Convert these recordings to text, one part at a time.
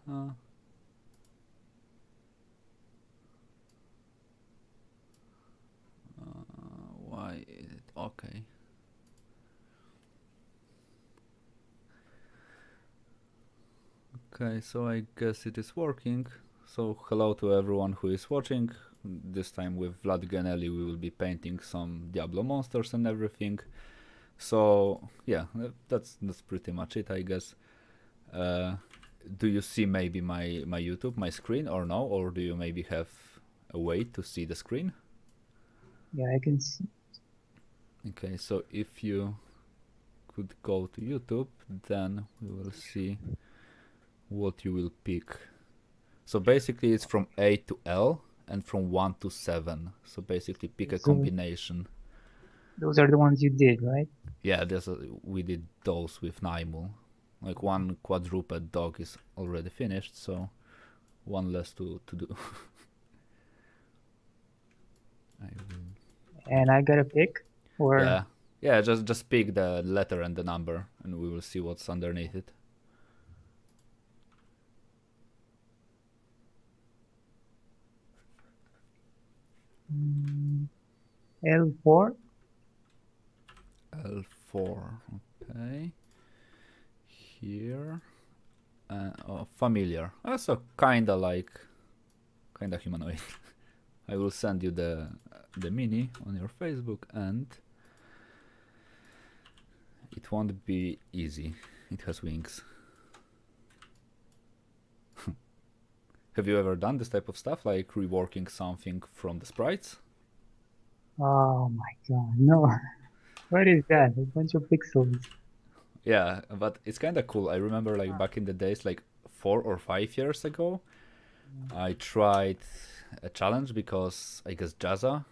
Uh, why is it okay? Okay, so I guess it is working. So hello to everyone who is watching. This time with Vlad Gheneli we will be painting some Diablo monsters and everything. So yeah, that's pretty much it, I guess. Do you see maybe my YouTube, my screen, or no? Or do you maybe have a way to see the screen? Yeah, I can see. Okay, so if you could go to YouTube, then we will see what you will pick. So basically it's from A to L and from 1 to 7. So basically pick a So combination. those are the ones you did, right? Yeah, we did those with Naimul. Like one quadruped dog is already finished, so one less to do. I will... And I gotta pick, or Yeah, yeah. Just pick the letter and the number, and we will see what's underneath it. L4. L4. Okay. Here. Oh, familiar. So kinda humanoid. I will send you the mini on your Facebook, and it won't be easy. It has wings. Have you ever done this type of stuff, like reworking something from the sprites? Oh my god, no. What is that? A bunch of pixels. Yeah, but it's kind of cool. I remember like back in the days, like 4 or 5 years ago, I tried a challenge because I guess Jazza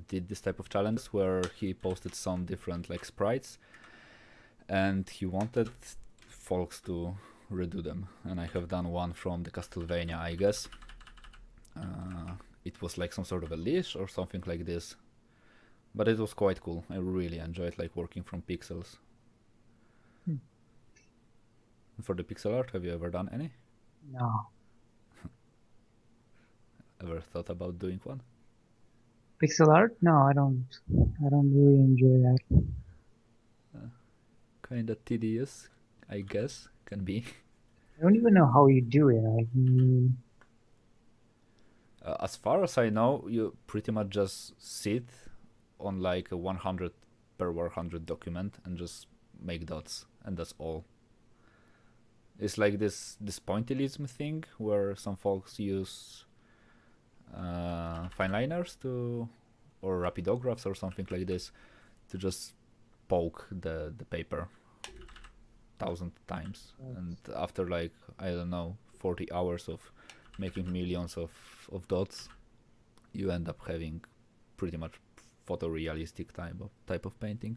did this type of challenge where he posted some different like sprites, and he wanted folks to redo them. And I have done one from the Castlevania, I guess. It was like some sort of a leash or something like this, but it was quite cool. I really enjoyed like working from pixels. Hmm. For the pixel art, have you ever done any? No. Ever thought about doing one? Pixel art? No, I don't. I don't really enjoy that. Kinda tedious, I guess. Can be. I don't even know how you do it. As far as I know, you pretty much just sit on like a 100 per 100 document and just make dots, and that's all. It's like this pointillism thing where some folks use fine liners to, or rapidographs or something like this, to just poke the paper 1,000 times, and after like I don't know 40 hours of making millions of dots, you end up having pretty much photorealistic type of painting.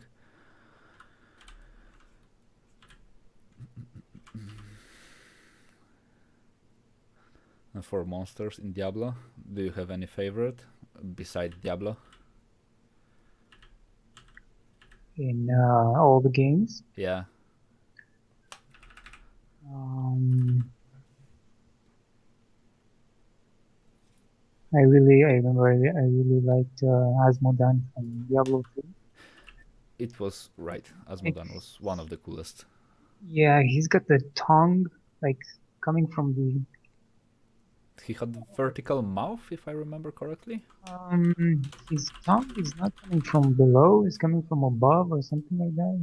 And for monsters in Diablo, do you have any favorite beside Diablo? In all the games. Yeah. Um, I remember I really liked Asmodan from Diablo 3. It was right. Like, Asmodan was one of the coolest. yeah, he's got the tongue like coming from the He had vertical mouth, if I remember correctly. his tongue is not coming from below, it's coming from above or something like that.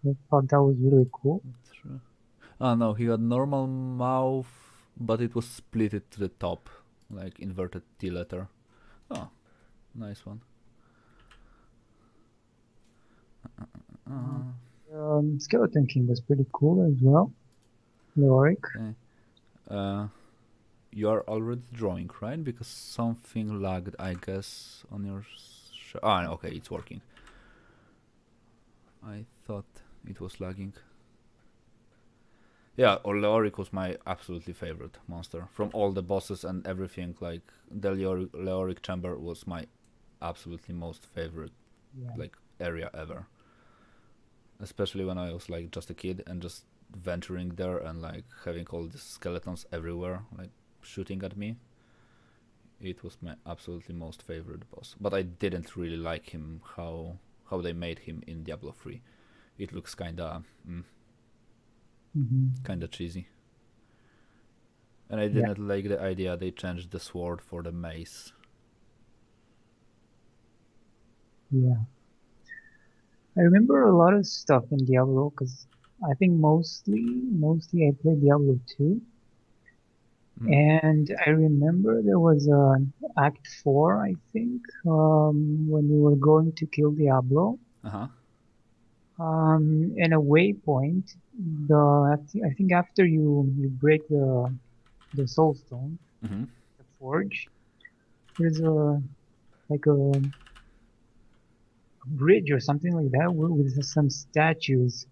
I thought that was really cool. True. Ah no, he had normal mouth, but it was split to the top, like inverted T letter. Oh, nice one. Skeleton King was pretty cool as well. Leoric. Okay. You are already drawing, right? Because something lagged, I guess, on your. Okay, it's working. I thought it was lagging. Yeah, Leoric was my absolutely favorite monster from all the bosses and everything. Like the Leoric chamber was my absolutely most favorite Yeah. like area ever. Especially when I was like just a kid and just venturing there and like having all these skeletons everywhere, like shooting at me. It was my absolutely most favorite boss. But I didn't really like him how they made him in Diablo 3. It looks kinda kinda cheesy. And I didn't like the idea they changed the sword for the mace. Yeah. I remember a lot of stuff in Diablo because I think mostly I played Diablo 2. And I remember there was an Act 4, I think, when you were going to kill Diablo. Uh-huh. And a waypoint, I think after you break the soulstone, Mm-hmm. the forge, there's like a bridge or something like that with some statues.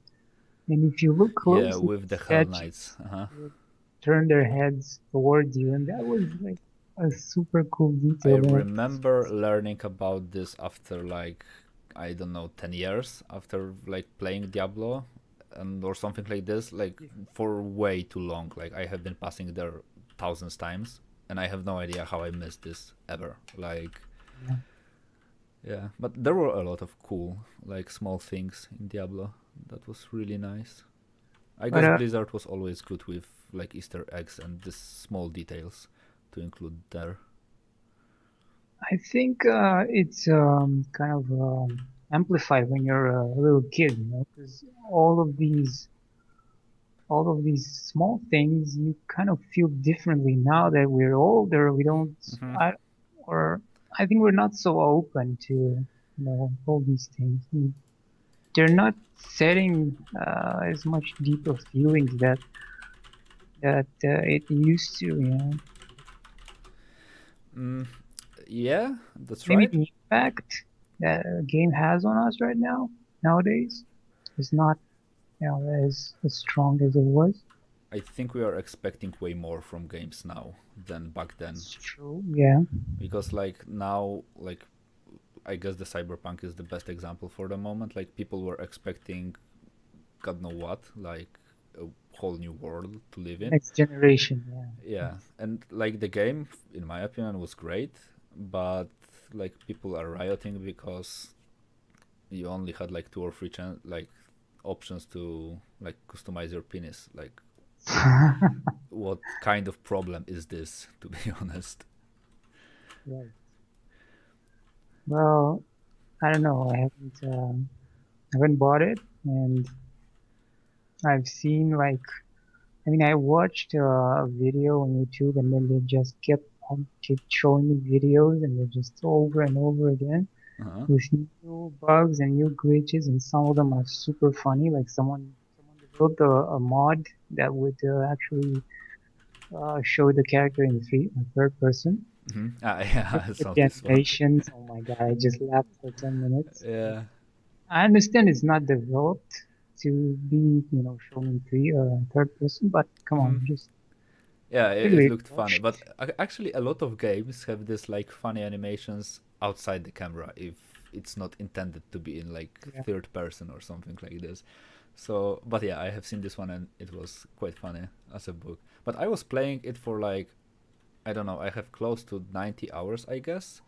And if you look Yeah, closely, with the Hell Knights. statues Uh-huh. will turn their heads towards you, and that was like a super cool I detail. remember learning about this after like, I don't know, 10 years after like playing Diablo and or something like this, like for way too long. Like I have been passing there thousands times and I have no idea how I missed this ever. Like yeah, but there were a lot of cool like small things in Diablo that was really nice. I But guess Blizzard was always good with like Easter eggs and these small details to include there. I think it's kind of amplified when you're a little kid, you know, because all of these small things you kind of feel differently now that we're older. We don't, Mm-hmm. or I think we're not so open to, all these things. They're not setting as much deeper feelings that it used to, you know. Yeah, that's Maybe right. the impact that a game has on us right now, nowadays, is not, as strong as it was. I think we are expecting way more from games now than back then. It's true, yeah. Because like now, like I guess the Cyberpunk is the best example for the moment. Like people were expecting God know what, like a whole new world to live in. Next generation, yeah. Yeah, and like the game, in my opinion, was great, but like people are rioting because you only had like two or three like options to like customize your penis. Like, what kind of problem is this? To be honest. Right. Well, I don't know. I haven't bought it, and I've seen like, I mean, I watched a video on YouTube, and then they just kept showing me videos, and they're just over and over again Uh-huh. with new bugs and new glitches, and some of them are super funny. Like someone developed a mod that would actually show the character in third person. Mm-hmm. Yeah, I saw The this one. animations, oh my god, I just laughed for 10 minutes. Yeah. I understand it's not developed to be, shown in third person, but come Mm-hmm. on, just Yeah, it really looked funny, rushed. but actually a lot of games have this like funny animations outside the camera if it's not intended to be in like Yeah. third person or something like this. So, but yeah, I have seen this one and it was quite funny as a book. But I was playing it for like, I don't know, I have close to 90 hours, I guess,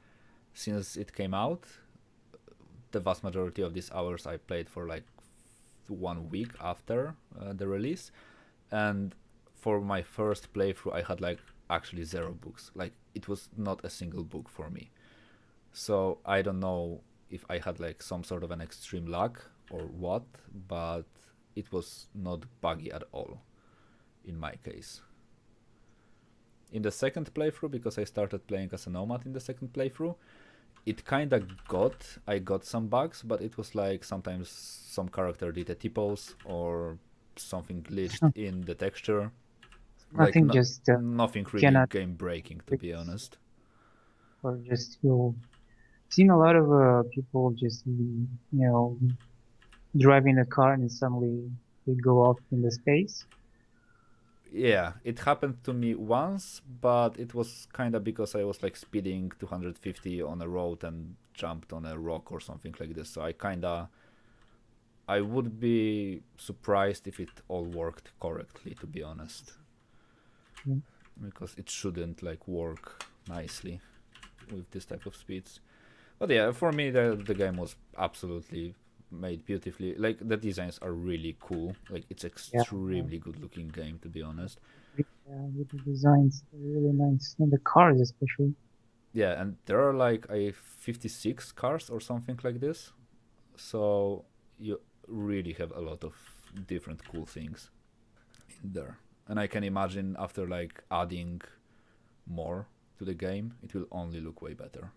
since it came out. The vast majority of these hours I played for like 1 week after the release, and for my first playthrough I had like actually zero books. Like it was not a single book for me. So I don't know if I had like some sort of an extreme luck or what, but it was not buggy at all in my case. In the second playthrough, because I started playing as a nomad in the second playthrough, it kind of I got some bugs, but it was like sometimes some character did a T-pose or something glitched in the texture. Like Nothing just nothing really cannot game breaking, to be fix, honest. or just you'll seen a lot of people just driving a car and suddenly they go off in the space. Yeah, it happened to me once, but it was kind of because I was like speeding 250 on a road and jumped on a rock or something like this. So I kind of I would be surprised if it all worked correctly, to be honest. Mm. Because it shouldn't like work nicely with this type of speeds. But yeah, for me the game was absolutely made beautifully. Like the designs are really cool. Like it's Yeah, extremely good looking game, to be honest. with the designs, they're really nice, and the cars especially. Yeah, and there are like 56 cars or something like this. So you really have a lot of different cool things in there. And I can imagine after like adding more to the game, it will only look way better.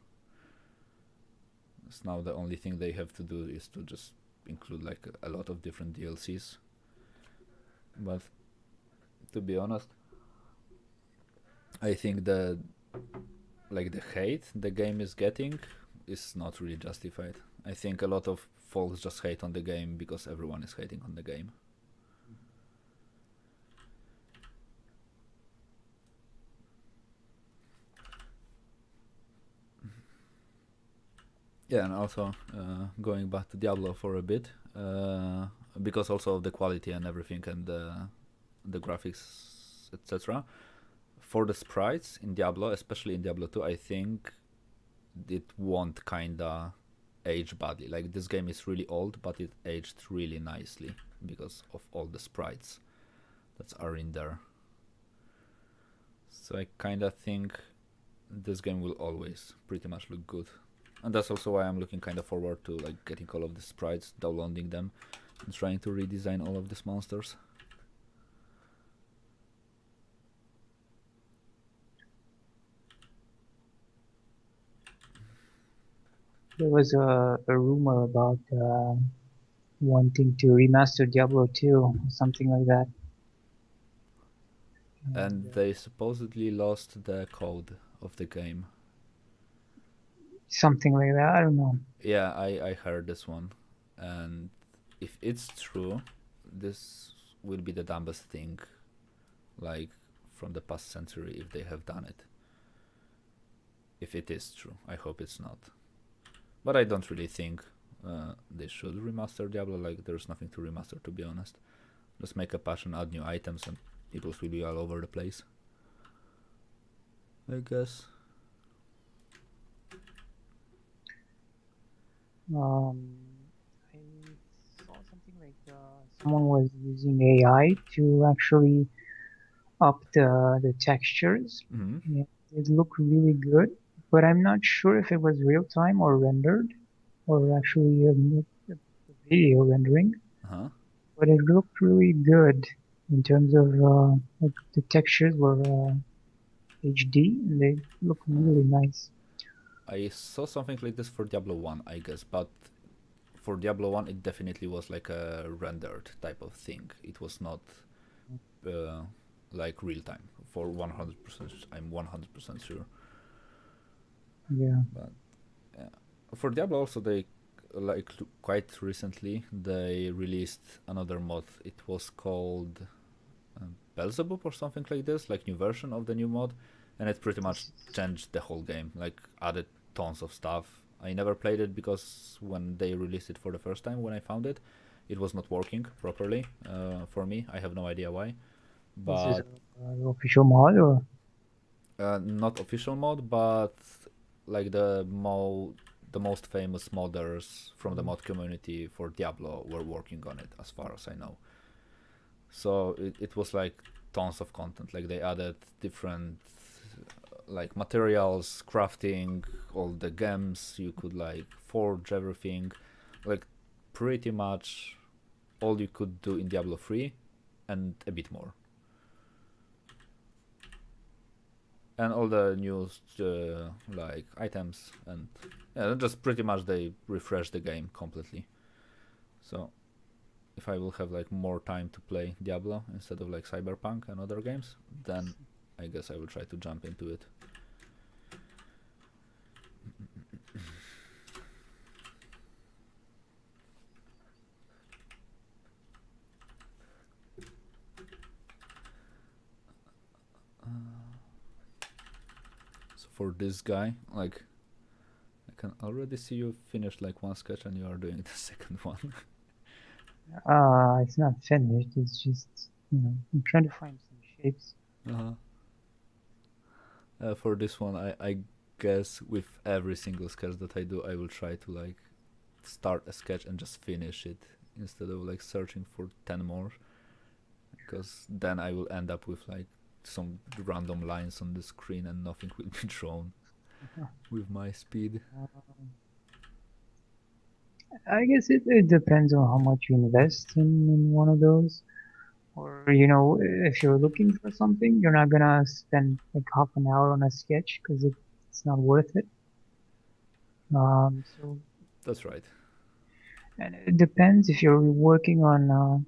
So now the only thing they have to do is to just include like a lot of different DLCs. But to be honest, I think the like the hate the game is getting is not really justified. I think a lot of folks just hate on the game because everyone is hating on the game. Yeah, and also going back to Diablo for a bit, because also of the quality and everything and the graphics, etc. For the sprites in Diablo, especially in Diablo 2, I think it won't kinda age badly. Like this game is really old, but it aged really nicely because of all the sprites that are in there. So I kinda think this game will always pretty much look good. And that's also why I'm looking kind of forward to like getting all of the sprites, downloading them, and trying to redesign all of these monsters. There was a rumor about wanting to remaster Diablo 2, something like that. And they supposedly lost the code of the game. Something like that. I don't know. Yeah, I heard this one. And if it's true, this will be the dumbest thing like from the past century if they have done it. If it is true. I hope it's not. But I don't really think they should remaster Diablo. Like, there's nothing to remaster, to be honest. Just make a patch and add new items, and people will be all over the place, I guess. I saw something like someone was using AI to actually up the textures. Mm-hmm. Yeah, it looked really good, but I'm not sure if it was real time or rendered, or actually a video rendering. Uh-huh. But it looked really good in terms of like the textures were HD and they look really nice. I saw something like this for Diablo 1, I guess, but for Diablo 1 it definitely was like a rendered type of thing. It was not like real time. For 100%, I'm 100% sure. Yeah. But yeah. For Diablo also they like quite recently they released another mod. It was called Beelzebub or something like this, like new version of the new mod, and it pretty much changed the whole game. Like added tons of stuff. I never played it because when they released it for the first time, when I found it, it was not working properly for me. I have no idea why, This is but an official mod or not official mod, but like the most famous modders from the mod community for Diablo were working on it, as far as I know. So it was like tons of content. Like they added different like materials, crafting, all the gems. You could like forge everything, like pretty much all you could do in Diablo 3, and a bit more. And all the new like items, and yeah, just pretty much they refresh the game completely. So if I will have like more time to play Diablo instead of like Cyberpunk and other games, then I guess I will try to jump into it. So for this guy, like I can already see you finished like one sketch and you are doing the second one. It's not finished. It's just, I'm trying to find some shapes. Uh-huh. For this one, I guess with every single sketch that I do, I will try to like start a sketch and just finish it instead of like searching for 10 more, because then I will end up with like some random lines on the screen and nothing will be drawn with my speed. I guess it depends on how much you invest in one of those. Or, if you're looking for something, you're not gonna spend like half an hour on a sketch because it's not worth it. So, That's right. and it depends if you're working on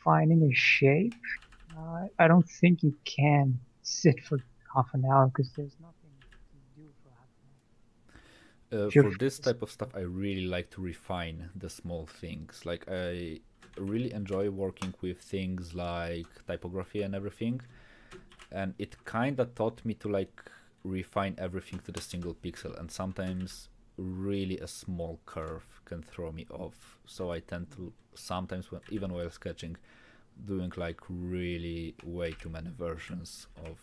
finding a shape. I don't think you can sit for half an hour because there's nothing to do for half an hour. If you're For this focused, type of stuff, I really like to refine the small things. Like I really enjoy working with things like typography and everything, and it kind of taught me to like refine everything to the single pixel, and sometimes really a small curve can throw me off. So I tend to sometimes, even while sketching, doing like really way too many versions of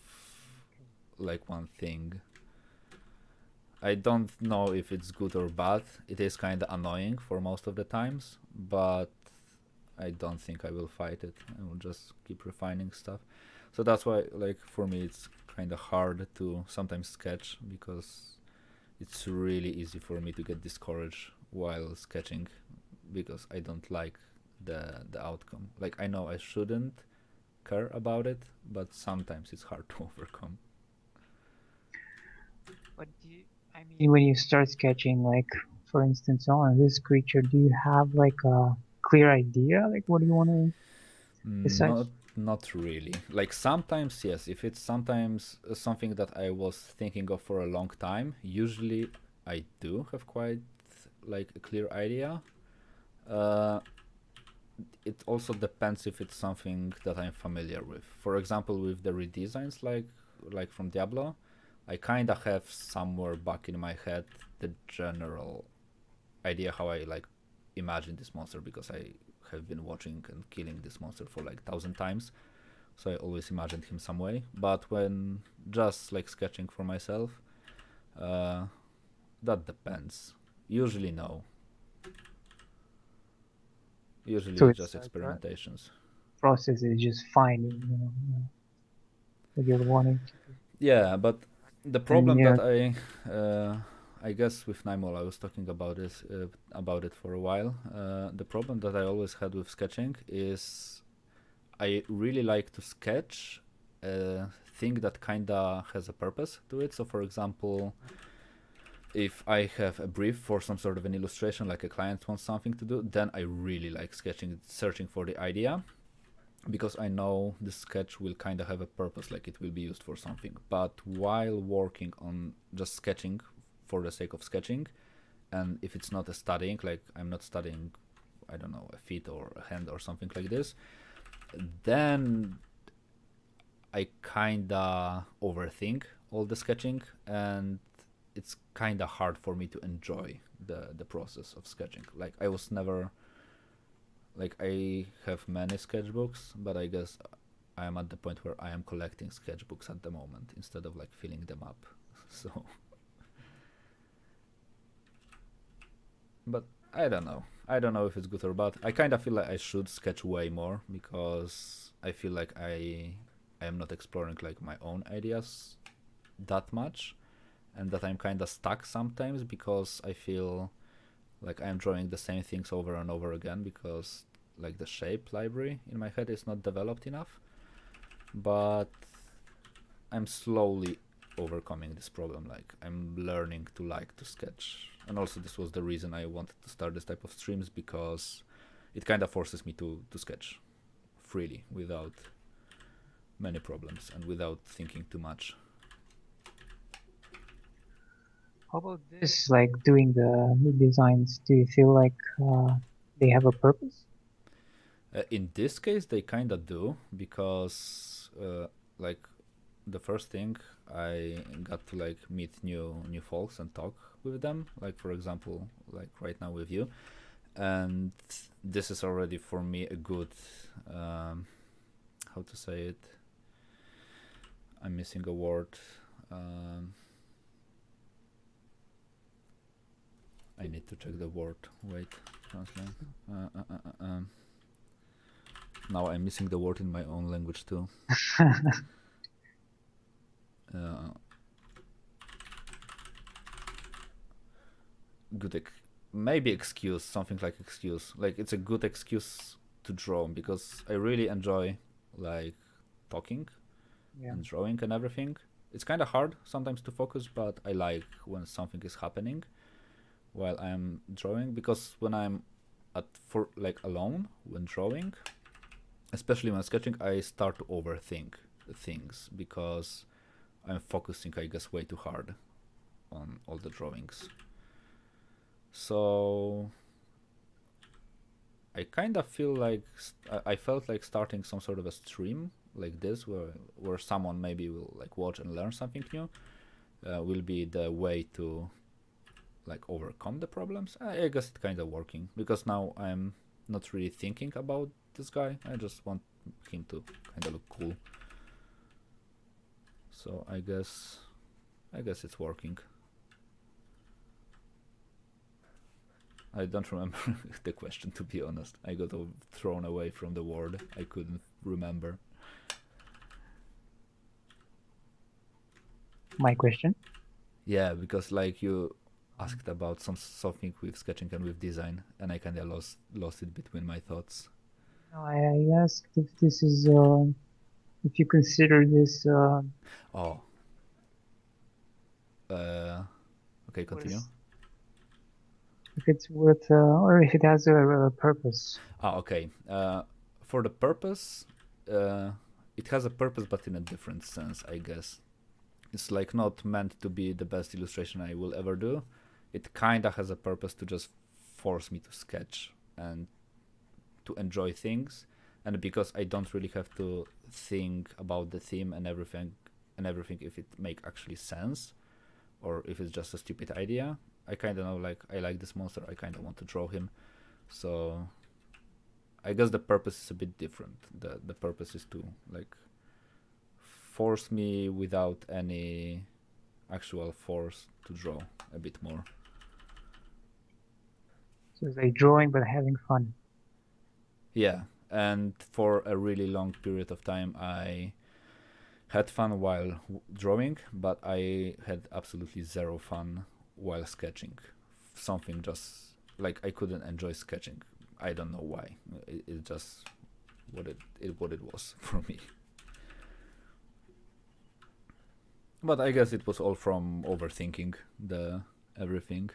like one thing. I don't know if it's good or bad. It is kind of annoying for most of the times, but I don't think I will fight it. I will just keep refining stuff. So that's why, like, for me, it's kind of hard to sometimes sketch because it's really easy for me to get discouraged while sketching because I don't like the outcome. Like, I know I shouldn't care about it, but sometimes it's hard to overcome. but I mean, when you start sketching, like for instance, on this creature, do you have like a clear idea, like what do you want to decide? Not really. Like sometimes yes, if it's sometimes something that I was thinking of for a long time, usually I do have quite like a clear idea. Uh, it also depends if it's something that I'm familiar with. For example, with the redesigns like from Diablo, I kind of have somewhere back in my head the general idea how I like imagine this monster because I have been watching and killing this monster for like 1,000 times. So I always imagined him some way. But when just like sketching for myself, uh, that depends. Usually no. Usually So it's it's just like experimentations. process is just finding, what you're wanting to do. Yeah, but the And problem that I guess with Naimol, I was talking about this about it for a while. The problem that I always had with sketching is I really like to sketch a thing that kinda has a purpose to it. So, for example, if I have a brief for some sort of an illustration, like a client wants something to do, then I really like sketching, searching for the idea, because I know the sketch will kind of have a purpose, like it will be used for something. But while working on just sketching for the sake of sketching, and if it's not a studying, like I'm not studying, I don't know, a feet or a hand or something like this, then I kinda overthink all the sketching, and it's kinda hard for me to enjoy the process of sketching. Like I was never like I have many sketchbooks, but I guess I am at the point where I am collecting sketchbooks at the moment instead of like filling them up. So, but I don't know. I don't know if it's good or bad. I kind of feel like I should sketch way more because I feel like I am not exploring like my own ideas that much, and that I'm kind of stuck sometimes because I feel like I'm drawing the same things over and over again because like the shape library in my head is not developed enough. But I'm slowly overcoming this problem. Like I'm learning to like to sketch, and also this was the reason I wanted to start this type of streams because it kind of forces me to sketch freely without many problems and without thinking too much. How about this, like doing the designs? Do you feel like they have a purpose? In this case, they kind of do because like the first thing I got to like meet new folks and talk with them. Like for example, like right now with you, and this is already for me a good, how to say it, I'm missing a word, I need to check the word, wait, translate, now I'm missing the word in my own language too. Good maybe excuse, something like excuse, like it's a good excuse to draw, because I really enjoy like talking and drawing and everything. It's kind of hard sometimes to focus, but I like when something is happening while I'm drawing, because when I'm alone when drawing, especially when sketching, I start to overthink things because I'm focusing, I guess, way too hard on all the drawings. So I kind of feel like I felt like starting some sort of a stream like this, where someone maybe will like watch and learn something new, will be the way to like overcome the problems. I guess it's kind of working, because now I'm not really thinking about this guy. I just want him to kind of look cool. So I guess it's working. I don't remember the question, to be honest. I got thrown away from the word. I couldn't remember. My question? Yeah, because like you asked about something with sketching and with design, and I kind of lost it between my thoughts. No, I asked if this is if you consider this. Okay, continue. If it's worth, or if it has a purpose. Okay. For the purpose, it has a purpose, but in a different sense, I guess. It's like not meant to be the best illustration I will ever do. It kinda has a purpose to just force me to sketch and to enjoy things, and because I don't really have to think about the theme and everything if it make actually sense or if it's just a stupid idea. I kind of know, like, I like this monster, I kind of want to draw him. So I guess the purpose is a bit different. The purpose is to like force me without any actual force to draw a bit more. So it's like drawing but having fun. Yeah, and for a really long period of time I had fun while drawing, but I had absolutely zero fun while sketching. Something just like I couldn't enjoy sketching. I don't know why. It just what it was for me. But I guess it was all from overthinking the everything.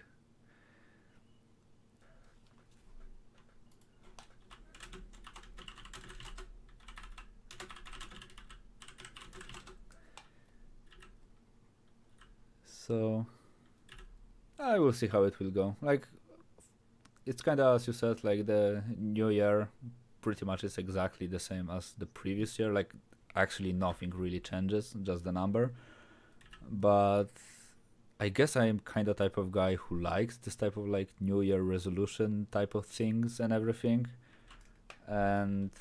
So I will see how it will go. Like, it's kind of, as you said, like the new year pretty much is exactly the same as the previous year. Like, actually nothing really changes, just the number. But I guess I'm kind of type of guy who likes this type of like new year resolution type of things and everything. And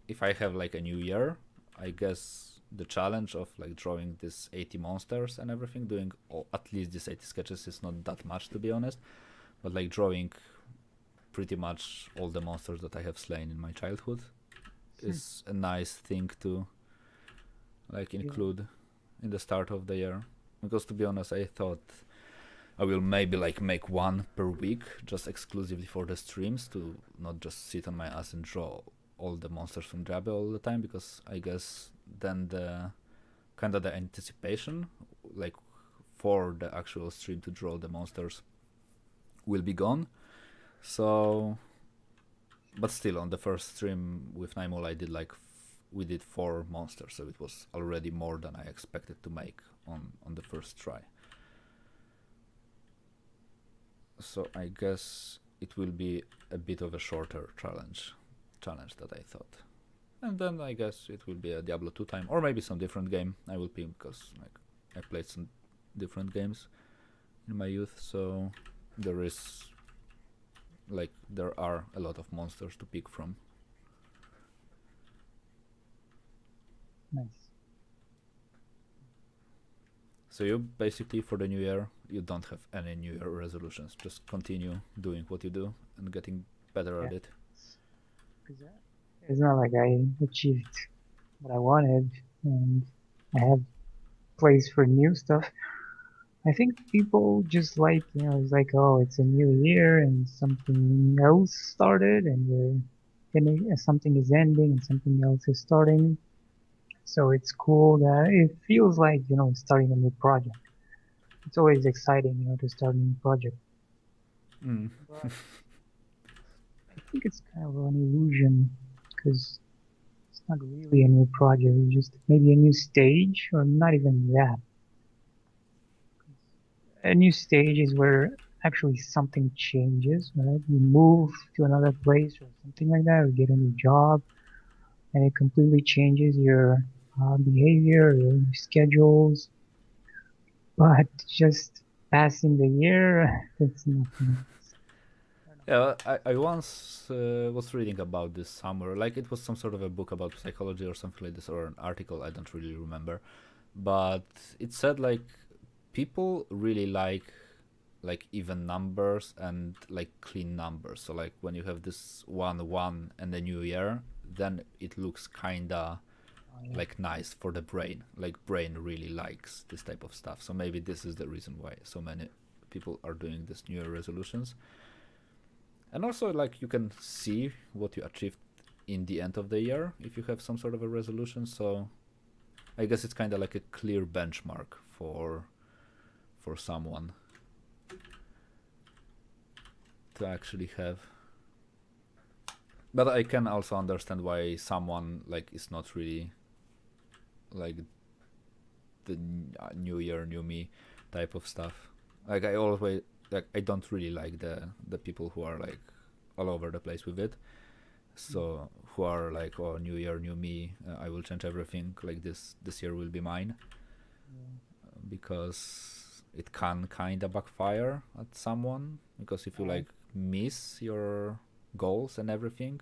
if I have like a new year, I guess the challenge of like drawing this 80 monsters and everything, doing at least these 80 sketches is not that much, to be honest, but like drawing pretty much all the monsters that I have slain in my childhood is a nice thing to like include in the start of the year. Because to be honest, I thought I will maybe like make one per week just exclusively for the streams, to not just sit on my ass and draw all the monsters from Diablo all the time, because I guess then the kind of the anticipation like for the actual stream to draw the monsters will be gone. So but still, on the first stream with Naimul I did like we did 4 monsters, so it was already more than I expected to make on the first try. So I guess it will be a bit of a shorter challenge that I thought. And then I guess it will be a Diablo 2 time, or maybe some different game I will pick, because like I played some different games in my youth, so there is like there are a lot of monsters to pick from. Nice. So you basically, for the new year, you don't have any new year resolutions. Just continue doing what you do and getting better at it. Because it's not like I achieved what I wanted and I have place for new stuff. I think people just like, it's like, oh, it's a new year and something else started and something is ending and something else is starting. So it's cool that it feels like, starting a new project. It's always exciting, to start a new project. But I think it's kind of an illusion because it's not really a new project. It's just maybe a new stage or not even that. A new stage is where actually something changes, right? You move to another place or something like that, or get a new job, and it completely changes your behavior, your schedules. But just passing the year, it's nothing. Yeah, I once was reading about this somewhere. Like it was some sort of a book about psychology or something like this, or an article. I don't really remember, but it said like people really like even numbers and like clean numbers. So like when you have this 1 1 and the new year, then it looks kinda like nice for the brain. Like brain really likes this type of stuff. So maybe this is the reason why so many people are doing this new year resolutions. And also like you can see what you achieved in the end of the year if you have some sort of a resolution. So I guess it's kind of like a clear benchmark for someone to actually have. But I can also understand why someone like is not really like the new year, new me type of stuff. Like I always like I don't really like the people who are like all over the place with it. So who are like, oh, new year, new me. I will change everything. Like this year will be mine, because it can kind of backfire at someone. Because if you like miss your goals and everything,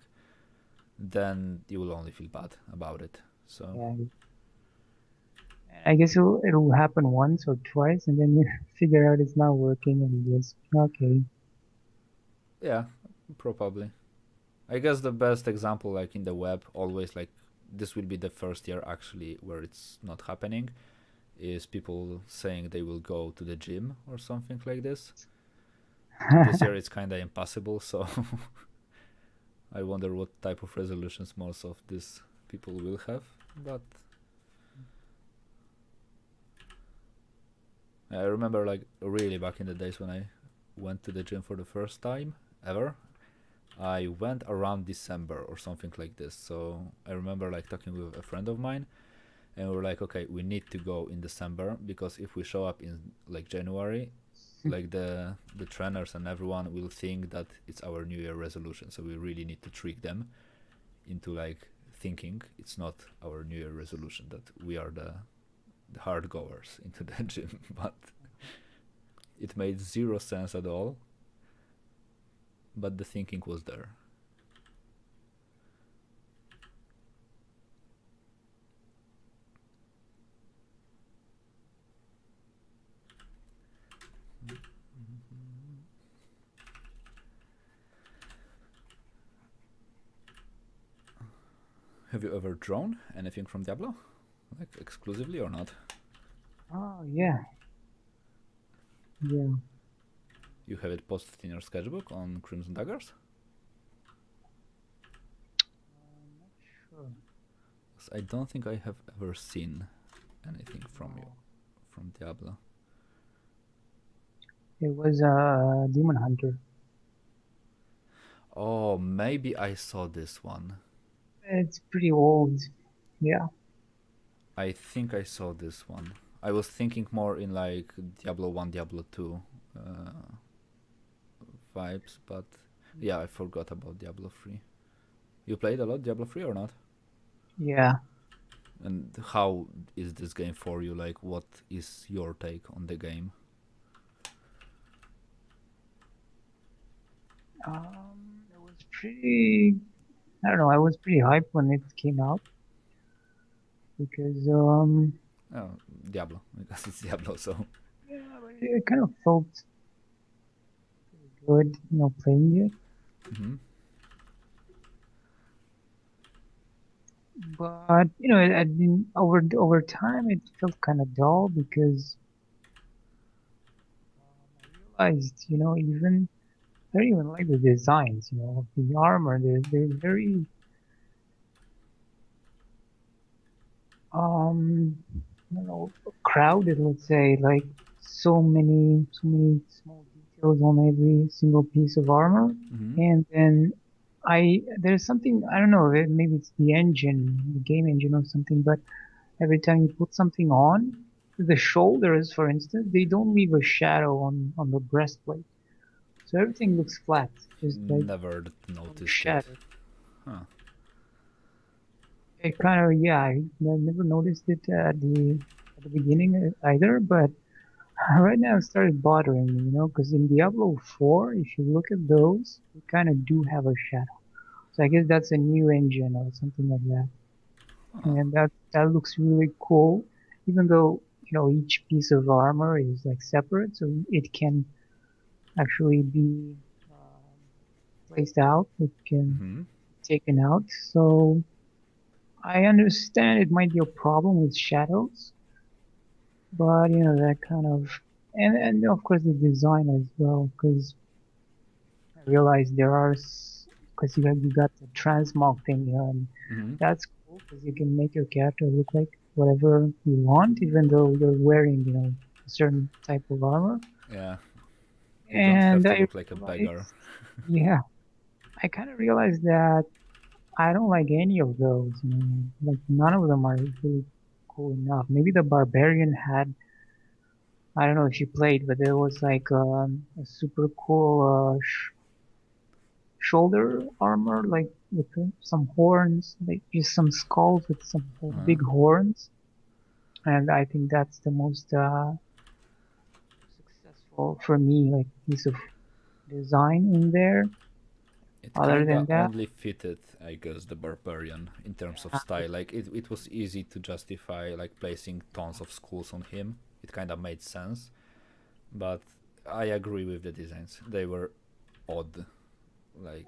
then you will only feel bad about it. So Yeah, I guess it'll happen once or twice, and then you figure out it's not working, and you just okay. yeah, probably. I guess the best example, like in the web, always like this will be the first year actually where it's not happening, is people saying they will go to the gym or something like this. This year it's kind of impossible, so I wonder what type of resolutions most of these people will have. But I remember like really back in the days when I went to the gym for the first time ever. I went around December or something like this. So I remember like talking with a friend of mine, and we were like, okay, we need to go in December, because if we show up in like January, like the trainers and everyone will think that it's our New Year resolution. So we really need to trick them into like thinking it's not our New Year resolution, that we are the hard goers into the gym. But it made zero sense at all. But the thinking was there. Have you ever drawn anything from Diablo? Like exclusively or not? Oh yeah, yeah. You have it posted in your sketchbook on Crimson Daggers? Sure. I don't think I have ever seen anything from you, from Diablo. It was Demon Hunter. Oh, maybe I saw this one. It's pretty old. Yeah. I think I saw this one. I was thinking more in like Diablo 1, Diablo 2 vibes, but yeah, I forgot about Diablo 3. You played a lot Diablo 3 or not? Yeah. And how is this game for you? Like, what is your take on the game? It was pretty. I don't know. I was pretty hyped when it came out because Oh, Diablo, because it's Diablo. So yeah, but it kind of felt good, playing it. hmm But I didn't over time it felt kind of dull because I realized, even I don't even like the designs, of the armor. They're very I don't know, crowded, let's say, like so many small details on every single piece of armor. hmm And then there's something, I don't know, maybe it's the engine, the game engine or something, but every time you put something on, the shoulders, for instance, they don't leave a shadow on the breastplate. So everything looks flat, just like never no noticed it. shadow. Huh. It kind of, yeah, I never noticed it at the beginning either, but right now it started bothering me, because in Diablo 4, if you look at those, they kind of do have a shadow. So I guess that's a new engine or something like that. Huh. And that looks really cool, even though, each piece of armor is like separate, so it can actually be placed out, it can hmm be taken out. So I understand it might be a problem with shadows, but that kind of, and of course the design as well, because I realized because you got the transmog thing here, and hmm that's cool because you can make your character look like whatever you want, even though you're wearing, a certain type of armor. Yeah, you don't have And to I look like a beggar. realized, yeah, I kind of realized that I don't like any of those. Like none of them are really cool enough. Maybe the barbarian had, I don't know if you played, but there was like a super cool shoulder armor, like with some horns, like just some skulls with some Uh, big horns. And I think that's the most successful for me, like piece of design in there. it Other kinda than that, only fitted, I guess, the barbarian in terms of yeah, style. Like it was easy to justify like placing tons of skulls on him. It kinda made sense, but I agree with the designs. They were odd, like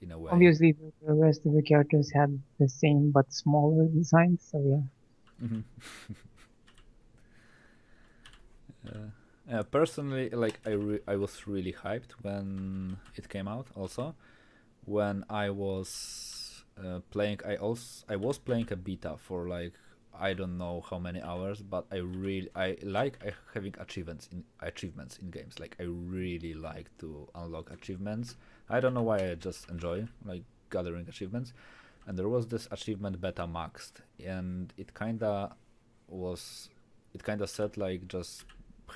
in a way. obviously the rest of the characters had the same but smaller designs. So yeah, hmm personally, like I was really hyped when it came out. Also, when I was playing, I was playing a beta for like I don't know how many hours, but I like having achievements in games. Like I really like to unlock achievements. I don't know why, I just enjoy like gathering achievements. And there was this achievement beta maxed, and was it kinda said like just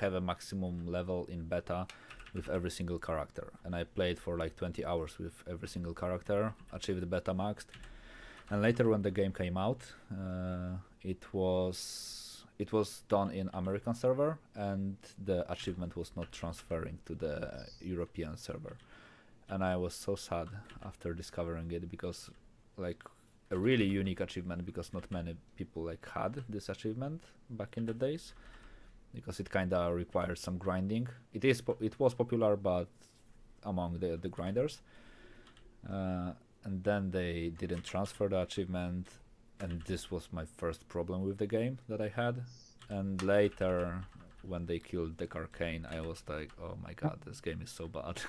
have a maximum level in beta with every single character, and I played for like 20 hours with every single character, achieved the beta maxed. And later when the game came out, it was done in American server, and the achievement was not transferring to the European server. And I was so sad after discovering it, because like a really unique achievement, because not many people like had this achievement back in the days, because it kind of requires some grinding. It was popular, but among the grinders, uh, and then they didn't transfer the achievement, and this was my first problem with the game that I had. And later, when they killed the Arcane, I was like, oh my god, this game is so bad.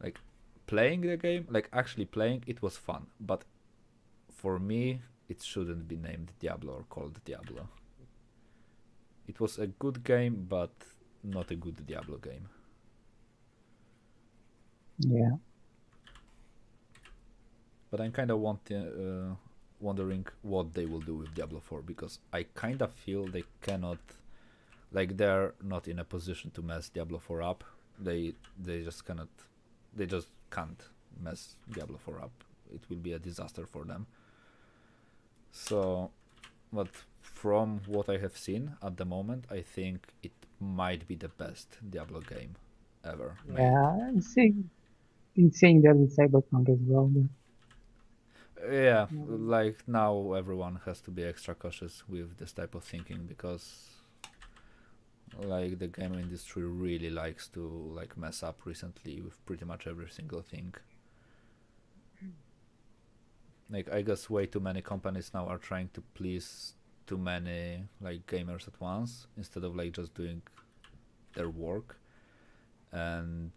Like playing the game, like actually playing, it was fun, but for me, it shouldn't be named Diablo or called Diablo. It was a good game, but not a good Diablo game. yeah. But I'm kind of wondering what they will do with Diablo 4, because I kind of feel they cannot, like they're not in a position to mess Diablo 4 up. They just cannot, they just can't mess Diablo 4 up. It will be a disaster for them. So, but from what I have seen at the moment, I think it might be the best Diablo game. ever made. Yeah, I'm saying that with Cyberpunk as well. But, Yeah, um, like now everyone has to be extra cautious with this type of thinking because like the game industry really likes to like mess up recently with pretty much every single thing. Like I guess way too many companies now are trying to please too many like gamers at once instead of like just doing their work, and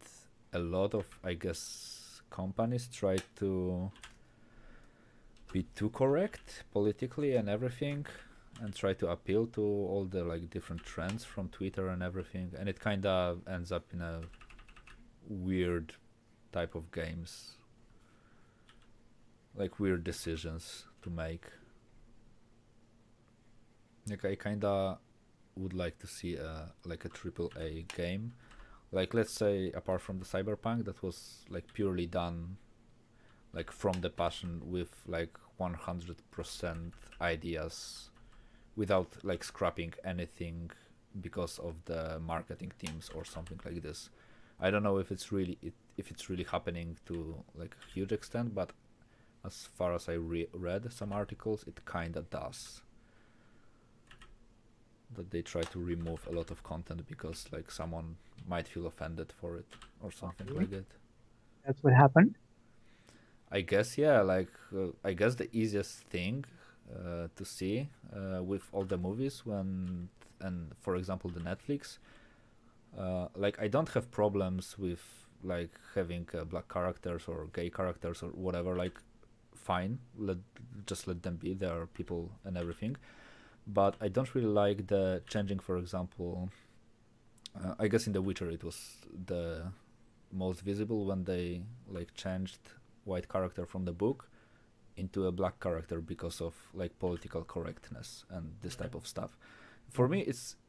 a lot of I guess companies try to be too correct politically and everything and try to appeal to all the like different trends from Twitter and everything, and it kind of ends up in a weird type of games, like weird decisions to make. Like I kind of would like to see a like a triple A game, like let's say apart from the Cyberpunk that was like purely done like from the passion with like 100% ideas without like scrapping anything because of the marketing teams or something like this. I don't know if it's really if it's really happening to like a huge extent, but as far as I read some articles, it kinda does. That they try to remove a lot of content because like someone might feel offended for it or oh, something really? like it. That's what happened. I guess yeah, like I guess the easiest thing to see with all the movies when and for example the Netflix, like I don't have problems with like having black characters or gay characters or whatever. Like fine, just let them be. There are people and everything, but I don't really like the changing. For example, I guess in The Witcher it was the most visible when they like changed white character from the book into a black character because of like political correctness and this type of stuff. For me,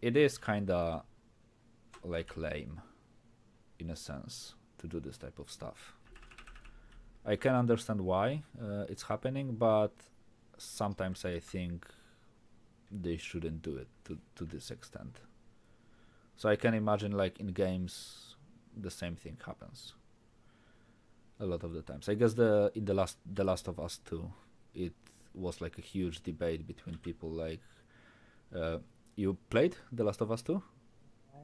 it is kind of like lame in a sense to do this type of stuff. I can understand why it's happening, but sometimes I think they shouldn't do it to this extent. So I can imagine like in games the same thing happens a lot of the times. I guess the Last of Us 2, it was like a huge debate between people like you played The Last of Us 2?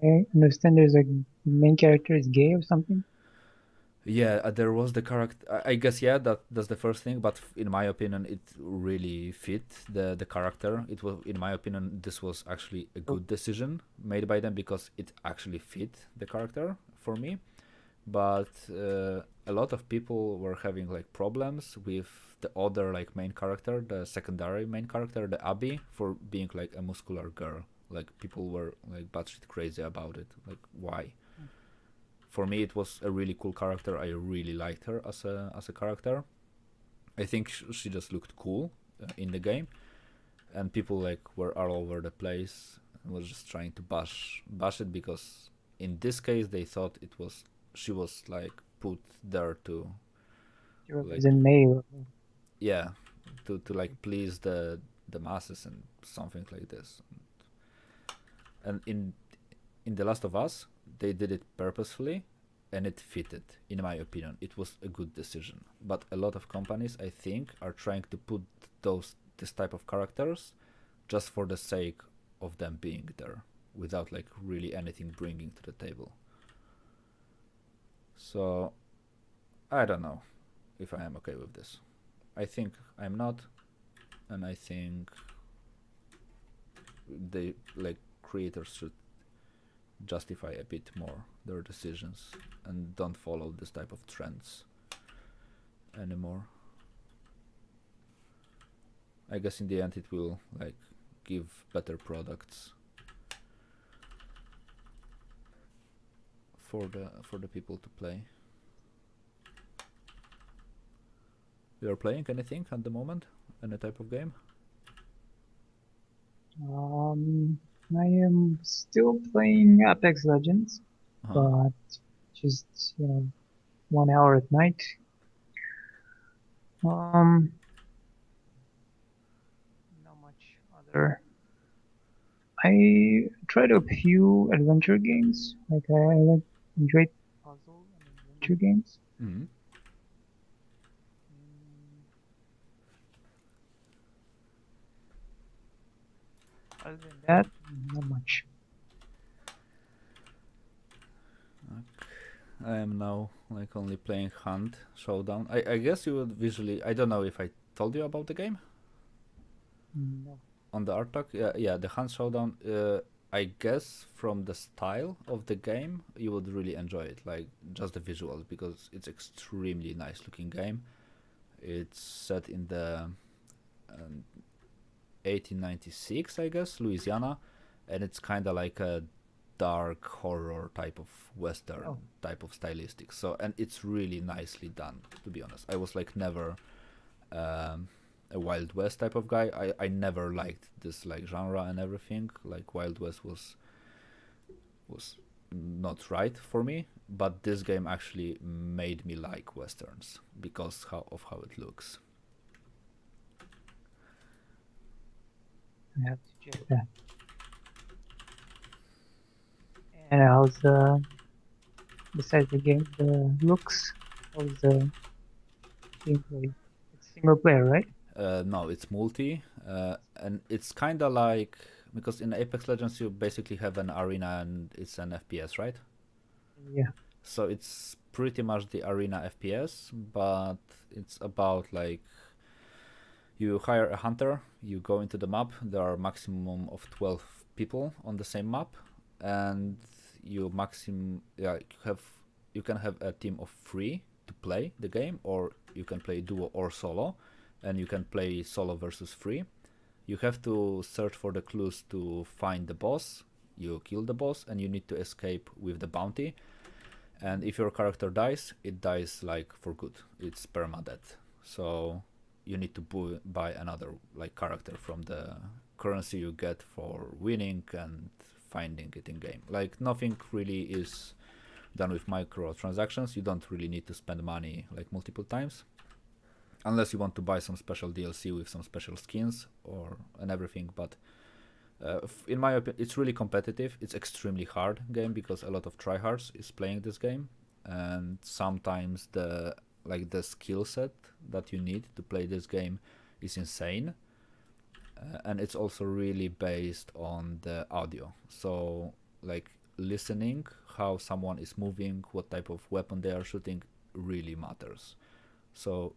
I understand there's a main character is gay or something. Yeah, there was the character. I guess yeah, that's the first thing. But in my opinion, it really fit the character. It was, in my opinion, this was actually a So, good decision made by them because it actually fit the character for me. But a lot of people were having like problems with the other like main character, the secondary main character, the Abby, for being like a muscular girl. Like people were like batshit crazy about it. Like why? For me it was a really cool character. I really liked her as a character. I think she just looked cool in the game, and people like were all over the place and was just trying to bash it because in this case they thought it was she was like put there to she like represent male. yeah to like please the masses and something like this. And in The Last of Us, they did it purposefully and it fitted. In my opinion, it was a good decision. But a lot of companies, I think, are trying to put this type of characters just for the sake of them being there, without like really anything bringing to the table. So I don't know if I am okay with this. I think I'm not, and I think they like creators should justify a bit more their decisions and don't follow this type of trends anymore. I guess in the end it will like give better products for the people to play. You are playing anything at the moment? Any type of game? Um, I am still playing Apex Legends, Uh-huh. but just 1 hour at night. Um, not much other. I tried a few adventure games. Like I like enjoyed adventure games. Mm. Other than that, not much. I am now like only playing Hunt Showdown. I guess you would visually. I don't know if I told you about the game No. on the art talk. Yeah, the Hunt Showdown. I guess from the style of the game, you would really enjoy it. Like just the visuals, because it's extremely nice looking game. It's set in the 1896, I guess, Louisiana, and it's kind of like a dark horror type of western type of stylistic. So, and it's really nicely done, to be honest. I was like never a Wild West type of guy. I never liked this like genre and everything. Like Wild West was not right for me, but this game actually made me like westerns because of how it looks. I have to check that. And how's besides the game, the looks, how's the gameplay? It's single player, right? No, it's multi, and it's kind of like, because in Apex Legends you basically have an arena and it's an FPS, right? Yeah. So it's pretty much the arena FPS, but it's about like you hire a hunter, you go into the map. There are maximum of 12 people on the same map, and you can have a team of 3 to play the game, or you can play duo or solo, and you can play solo versus 3. You have to search for the clues to find the boss. You kill the boss, and you need to escape with the bounty. And if your character dies, it dies like for good. It's permadeath. So you need to buy another like character from the currency you get for winning and finding it in game. Like nothing really is done with microtransactions. You don't really need to spend money like multiple times, unless you want to buy some special DLC with some special skins and everything. But in my opinion, it's really competitive. It's extremely hard game because a lot of tryhards is playing this game, and sometimes the skill set that you need to play this game is insane. And it's also really based on the audio. So like listening how someone is moving, what type of weapon they are shooting really matters. So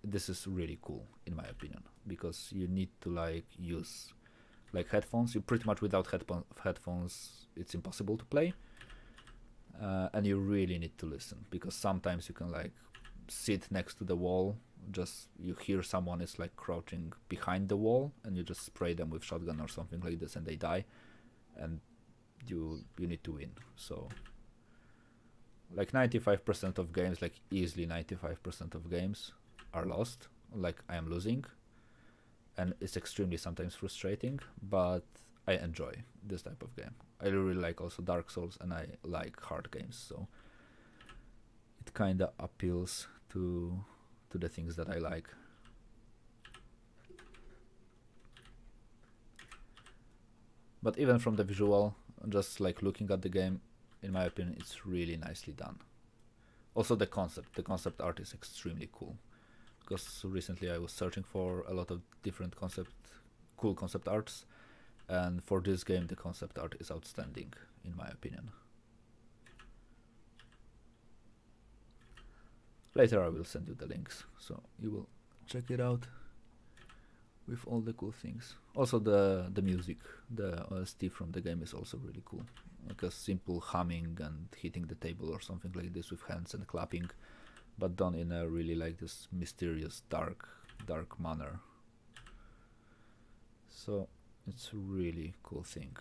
this is really cool in my opinion, because you need to like use like headphones. You pretty much without headphones it's impossible to play, and you really need to listen, because sometimes you can like sit next to the wall, just you hear someone is like crouching behind the wall, and you just spray them with shotgun or something like this and they die, and you need to win. So like 95% of games, like easily 95% of games are lost, like I am losing, and it's extremely sometimes frustrating, but I enjoy this type of game. I really like also Dark Souls, and I like hard games, so it kind of appeals to the things that I like. But even from the visual, just like looking at the game, in my opinion, it's really nicely done. Also the concept art is extremely cool, because recently I was searching for a lot of different cool concept arts, and for this game the concept art is outstanding in my opinion. Later I will send you the links, so you will check it out with all the cool things. Also the music, the OST from the game is also really cool. Like a simple humming and hitting the table or something like this with hands and clapping, but done in a really like this mysterious dark manner. So it's a really cool thing.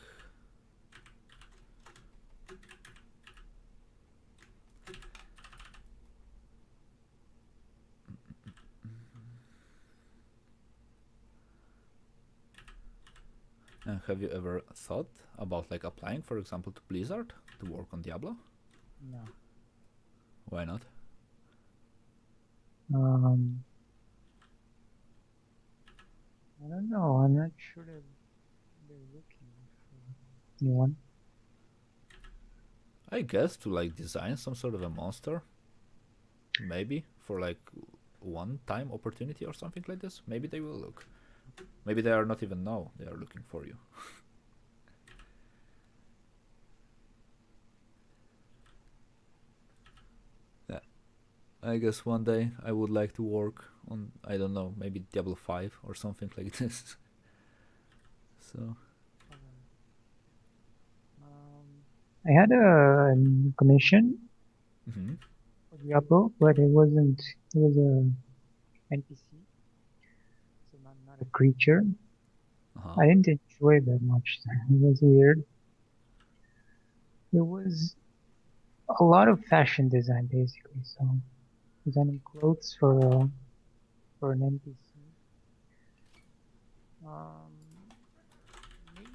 And have you ever thought about like applying, for example, to Blizzard to work on Diablo? No. Why not? I don't know. I'm not sure that they're looking for anyone. I guess to like design some sort of a monster, maybe for like one-time opportunity or something like this. Maybe they will look. Maybe they are not even know they are looking for you. Yeah, I guess one day I would like to work on, I don't know, maybe Diablo 5 or something like this. So I had a commission mm-hmm. for Diablo, but it wasn't. It was a NPC, so not a creature. Uh-huh. I didn't enjoy it that much. It was weird. It was a lot of fashion design, basically. So designing clothes for an NPC.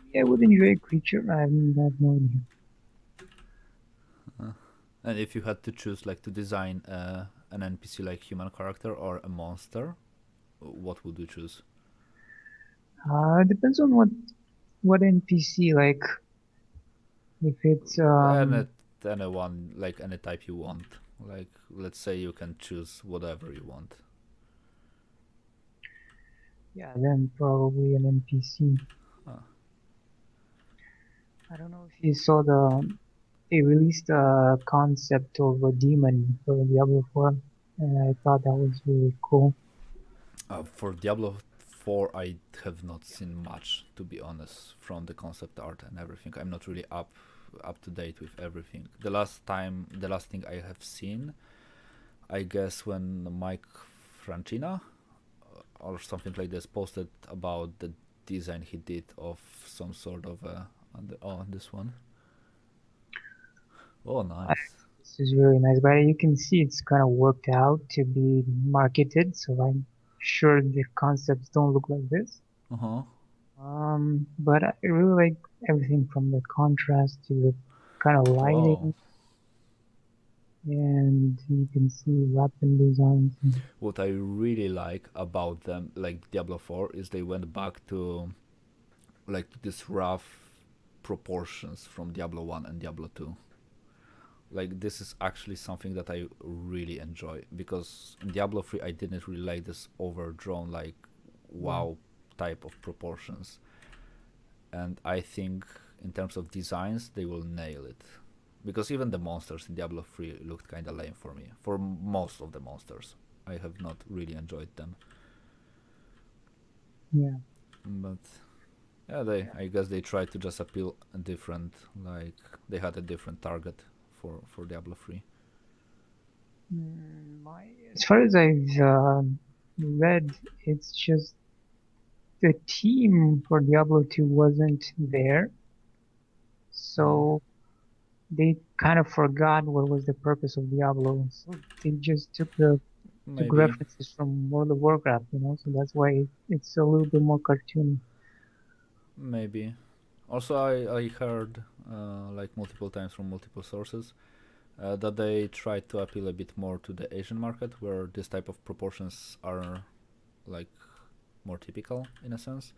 Maybe I would enjoy a creature. I have no idea. And if you had to choose like to design an NPC like human character or a monster, what would you choose? It depends on what NPC. Like if it's Any anyone, like any type you want. Like let's say you can choose whatever you want. yeah, then probably an NPC. Ah. I don't know if you saw they released a concept of a demon for Diablo 4, and I thought that was really cool. For Diablo 4, I have not seen much, to be honest, from the concept art and everything. I'm not really up to date with everything. The last thing I have seen, I guess, when Mike Francina or something like this posted about the design he did of some sort of this one. Oh, nice. This is really nice, but you can see it's kind of worked out to be marketed, so I'm sure the concepts don't look like this. Uh-huh. But I really like everything from the contrast to the kind of Wow. lighting, and you can see weapon designs. What I really like about them, like Diablo 4, is they went back to like this rough proportions from Diablo 1 and Diablo 2. Like this is actually something that I really enjoy, because in Diablo 3 I didn't really like this overdrawn like wow type of proportions. And I think in terms of designs they will nail it. Because even the monsters in Diablo 3 looked kind of lame for me. For most of the monsters, I have not really enjoyed them. Yeah. But yeah, I guess they tried to just appeal a different, like they had a different target for Diablo 3. As far as I've read, it's just the team for Diablo 2 wasn't there, so they kind of forgot what was the purpose of Diablo. So they just took Maybe. references from World of Warcraft, so that's why it's a little bit more cartoony. Maybe. Also, I heard like multiple times from multiple sources that they tried to appeal a bit more to the Asian market, where this type of proportions are like more typical in a sense.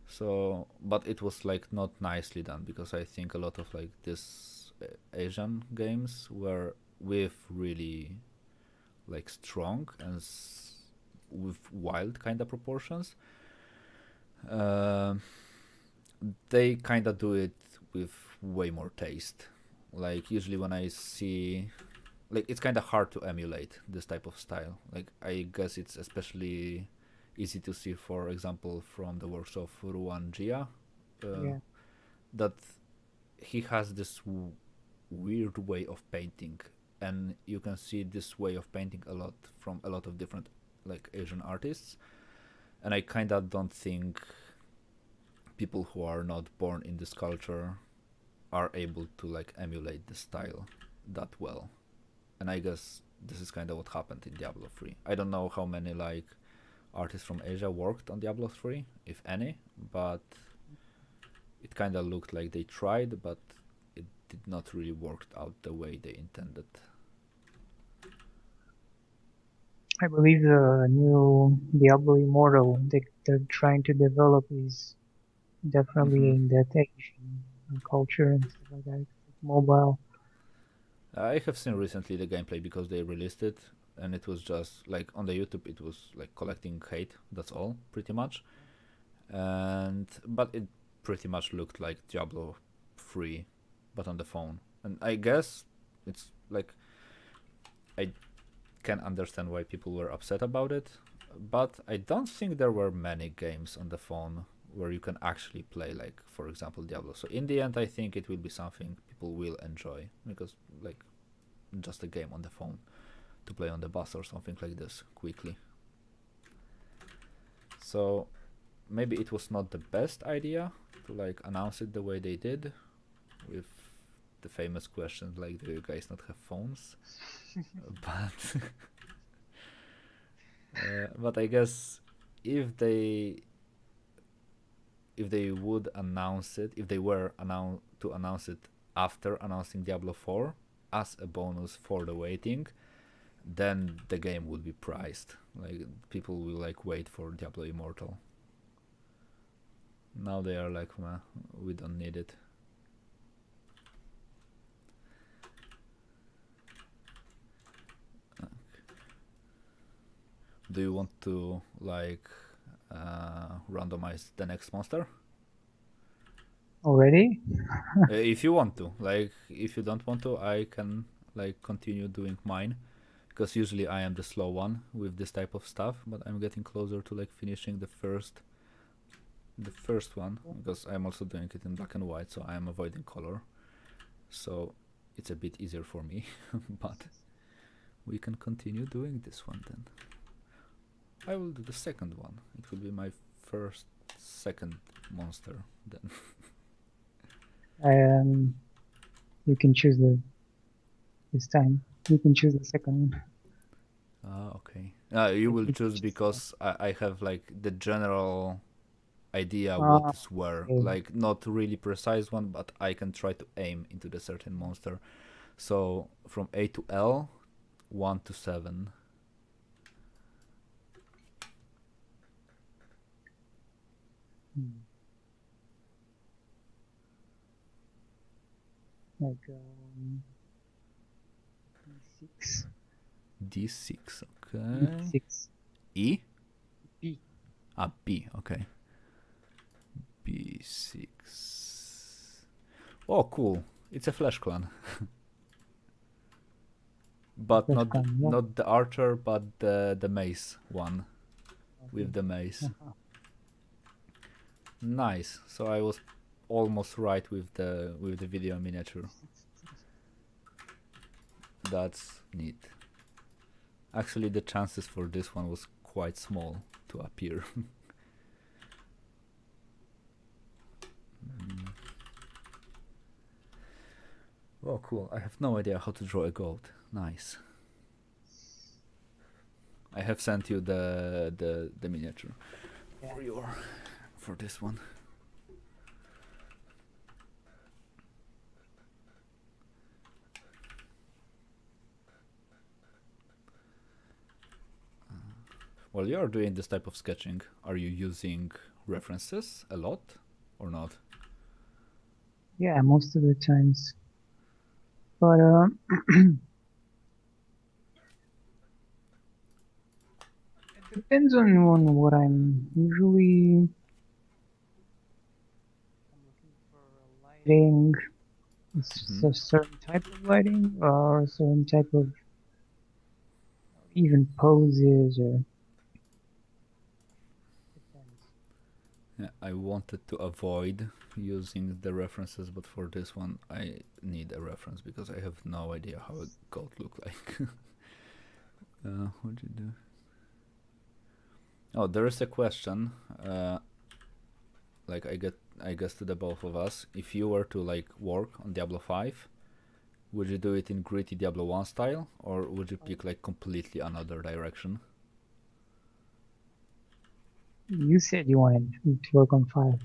So, but it was like not nicely done, because I think a lot of like this Asian games were with really like strong and with wild kind of proportions. Uh, they kind of do it with way more taste. Like usually when I see, like it's kind of hard to emulate this type of style. Like I guess it's especially easy to see, for example, from the works of Ruan Jia, Yeah. that he has this weird way of painting, and you can see this way of painting a lot from a lot of different like Asian artists. And I kind of don't think people who are not born in this culture are able to like emulate the style that well. And I guess this is kind of what happened in Diablo 3. I don't know how many like artists from Asia worked on Diablo 3, if any, but it kind of looked like they tried, but it did not really work out the way they intended. I believe the new Diablo Immortal they're trying to develop is definitely Mm-hmm. in that Asian culture and stuff like that, mobile. I have seen recently the gameplay because they released it, and it was just like on the YouTube. It was like collecting hate. That's all, pretty much. But it pretty much looked like Diablo 3, but on the phone. And I guess it's like I can understand why people were upset about it, but I don't think there were many games on the phone where you can actually play, like, for example, Diablo. So in the end, I think it will be something people will enjoy, because like just a game on the phone to play on the bus or something like this quickly. So maybe it was not the best idea to like announce it the way they did, with the famous questions like, do you guys not have phones? But I guess if they would announce it, if they were to announce it after announcing Diablo 4 as a bonus for the waiting, then the game would be priced. Like, people will like wait for Diablo Immortal. Now they are like, meh, we don't need it. Do you want to like randomize the next monster? Already? If you want to. Like, if you don't want to, I can like continue doing mine, because usually I am the slow one with this type of stuff, but I'm getting closer to like finishing the first one, because I'm also doing it in black and white, so I am avoiding color, so it's a bit easier for me. But we can continue doing this one then. I will do the second one. It will be my second monster then. You can choose this time. You can choose the second one. Okay. You will choose because I have like the general idea Ah, what is where, okay. like not really precise one, but I can try to aim into the certain monster. So from A to L, 1 to 7. Like D6. D6, okay. D6. E? B. B, okay. B6. Oh, cool. It's a Flash clan. But Flash clan, yeah. not the archer, but the mace one. Okay. With the mace. Nice. So I was almost right with the video miniature. That's neat. Actually, the chances for this one was quite small to appear. Oh, cool. I have no idea how to draw a goat. Nice. I have sent you the miniature for this one. While you are doing this type of sketching, are you using references a lot or not? Yeah, most of the times. But it depends on what I'm usually looking for. Lighting, a certain type of lighting, or a certain type of even poses, or depends. Yeah, I wanted to avoid using the references, but for this one I need a reference because I have no idea how a goat look like. What'd you do? Oh, there is a question. Like I guess to the both of us, if you were to like work on Diablo 5, would you do it in gritty Diablo 1 style, or would you pick like completely another direction? You said you wanted to work on 5.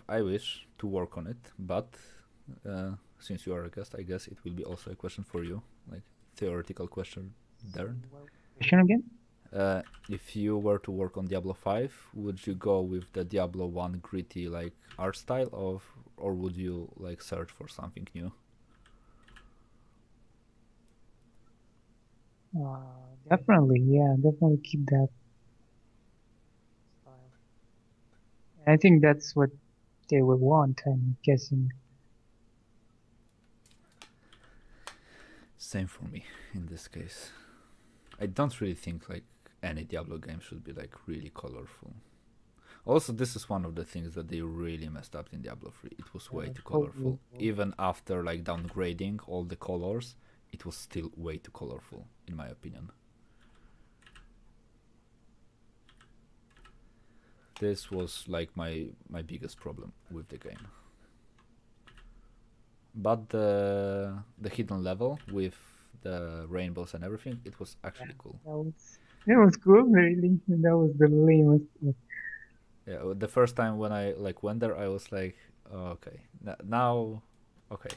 I wish to work on it, but since you are a guest, I guess it will be also a question for you, like theoretical question there. Question again? If you were to work on Diablo 5, would you go with the Diablo 1 gritty like art style or would you like search for something new? Definitely, yeah, definitely keep that style. I think that's what they would want, I'm guessing. Same for me in this case. I don't really think like any Diablo game should be like really colorful. Also, this is one of the things that they really messed up in Diablo 3. It was way too colorful. Colorful. Even after like downgrading all the colors, it was still way too colorful, in my opinion. This was like my biggest problem with the game. But the hidden level with the rainbows and everything, it was actually cool. That was cool, really. That was the lamest. Yeah, the first time when I like went there, I was like, oh, okay, now, okay,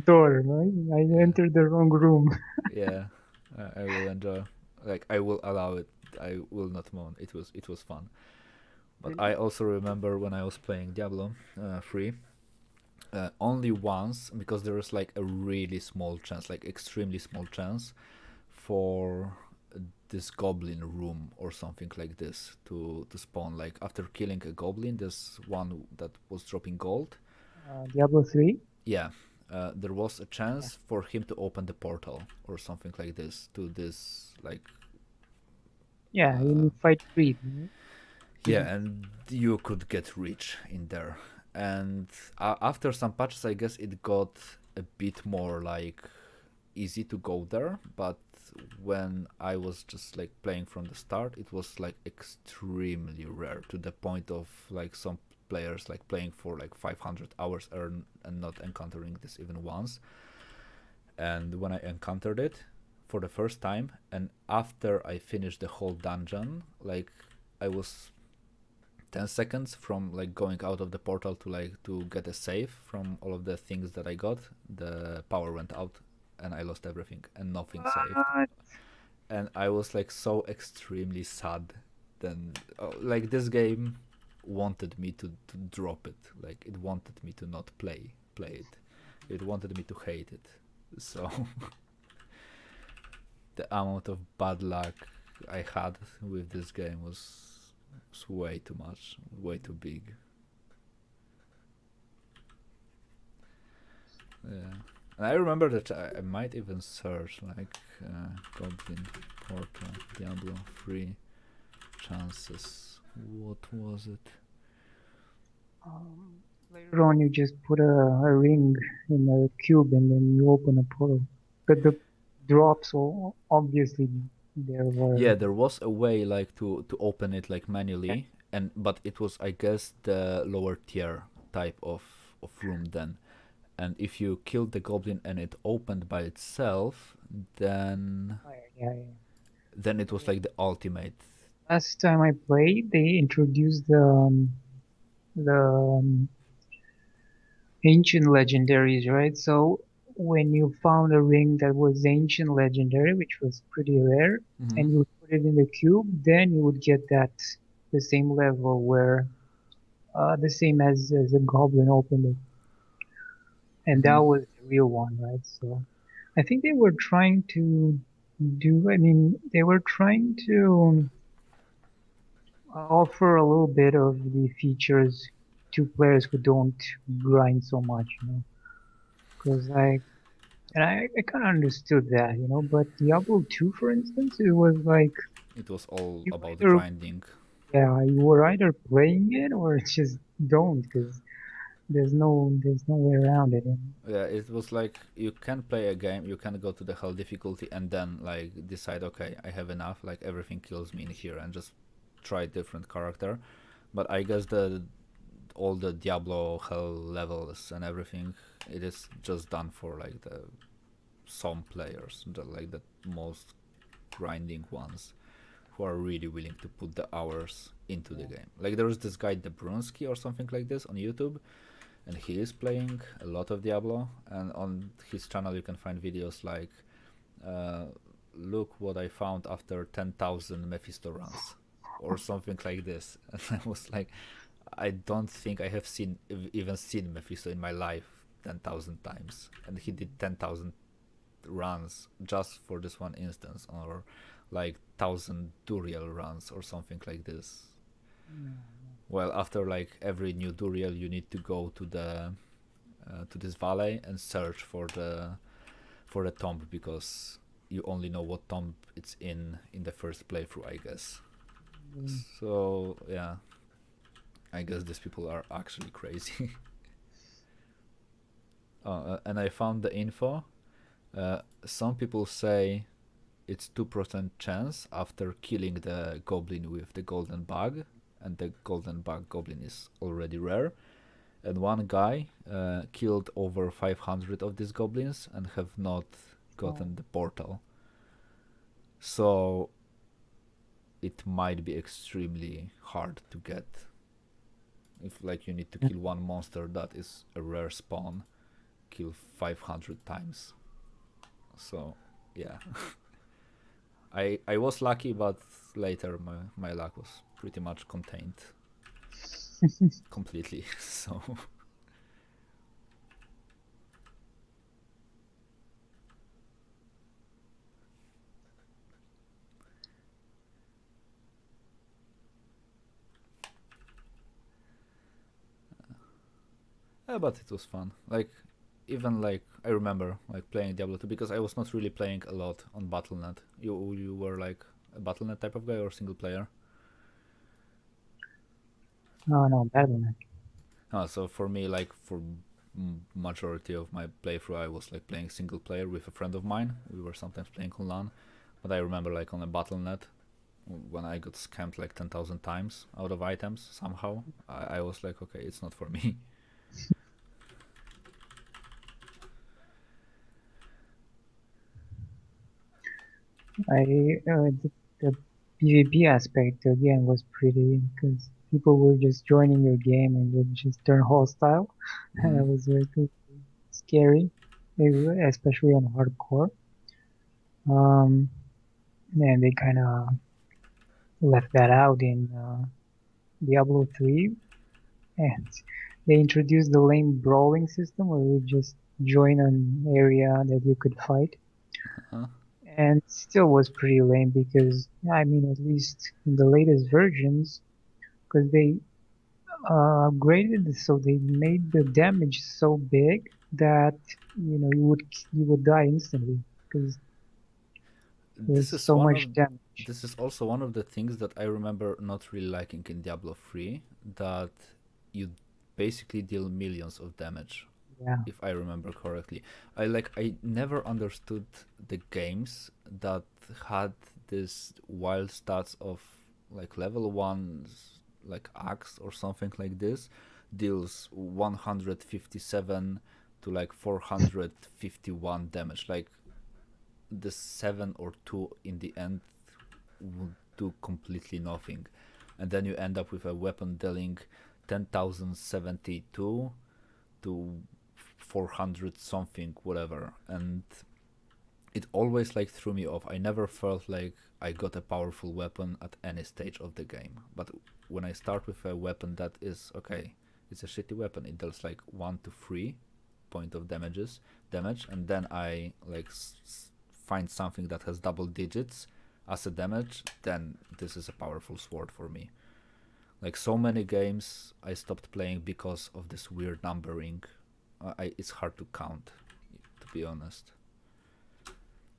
Door, right? I yeah, entered the wrong room. yeah, I will enjoy. Like I will allow it. I will not moan. It was fun. But I also remember when I was playing Diablo 3, only once, because there was like a really small chance, like extremely small chance, for this goblin room or something like this to spawn. Like after killing a goblin, there's one that was dropping gold. Diablo 3? Yeah, there was a Yeah. chance for him to open the portal or something like this to this like Yeah, uh, you fight Creed, right? yeah, and you could get rich in there. And after some patches, I guess it got a bit more like easy to go there. But when I was just like playing from the start, it was like extremely rare, to the point of like some players like playing for like 500 hours and not encountering this even once. And when I encountered it for the first time, and after I finished the whole dungeon, like I was 10 seconds from like going out of the portal to like to get a save from all of the things that I got, the power went out and I lost everything and nothing saved. What? And I was like so extremely sad. Then like this game wanted me to drop it. Like it wanted me to not play it. It wanted me to hate it. So the amount of bad luck I had with this game was way too much, way too big. Yeah. And I remember that I might even search like Goblin Portal Diablo 3 chances. What was it? Later on, you just put a ring in a cube and then you open a portal. But the drops, obviously, there were. Yeah, there was a way like to open it like manually, and but it was I guess the lower tier type of room then. And if you killed the goblin and it opened by itself, then Yeah, yeah. then it was Yeah. like the ultimate. Last time I played, they introduced the ancient legendaries, right? So when you found a ring that was ancient legendary, which was pretty rare, Mm-hmm. and you put it in the cube, then you would get that the same level where the same as a goblin opened it, and Mm-hmm. that was the real one, right? So I think they were trying to do. I mean, they were trying to offer a little bit of the features to players who don't grind so much, you know, because I kind of understood that, you know, but Diablo 2, for instance, it was like It was all you about either, grinding. yeah, you were either playing it or just don't, because there's no way around it. And Yeah, it was like you can play a game, you can go to the hell difficulty and then like decide, okay, I have enough, like everything kills me in here, and just try different character. But I guess the all the Diablo hell levels and everything, it is just done for like the some players, like the most grinding ones who are really willing to put the hours into the yeah, game. Like there was this guy Debrunski or something like this on YouTube, and he is playing a lot of Diablo. And on his channel, you can find videos like, uh, "Look what I found after 10,000 Mephisto runs," or something like this. And I was like, I don't think I have even seen Mephisto in my life 10,000 times, and he did 10,000 runs just for this one instance, or like 1,000 Duriel runs or something like this. Well, after like every new Duriel, you need to go to the to this valley and search for the tomb, because you only know what tomb it's in the first playthrough, I guess. So yeah, I guess these people are actually crazy. And I found the info. Some people say it's 2% chance after killing the goblin with the golden bug, and the golden bug goblin is already rare. And one guy killed over 500 of these goblins and have not gotten the portal. So it might be extremely hard to get. If like you need to kill one monster that is a rare spawn, kill 500 times. So yeah. I was lucky, but later my luck was pretty much contained completely. So yeah, but it was fun. Like even like I remember like playing Diablo 2, because I was not really playing a lot on Battle.net. You were like a Battle.net type of guy or single player? No, Battle.net. So for me, like for majority of my playthrough, I was like playing single player with a friend of mine. We were sometimes playing on LAN, but I remember like on a Battle.net, when I got scammed like 10,000 times out of items somehow, I was like, okay, it's not for me. The PvP aspect again was pretty, because people were just joining your game and would just turn hostile. Mm-hmm. That was very scary, especially on hardcore. And they kind of left that out in Diablo 3, and they introduced the lane brawling system where you just join an area that you could fight. Uh-huh. And still was pretty lame because, I mean, at least in the latest versions, because they upgraded, so they made the damage so big that you would die instantly because This there's is so one much of damage. this is also one of the things that I remember not really liking in Diablo 3, that you basically deal millions of damage, Yeah, if I remember correctly. I never understood the games that had this wild stats of like level 1 like axe or something like this deals 157 to like 451 damage. Like the 7 or 2 in the end would do completely nothing, and then you end up with a weapon dealing 10,072 to 400 something whatever, and it always like threw me off. I never felt like I got a powerful weapon at any stage of the game, but when I start with a weapon that is okay, it's a shitty weapon, it does like 1 to 3 point of damage, and then I like find something that has double digits as a damage, then this is a powerful sword for me. Like so many games I stopped playing because of this weird numbering. It's hard to count, to be honest.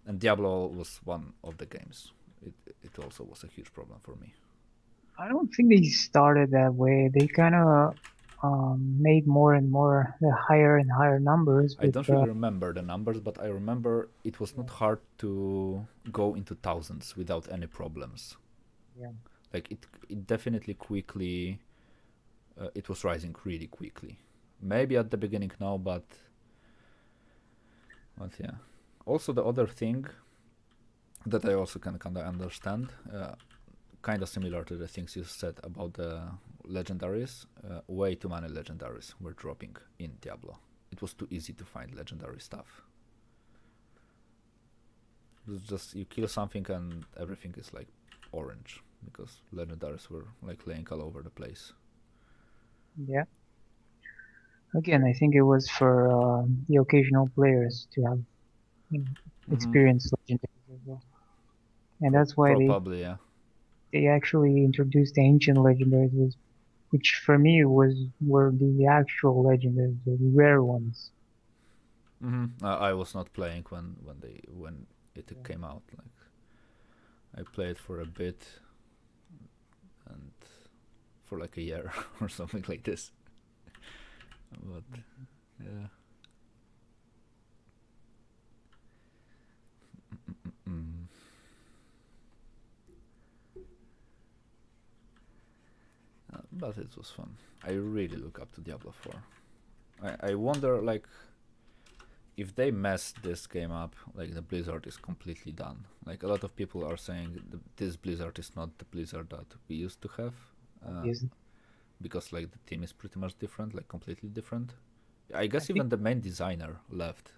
And Diablo was one of the games. It also was a huge problem for me. I don't think they started that way. They kind of made more and more higher and higher numbers I with don't really remember the numbers, but I remember it was not hard to go into thousands without any problems. yeah. Like it definitely quickly, it was rising really quickly. Maybe at the beginning now, but yeah. Also, the other thing that I also can kind of understand, kind of similar to the things you said about the legendaries, way too many legendaries were dropping in Diablo. It was too easy to find legendary stuff. It's just you kill something and everything is like orange, because legendaries were like laying all over the place. Yeah. Again, I think it was for the occasional players to have, experienced legendaries as well. And that's why Probably, yeah. they actually introduced ancient legendaries, which for me were the actual legendaries, the rare ones. I was not playing when it Yeah. came out. Like I played for a bit and for like a year or something like this. But yeah. Mm. But it was fun. I really look up to Diablo 4. I wonder, like, if they mess this game up, like, the Blizzard is completely done. Like, a lot of people are saying this Blizzard is not the Blizzard that we used to have. Obviously. Because, like, the team is pretty much different, like, completely different. I guess I think even the main designer left.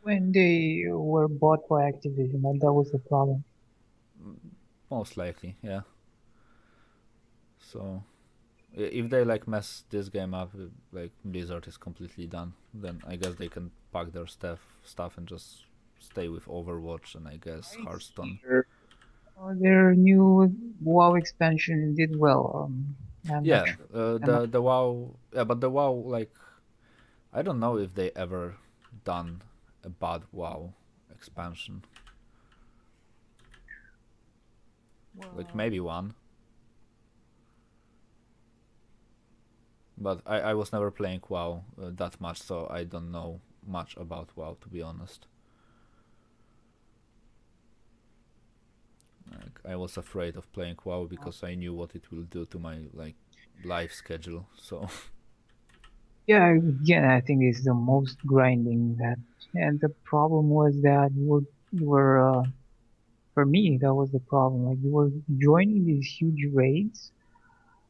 when they were bought by Activision, that was the problem. Most likely, yeah. So if they like mess this game up, like Blizzard is completely done, then I guess they can pack their stuff and just stay with Overwatch and I guess I Hearthstone. hear their new WoW expansion did well. I'm not Yeah, sure. the WoW, yeah, but the WoW, like, I don't know if they ever done a bad WoW expansion. Like Well, maybe one, but I was never playing WoW that much, so I don't know much about WoW, to be honest. Like, I was afraid of playing WoW because I knew what it will do to my like life schedule. So yeah, again, I think it's the most grinding that, and the problem was that for me, that was the problem. Like you were joining these huge raids,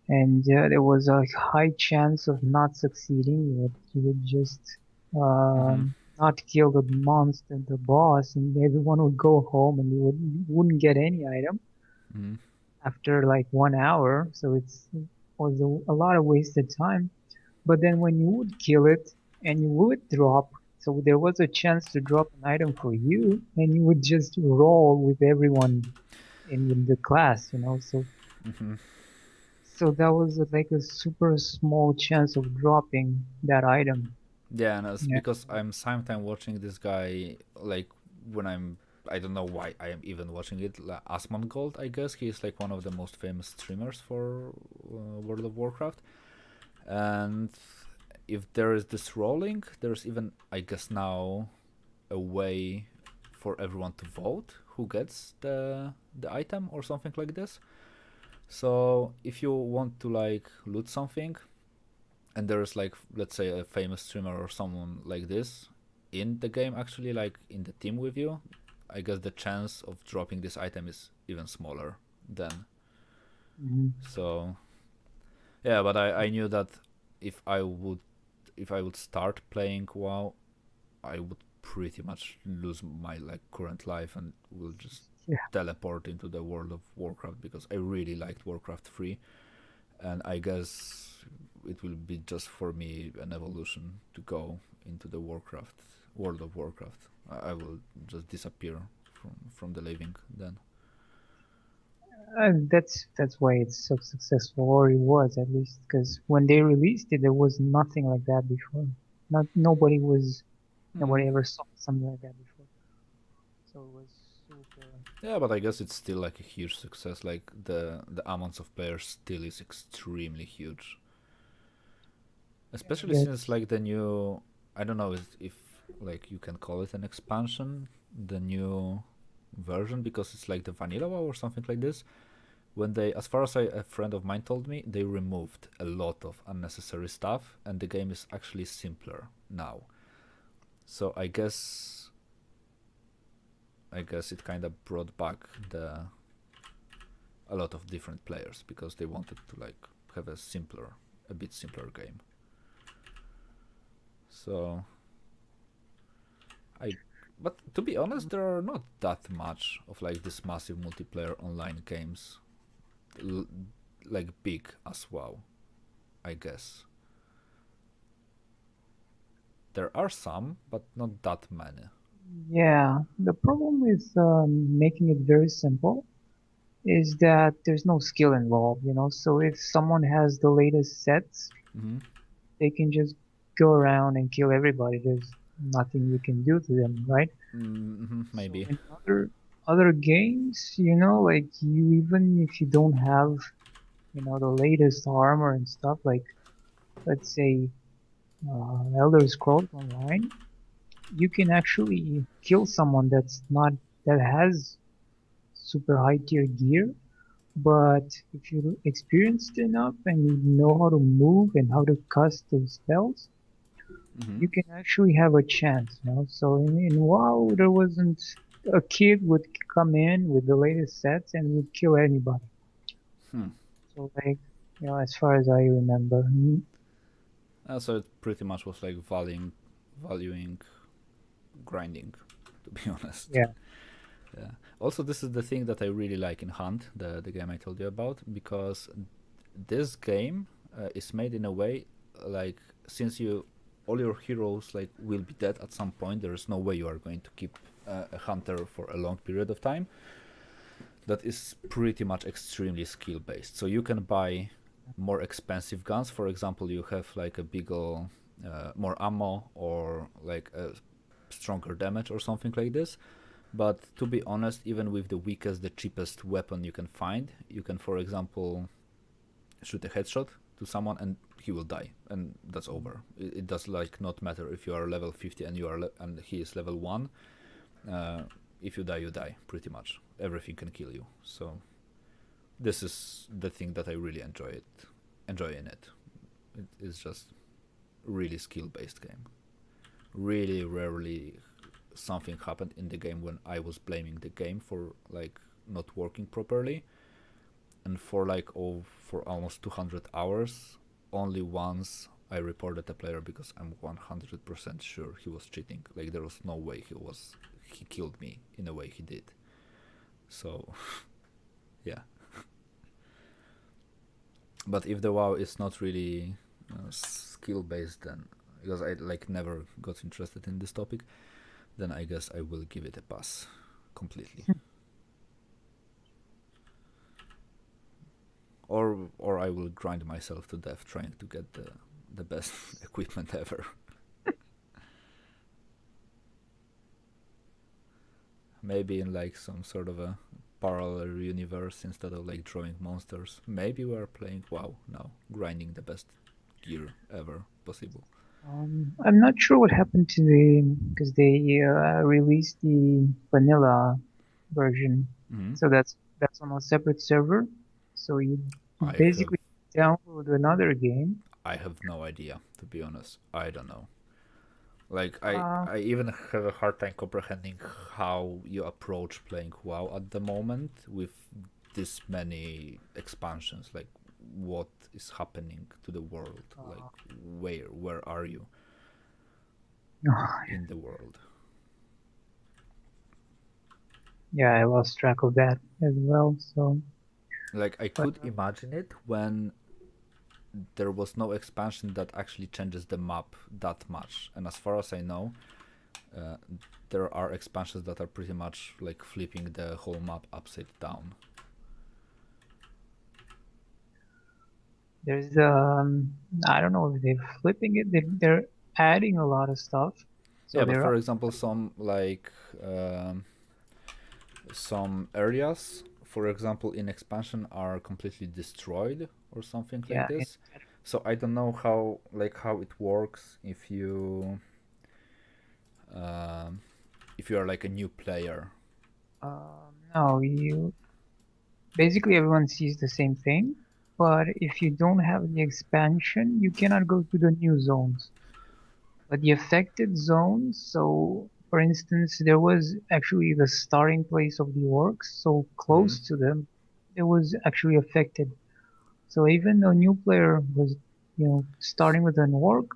and there was a high chance of not succeeding. You would just mhm, not kill the monster, the boss, and everyone would go home, and you wouldn't get any item mhm, after like 1 hour. So it was a lot of wasted time. But then when you would kill it and you would drop, so there was a chance to drop an item for you, and you would just roll with everyone in the class, mhm. So that was like a super small chance of dropping that item. Yeah, and it's Yeah. because I'm simultaneously watching this guy like when I don't know why I am even watching it. Like, Asmongold, I guess he's like one of the most famous streamers for World of Warcraft, and if there is this rolling, there's even I guess now a way for everyone to vote who gets the item or something like this. So if you want to like loot something and there's like let's say a famous streamer or someone like this in the game actually like in the team with you, I guess the chance of dropping this item is even smaller then. Mhm. So yeah, but I knew that if I would if I would start playing WoW, I would pretty much lose my like current life and will just Yeah. teleport into the World of Warcraft because I really liked Warcraft 3 and I guess it will be just for me an evolution to go into the World of Warcraft. I will just disappear from the living then. That's why it's so successful, or it was at least, because when they released it, there was nothing like that before. Not Hmm. nobody ever saw something like that before. So it was super. Yeah, but I guess it's still like a huge success. Like the amounts of players still is extremely huge, especially Yeah, since like the new I don't know if like you can call it an expansion, the new version because it's like the vanilla WoW or something like this. When they, as far as a friend of mine told me, they removed a lot of unnecessary stuff and the game is actually simpler now. So I guess it kind of brought back the a lot of different players because they wanted to like have a bit simpler game. So I but to be honest, there are not that much of like this massive multiplayer online games, l- like big as WoW. I guess there are some, but not that many. Yeah, the problem with making it very simple is that there's no skill involved, you know. So if someone has the latest sets, Hmm. they can just go around and kill everybody. There's nothing you can do to them, right? Hmm. So Maybe. in other games, you know, like you even if you don't have, you know, the latest armor and stuff, like let's say Elder Scrolls Online, you can actually kill someone that has super high tier gear. But if you're experienced enough and you know how to move and how to cast those spells, Hmm. you can actually have a chance, you know. So in WoW, there wasn't a kid would come in with the latest sets and would kill anybody. Hmm. So like, you know, as far as I remember, So it pretty much was like valuing grinding, to be honest. yeah, Yeah. Also, this is the thing that I really like in Hunt, the game I told you about, because this game is made in a way like since you all your heroes like will be dead at some point. There is no way you are going to keep a hunter for a long period of time. That is pretty much extremely skill based. So you can buy more expensive guns. For example, you have like a bigger, more ammo or like a stronger damage or something like this. But to be honest, even with the weakest, the cheapest weapon you can find, you can, for example, shoot a headshot to someone and he will die, and that's over. It does like not matter if you are level 50 and and he is level 1. Uh, if you die, you die. Pretty much everything can kill you. So this is the thing that I really enjoy in it. It is just really skill based game. Really rarely something happened in the game when I was blaming the game for like not working properly. And for like for almost 200 hours, only once I reported a player because I'm 100% sure he was cheating. Like there was no way he killed me in the way he did. So yeah. But if the WoW is not really skill based, then because I like never got interested in this topic, then I guess I will give it a pass completely. Or I will grind myself to death trying to get the best equipment ever. Maybe in like some sort of a parallel universe instead of like drawing monsters. Maybe we are playing WoW now, grinding the best gear ever possible. I'm not sure what happened to because they released the vanilla version, Hmm. so that's on a separate server. So you I have basically download another game. I have no idea, to be honest. I don't know. Like Uh, I even have a hard time comprehending how you approach playing WoW at the moment with this many expansions. Like what is happening to the world? Like where are you in the world? yeah, I lost track of that as well. So, Like I but could imagine it when there was no expansion that actually changes the map that much. And as far as I know, uh, there are expansions that are pretty much like flipping the whole map upside down. there's I don't know if they're flipping it. They're adding a lot of stuff. So Yeah, but they're for example, some areas, for example, in expansion are completely destroyed or something like yeah. this. So I don't know how it works um, if you are like a new player. No, you basically everyone sees the same thing, but if you don't have the expansion, you cannot go to the new zones. But the affected zones, so for instance, there was actually the starting place of the orcs, so Hmm. close to them, it was actually affected. So even a new player was, you know, starting with an orc,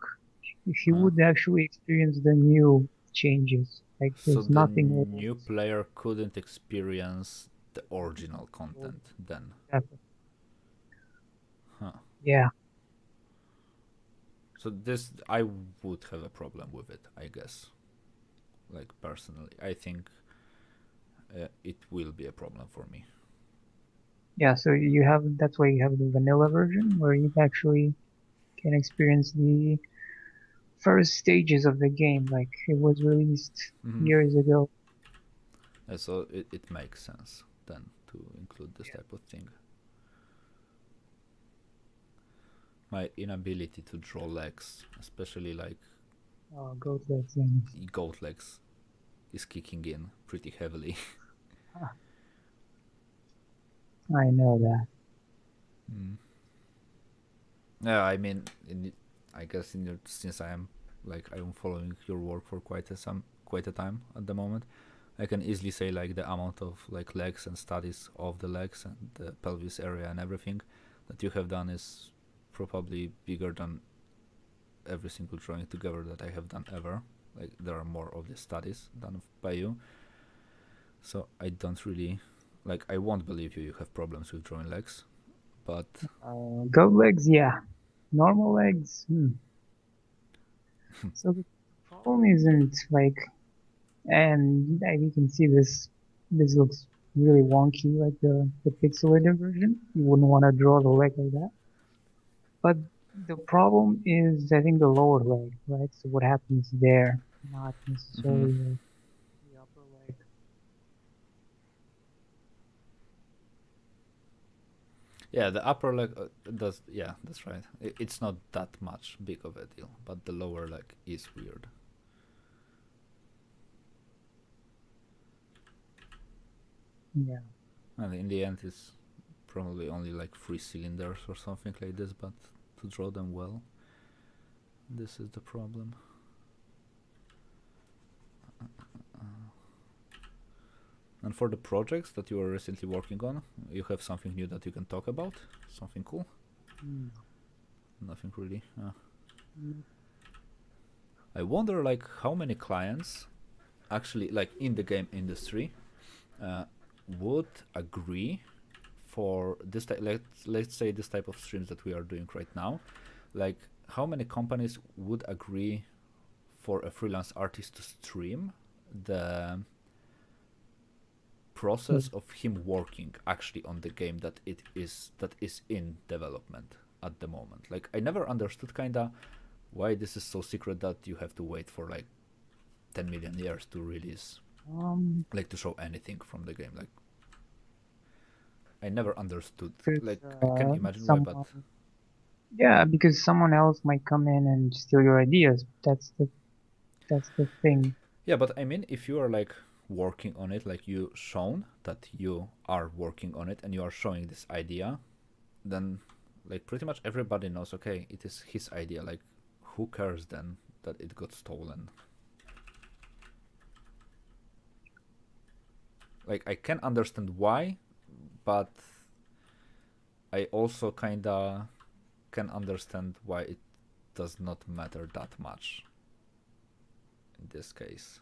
he Huh. would actually experience the new changes. Like So there's the nothing new old. player couldn't experience the original content then. Huh. Yeah. So this I would have a problem with it, I guess. Like personally, I think it will be a problem for me. Yeah, so that's why you have the vanilla version where you actually can experience the first stages of the game, like it was released years ago. So it makes sense then to include this type of thing. My inability to draw legs, especially like Goat legs things. goat legs, is kicking in pretty heavily. I know that. Yeah, I mean, I guess since I'm following your work for quite a time at the moment, I can easily say like the amount of like legs and studies of the legs and the pelvis area and everything that you have done is probably bigger than every single drawing together that I have done ever. Like there are more of the studies done by you, so I don't really I won't believe you have problems with drawing legs, but Goat legs, yeah. Normal legs, So the problem isn't like, and you can see this. This looks really wonky, like the pixelated version. You wouldn't want to draw the leg like that. But the problem is, I think, the lower leg, right? So what happens there, not necessarily the upper leg. yeah, the upper leg does. Yeah, that's right. It's not that much big of a deal, but the lower leg is weird. Yeah. And in the end, it's probably only like 3 cylinders or something like this, but to draw them well, this is the problem. And for the projects that you are recently working on, you have something new that you can talk about? Something cool? Nothing really. I wonder like how many clients actually like in the game industry would agree for this type, let's say this type of streams that we are doing right now, like how many companies would agree for a freelance artist to stream the process of him working actually on the game that is in development at the moment. Like I never understood kinda why this is so secret that you have to wait for like 10 million years to release like to show anything from the game. Like I never understood. Like I can imagine why, but yeah, because someone else might come in and steal your ideas. That's the thing. yeah, but I mean, if you are like working on it, like you shown that you are working on it and you are showing this idea, then like pretty much everybody knows, okay, it is his idea. Like who cares then that it got stolen? Like I can understand why, but I also kinda can understand why it does not matter that much in this case.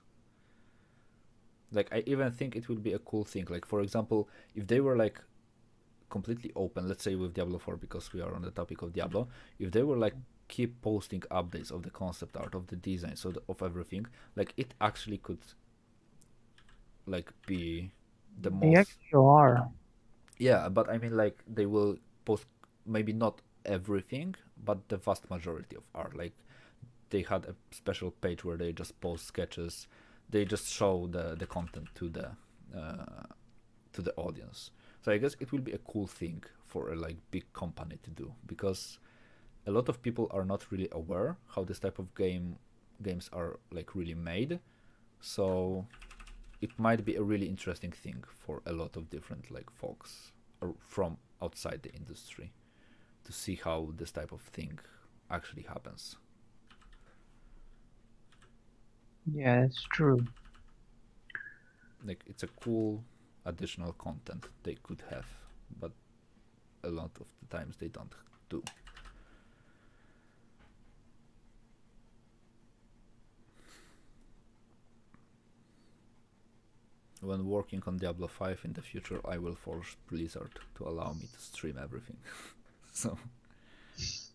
Like I even think it would be a cool thing. Like for example, if they were like completely open, let's say with Diablo 4, because we are on the topic of Diablo, if they were like keep posting updates of the concept art, of the design, so of everything, like it actually could like be the They most. actually are. Yeah, but I mean like they will post maybe not everything, but the vast majority of art. Like they had a special page where they just post sketches. They just show the content to the audience. So I guess it will be a cool thing for a like big company to do, because a lot of people are not really aware how this type of games are like really made. So it might be a really interesting thing for a lot of different like folks from outside the industry to see how this type of thing actually happens. Yeah, that's true. Like it's a cool additional content they could have, but a lot of the times they don't do. When working on Diablo 5 in the future, I will force Blizzard to allow me to stream everything. So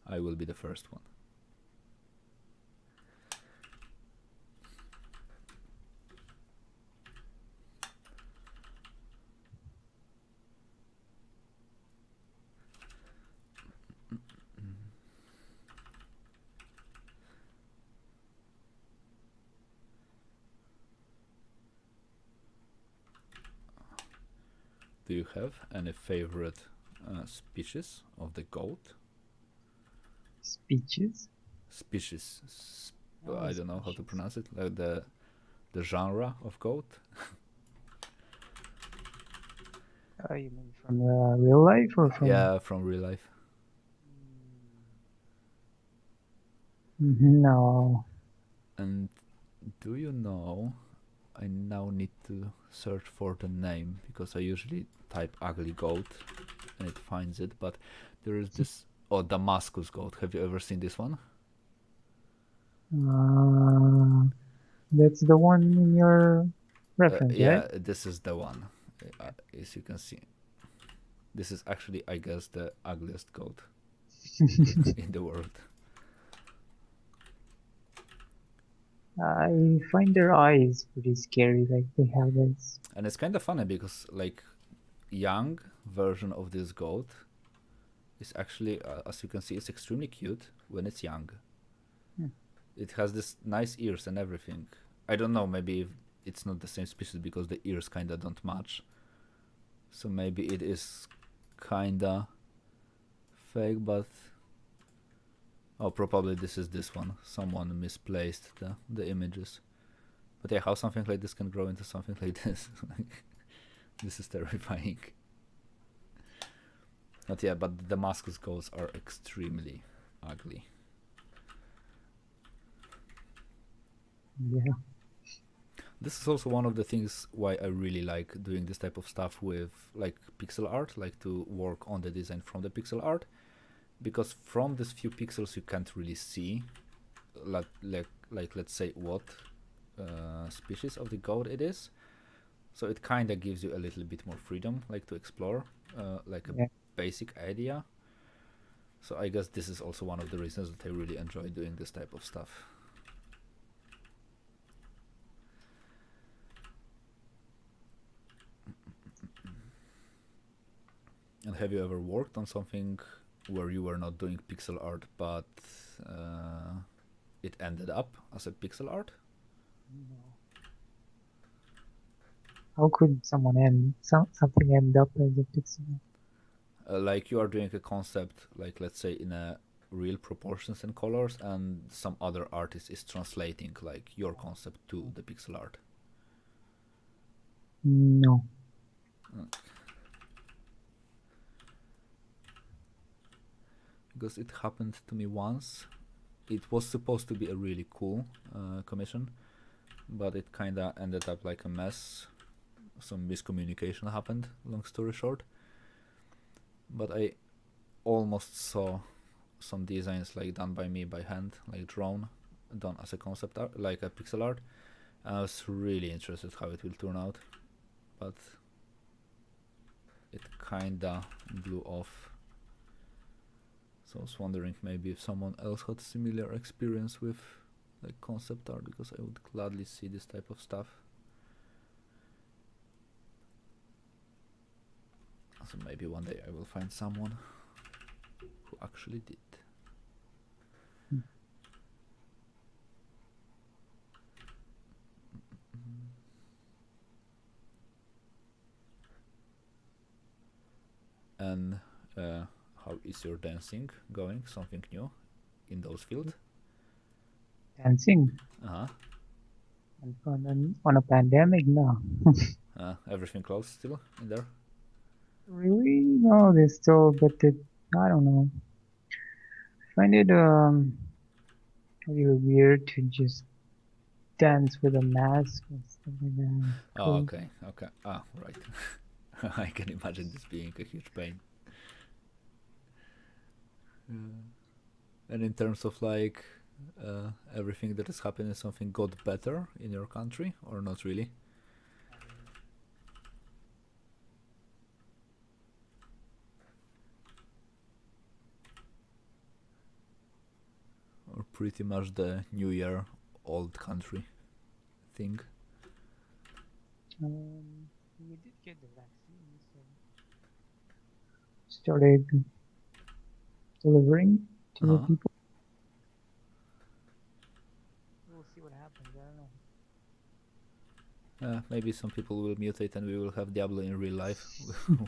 I will be the first one. Do you have any favorite species of the goat? Speeches? Species. Oh, I don't know how to species. pronounce it. Like the genre of goat. You mean from real life or from? Yeah, from real life. No. And do you know? I now need to search for the name because I usually type ugly goat and it finds it. But there is this Damascus goat. Have you ever seen this one? That's the one in your reference, Yeah, right? this is the one. As you can see, this is actually, I guess, the ugliest goat in the world. I find their eyes pretty scary, like they have this. And it's kind of funny because, like, young version of this goat is actually, as you can see, it's extremely cute when it's young. It has this nice ears and everything. I don't know, maybe if it's not the same species because the ears kinda don't match. So maybe it is kinda fake, but probably this is this one. Someone misplaced the images. But yeah, how something like this can grow into something like this? This is terrifying. But yeah, but the Damascus goats are extremely ugly. Yeah. This is also one of the things why I really like doing this type of stuff with like pixel art, like to work on the design from the pixel art, because from these few pixels you can't really see, like let's say what species of the goat it is. So it kind of gives you a little bit more freedom, like to explore, like a basic idea. So I guess this is also one of the reasons that I really enjoy doing this type of stuff. And have you ever worked on something where you were not doing pixel art, but it ended up as a pixel art? No. How could something end up as a pixel? Like you are doing a concept, like let's say in a real proportions and colors, and some other artist is translating like your concept to the pixel art. No. Because it happened to me once. It was supposed to be a really cool commission, but it kinda ended up like a mess. Some miscommunication happened, long story short. But I almost saw some designs like done by me by hand, like drawn, done as a concept art, like a pixel art. And I was really interested how it will turn out, but it kinda blew off. So I was wondering maybe if someone else had similar experience with like concept art, because I would gladly see this type of stuff. So maybe one day I will find someone who actually did. And how is your dancing going? Something new in those fields? Dancing? Uh-huh. On a pandemic? No. Everything closed still in there? Really? No, they still, but I don't know. I find it really weird to just dance with a mask and stuff like that. Oh, okay. Right. I can imagine this being a huge pain. And in terms of like everything that is happening, something got better in your country or not really? Or pretty much the New Year old country thing? We did get the vaccine, so started delivering to the people. We'll see what happens. I don't know. Maybe some people will mutate and we will have Diablo in real life.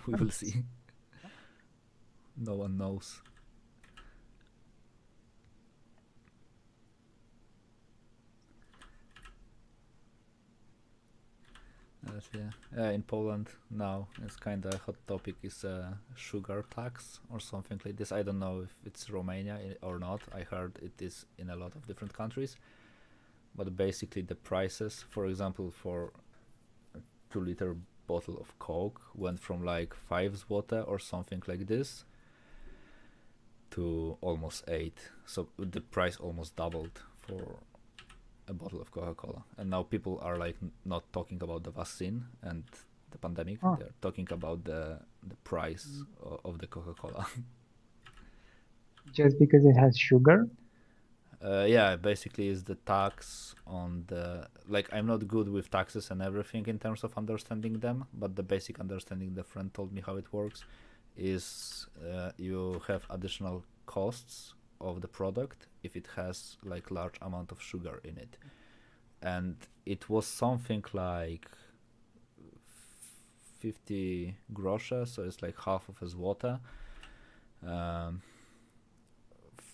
We will see. No one knows. In Poland now it's kind of a hot topic is sugar tax or something like this. I don't know if it's Romania or not. I heard it is in a lot of different countries. But basically the prices, for example, for a 2-liter bottle of Coke went from like 5 zlote or something like this to almost 8. So the price almost doubled for a bottle of Coca-Cola. And now people are like not talking about the vaccine and the pandemic. Oh. They're talking about the price of the Coca-Cola. Just because it has sugar? Yeah, basically is the tax on the, like, I'm not good with taxes and everything in terms of understanding them, but the basic understanding, the friend told me how it works, is you have additional costs of the product if it has like large amount of sugar in it. And it was something like 50 grosze, so it's like half of a zlote.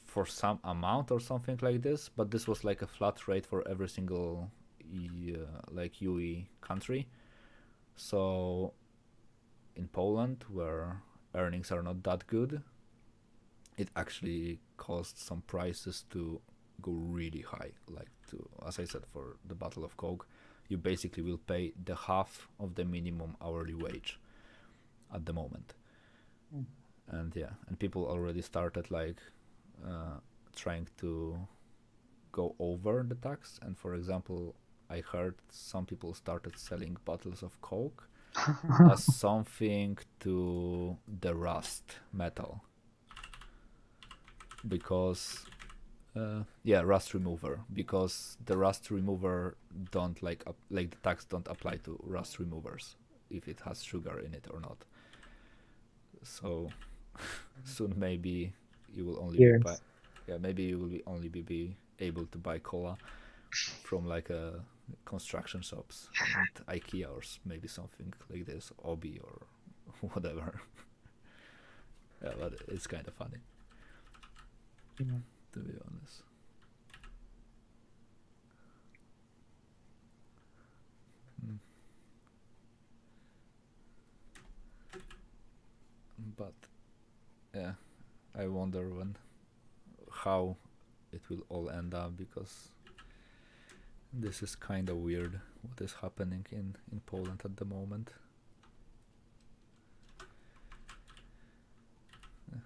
For some amount or something like this, but this was like a flat rate for every single like UE country. So in Poland, where earnings are not that good, it actually caused some prices to go really high. Like, to, as I said, for the bottle of Coke, you basically will pay the half of the minimum hourly wage at the moment. And yeah, and people already started like trying to go over the tax. And for example, I heard some people started selling bottles of Coke as something to the rust metal, because rust remover, because the rust remover don't like the tax don't apply to rust removers if it has sugar in it or not. So soon maybe you will only Yes. maybe you will only be able to buy cola from like a construction shops and IKEA or maybe something like this, Obi or whatever. Yeah, but it's kind of funny, to be honest. But yeah, I wonder how it will all end up, because this is kind of weird what is happening in Poland at the moment.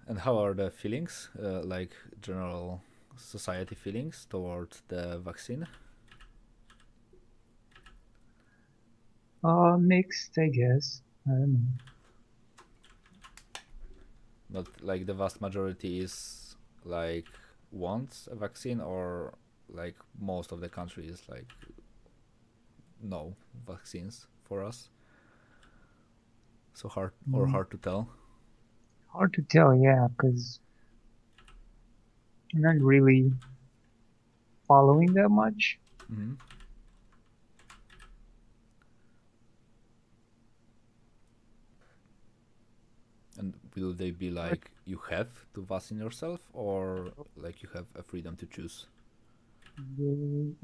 And how are the feelings, like general society feelings towards the vaccine? Mixed, I guess. I don't know. But like the vast majority is like wants a vaccine, or like most of the country is like no vaccines for us. So hard to tell. Hard to tell, yeah, because I'm not really following that much. Mm-hmm. And will they be like you have to vaccine yourself, or like you have a freedom to choose?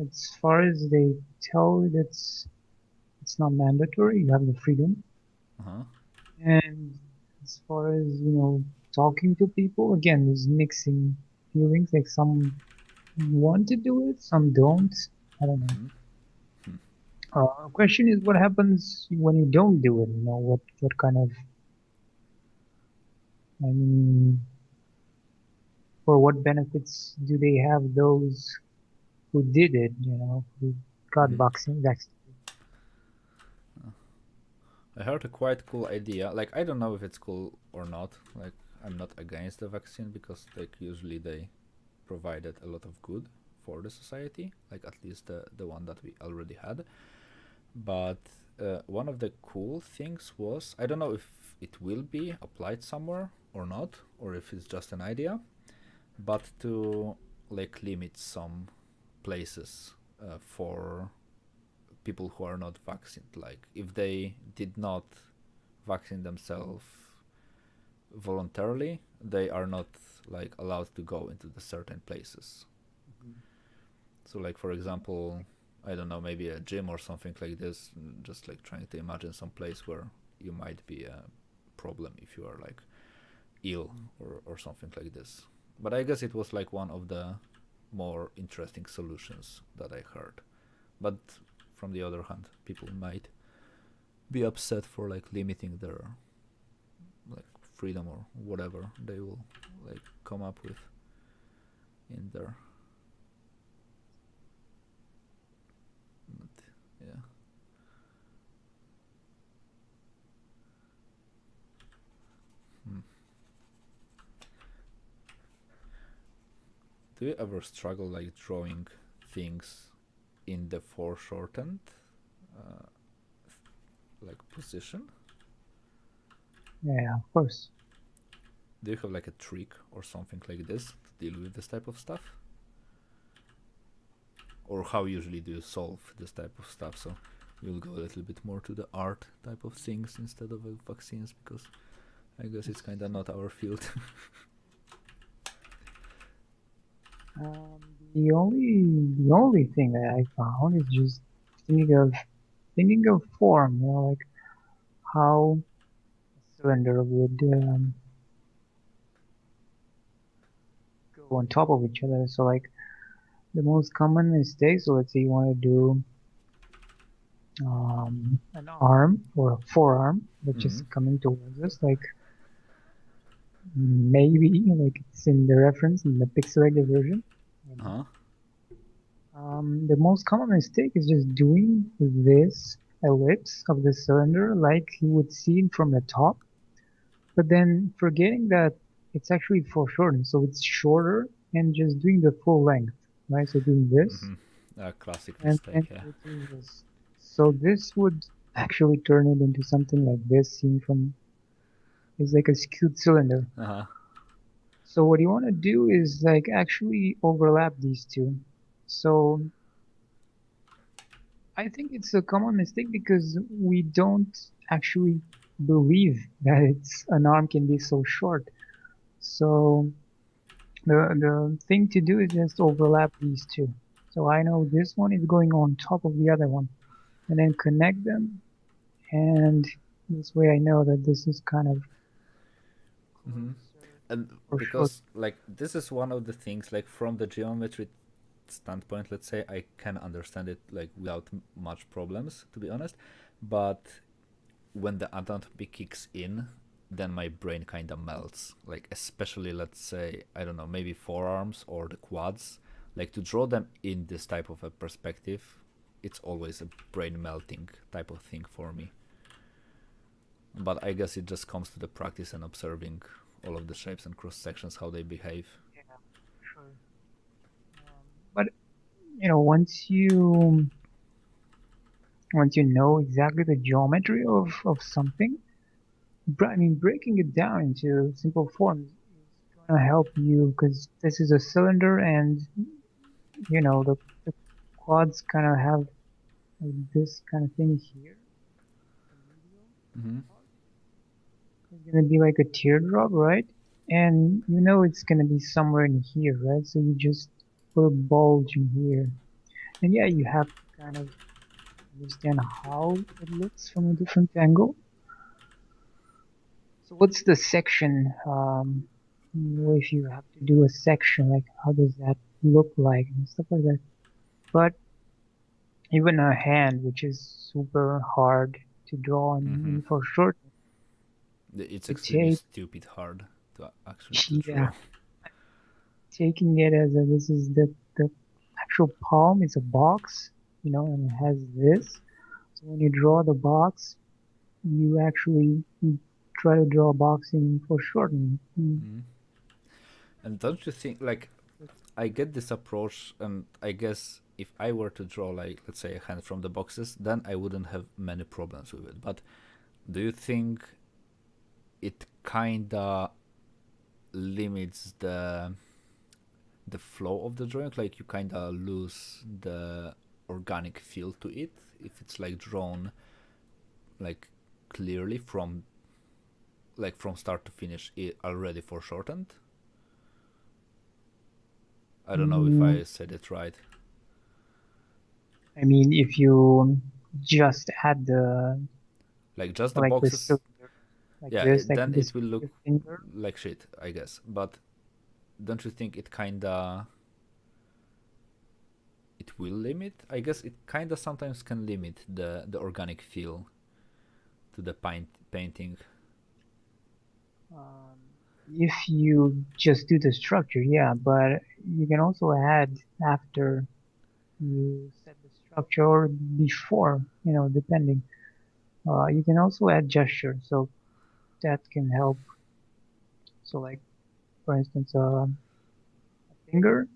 As far as they tell it, it's not mandatory. You have the freedom. Uh-huh. And as far as, talking to people, again, there's mixing feelings. Like some want to do it, some don't. I don't know. Question is, what happens when you don't do it? What kind of, I mean, for what benefits do they have, those who did it, who got vaccinated? I heard a quite cool idea. Like, I don't know if it's cool or not. Like, I'm not against the vaccine, because like usually they provided a lot of good for the society, like at least the one that we already had. But one of the cool things was, I don't know if it will be applied somewhere or not, or if it's just an idea, but to like limit some places for people who are not vaccinated, like if they did not vaccine themselves voluntarily, they are not like allowed to go into the certain places. So like for example, I don't know, maybe a gym or something like this, just like trying to imagine some place where you might be a problem if you are like ill or something like this. But I guess it was like one of the more interesting solutions that I heard. But from the other hand, people might be upset for like limiting their like freedom or whatever they will like come up with in there. But, yeah. Do you ever struggle like drawing things in the foreshortened uh, like position? Yeah, of course. Do you have like a trick or something like this to deal with this type of stuff? Or how usually do you solve this type of stuff? So we'll go a little bit more to the art type of things instead of vaccines, because I guess it's kind of not our field. The only thing that I found is just thinking of form, you know, like how a cylinder would go on top of each other. So like the most common mistake, so let's say you want to do an arm or a forearm which is coming towards us, like maybe like it's in the reference in the pixelated version. Uh-huh. The most common mistake is just doing this ellipse of the cylinder like you would see it from the top, but then forgetting that it's actually foreshortened, so it's shorter and just doing the full length, right? So doing this A classic and mistake, yeah. doing this. So this would actually turn it into something like this, seen from, it's like a skewed cylinder. Uh-huh. So what you want to do is like actually overlap these two. So I think it's a common mistake because we don't actually believe that an arm can be so short. So the thing to do is just overlap these two. So I know this one is going on top of the other one, and then connect them, and this way I know that this is kind of And for because like this is one of the things, like from the geometry standpoint, let's say, I can understand it like without much problems, to be honest. But when the anatomy kicks in, then my brain kind of melts. Like especially, let's say, I don't know, maybe forearms or the quads. Like to draw them in this type of a perspective, it's always a brain melting type of thing for me. But I guess it just comes to the practice and observing all of the shapes and cross sections, how they behave. Yeah, sure. But you know, once you know exactly the geometry of something, I mean, breaking it down into simple forms is gonna help you because this is a cylinder, and you know the quads kind of have like this kind of thing here. It's gonna be like a teardrop, right? And you know it's gonna be somewhere in here, right? So you just put a bulge in here. And yeah, you have to kind of understand how it looks from a different angle. So what's the section? If you have to do a section, like how does that look like and stuff like that. But even a hand, which is super hard to draw in for short, It's to extremely take, stupid hard to actually to yeah, draw. taking it as a, this is the actual palm is a box, you know, and it has this. So when you draw the box, you actually try to draw a box in foreshortening. And don't you think, like, I get this approach, and I guess if I were to draw, like, let's say a hand from the boxes, then I wouldn't have many problems with it. But do you think it kinda limits the flow of the drawing? Like you kinda lose the organic feel to it if it's like drawn like clearly from start to finish already foreshortened. I don't know if I said it right. I mean, if you just add the Like just the like the boxes, cylinder, like yeah, this, like then this it will look finger. like shit, I guess. But don't you think it kinda it will limit? I guess it kinda sometimes can limit the organic feel to the painting. Um, if you just do the structure, yeah, but you can also add after you set the structure or before, depending. You can also add gesture, so that can help. So, like for instance, finger.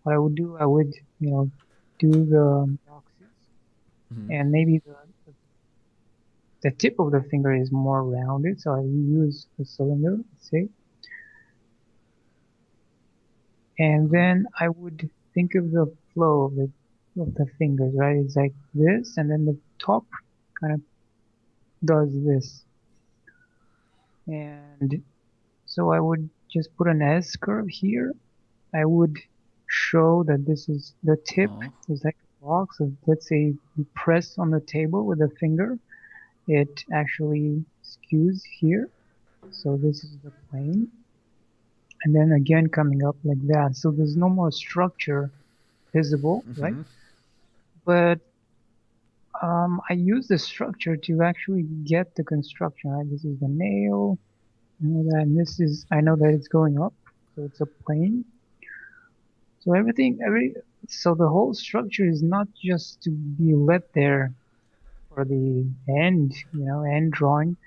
What I would do, I would, do the boxes, Mhm. and maybe the tip of the finger is more rounded, so I use the cylinder, let's say, and then I would think of the flow of the fingers, right? It's like this, and then the top kind of does this, and so I would just put an S curve here. I would show that this is the tip Oh. is like a box. So let's say you press on the table with a finger, it actually skews here. So this is the plane, and then again coming up like that. So there's no more structure visible, right? Mhm. But I use the structure to actually get the construction, right? This is the nail, and this is, I know that it's going up, so it's a plane. So so the whole structure is not just to be let there for the end drawing.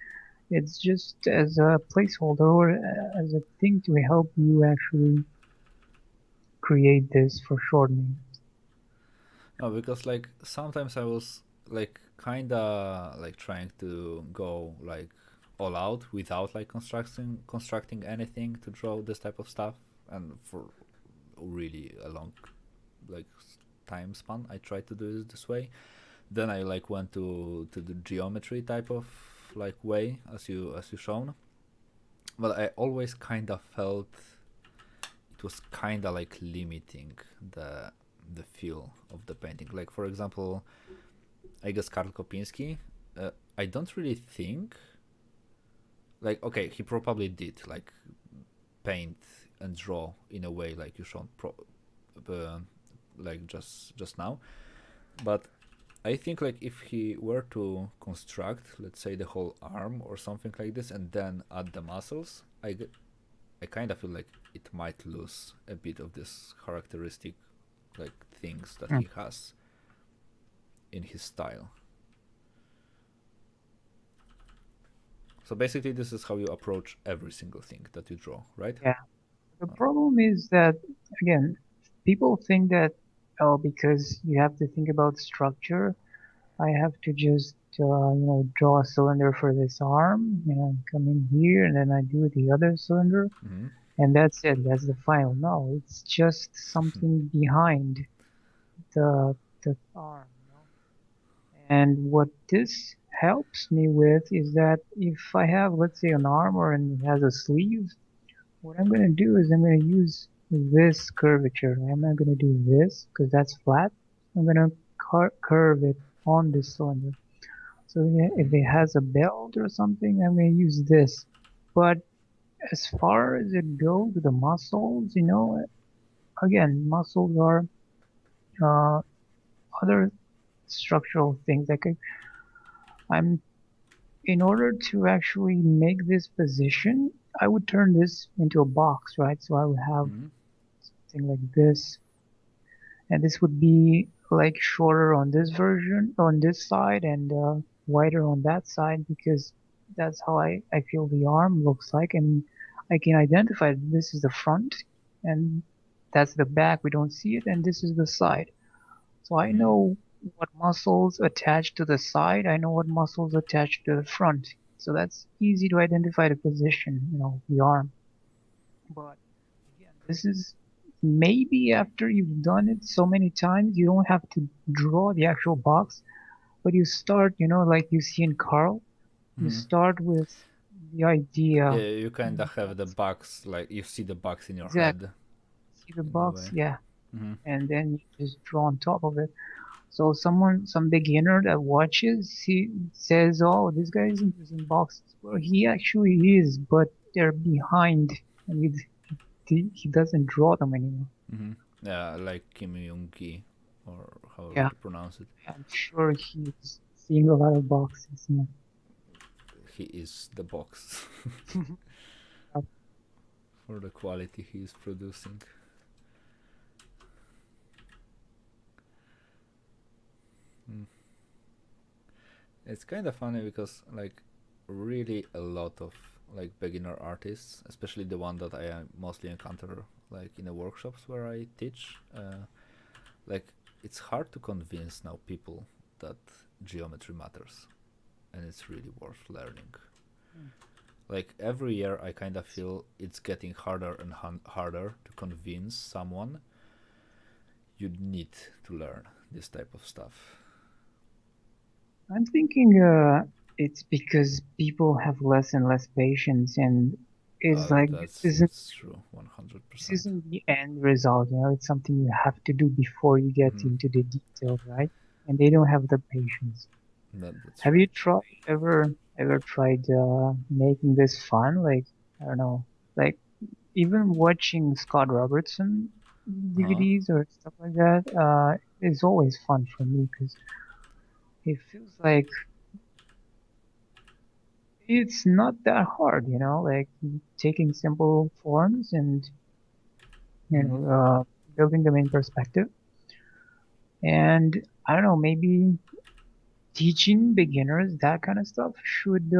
It's just as a placeholder or as a thing to help you actually create this for shortening. No, because like sometimes I was like kinda like trying to go like all out without like constructing anything to draw this type of stuff, and for really a long like time span I tried to do it this way. Then I like went to the geometry type of like way as you shown, but I always kind of felt it was kind of like limiting the feel of the painting. Like for example, I guess Karl Kopinski, I don't really think like okay, he probably did like paint and draw in a way like you shown uh, like just now, but I think like if he were to construct, let's say, the whole arm or something like this, and then add the muscles, I kind of feel like it might lose a bit of this characteristic, like things that Hmm. he has in his style. So basically, this is how you approach every single thing that you draw, right? Yeah. The problem is that, again, people think that, oh, because you have to think about structure, I have to just, draw a cylinder for this arm, come in here, and then I do the other cylinder, Mm-hmm. and that's it. That's the final. No, it's just something behind the arm. And what this helps me with is that if I have, let's say, an armor and it has a sleeve, what I'm going to do is I'm going to use this curvature. I'm not going to do this because that's flat. I'm going to curve it on this cylinder. So if it has a belt or something, I'm going to use this. But as far as it goes with the muscles, again, muscles are uh, other structural things. Like I'm in order to actually make this position, I would turn this into a box, right? So I would have Mm-hmm. something like this, and this would be like shorter on this version, on this side, and wider on that side because that's how I feel the arm looks like, and I can identify this is the front, and that's the back. We don't see it, and this is the side. So I Mm-hmm. know what muscles attach to the side. I know what muscles attach to the front. So that's easy to identify the position, the arm. But again, this is maybe after you've done it so many times, you don't have to draw the actual box, but you start, like you see in Carl, you Hmm. start with the idea. Yeah, you kind And of have the box, like you see the box in your exactly. head See the in a box, way. yeah, Hmm. and then you just draw on top of it. So some beginner that watches, he says, "Oh, this guy isn't using boxes." Well, he actually is, but they're behind, and he doesn't draw them anymore. Hmm. Yeah, like Kim Young-ki, or however Yeah, to pronounce it. I'm sure he's seeing a lot of boxes. Yeah. He is the box Uh, for the quality he is producing. Mm. It's kind of funny because like really a lot of like beginner artists, especially the one that I mostly encounter like in the workshops where I teach, like it's hard to convince now people that geometry matters and it's really worth learning. Like every year I kind of feel it's getting harder and harder to convince someone you need to learn this type of stuff. I'm thinking it's because people have less and less patience, and it's like That's true, this 100%. isn't the end result. It's something you have to do before you get Mm-hmm. into the details, right? And they don't have the patience. That's Have you right. tried ever tried making this fun? Like, I don't know, like even watching Scott Robertson Uh-huh. DVDs or stuff like that is always fun for me because it feels like it's not that hard, like taking simple forms and you Mm-hmm. know uh, building them in perspective. And I don't know, maybe teaching beginners that kind of stuff should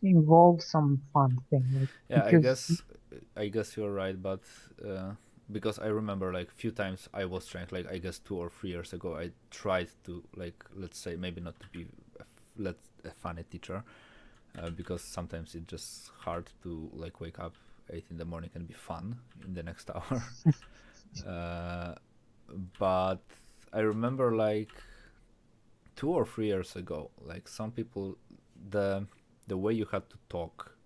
involve some fun thing, like Yeah, because I guess you're right, but uh, because I remember like few times I was trying, like I guess 2 or 3 years ago, I tried to like let's say maybe not to be a funny teacher, because sometimes it's just hard to like wake up 8 in the morning and be fun in the next hour. uh, but I remember like 2 or 3 years ago, like some people, the the way you had to talk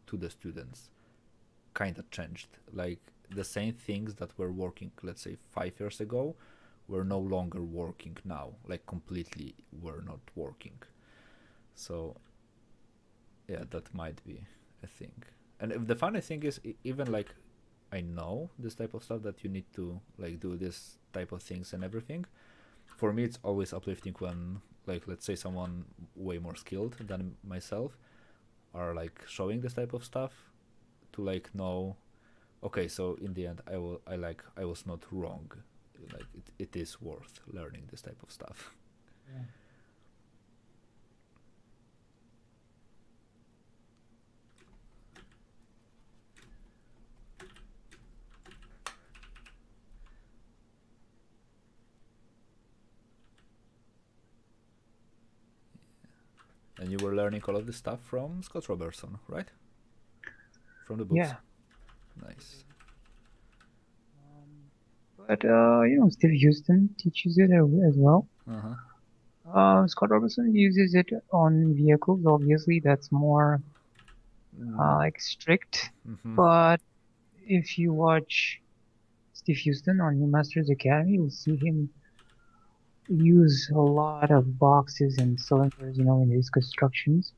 to the students kind of changed. Like the same things that were working, let's say 5 years ago, were no longer working now. Like completely were not working. So yeah, that might be a thing. And if the funny thing is, even like I know this type of stuff that you need to like do this type of things and everything. For me, it's always uplifting when like let's say someone way more skilled than myself are like showing this type of stuff to like know, okay, so in the end I was not wrong, like it is worth learning this type of stuff. yeah. And you were learning all of this stuff from Scott Robertson, right? From the books. Yeah. Nice. But Steve Houston teaches it as well. Uh-huh. Scott Robertson uses it on vehicles. Obviously, that's more Mm, like strict. mm-hmm. But if you watch Steve Houston on New Masters Academy, you'll see him use a lot of boxes and cylinders, in his constructions,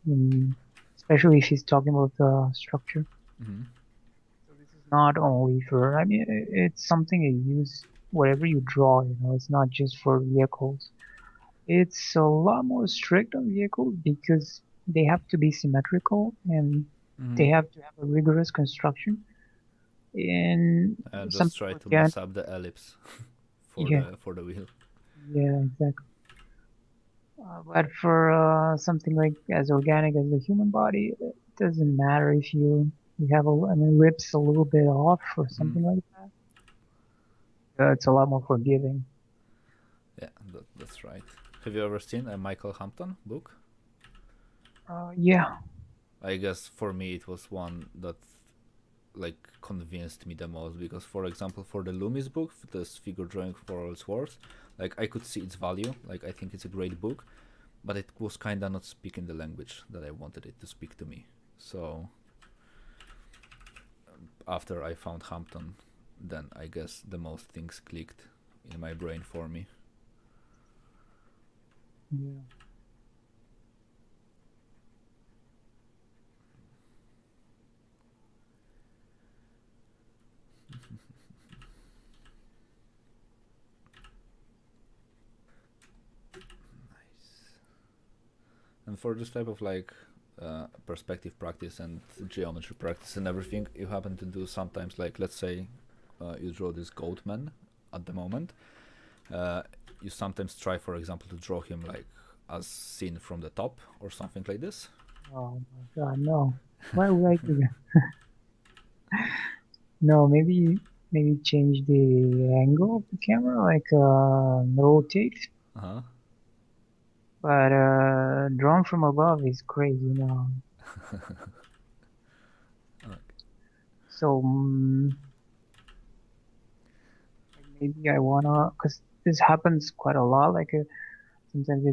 especially if he's talking about the structure. Mm-hmm. So this is not only for, I mean, it's something you use whatever you draw, it's not just for vehicles. It's a lot more strict on vehicles because they have to be symmetrical and Mm-hmm. they have to have a rigorous construction. And And some just try people to can, mess up the ellipse yeah, for the wheel. yeah, exactly. But for something like as organic as the human body, it doesn't matter if you have an ellipse a little bit off or Mm. something like that. It's a lot more forgiving. Yeah, that's right. Have you ever seen a Michael Hampton book? Yeah, I guess for me it was one that like convinced me the most, because for example for the Loomis book, this figure drawing for all swords, like I could see its value, like I think it's a great book, but it was kinda not speaking the language that I wanted it to speak to me. So after I found Hampton, then I guess the most things clicked in my brain for me. Yeah. And for this type of like perspective practice and geometry practice and everything, you happen to do sometimes, like let's say you draw this Goatman at the moment, you sometimes try, for example, to draw him like as seen from the top or something like this. Oh my god, no. Why would I do that? No, maybe change the angle of the camera, like rotate. Uh-huh. But drawn from above is crazy now. Okay. So maybe I wanna, cause this happens quite a lot. Like sometimes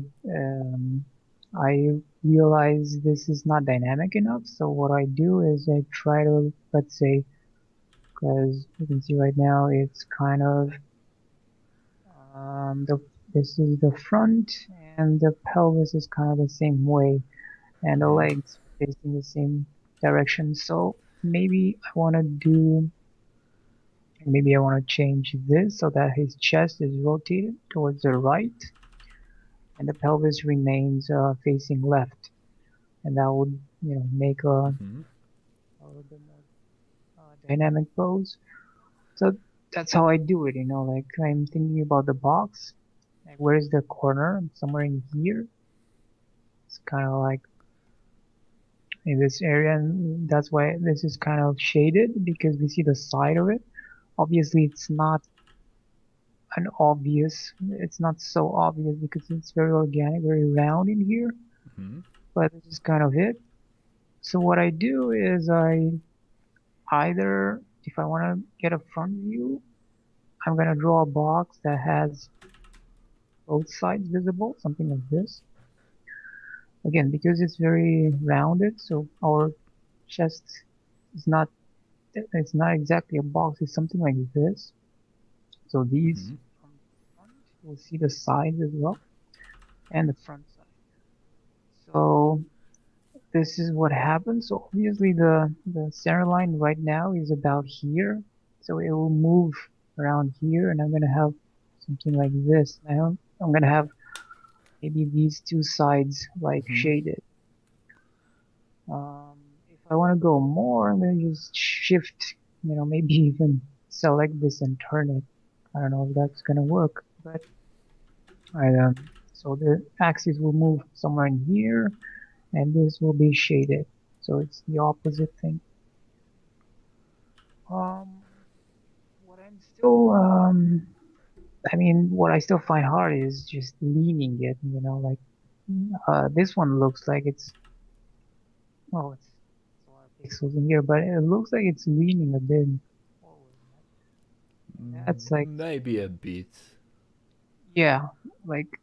I realize this is not dynamic enough. So what I do is I try to, let's say, cause you can see right now it's kind of this is the front and the pelvis is kind of the same way, and the legs facing the same direction. So maybe I want to change this so that his chest is rotated towards the right and the pelvis remains facing left, and that would make a little bit more dynamic pose. So that's how I do it. Like I'm thinking about the box. Like where's the corner? Somewhere in here. It's kind of like in this area, and that's why this is kind of shaded, because we see the side of it. Obviously it's not it's not so obvious because it's very organic, very round in here, but this is kind of it. So what I do is I either, if I want to get a front view, I'm going to draw a box that has both sides visible, something like this. Again, because it's very rounded, so our chest is not, it's not exactly a box, it's something like this. So these from the front, we'll see the sides as well, and the front side. So this is what happens. So obviously the center line right now is about here, so it will move around here, and I'm gonna have something like this. Now I'm gonna have maybe these two sides like shaded. If I want to go more, I'm gonna just shift, maybe even select this and turn it. I don't know if that's gonna work, but so the axis will move somewhere in here, and this will be shaded, so it's the opposite thing. What I'm still, what I still find hard is just leaning it, like, this one looks like it's a lot of pixels in here, but it looks like it's leaning a bit forward. That's like, maybe a bit. yeah, like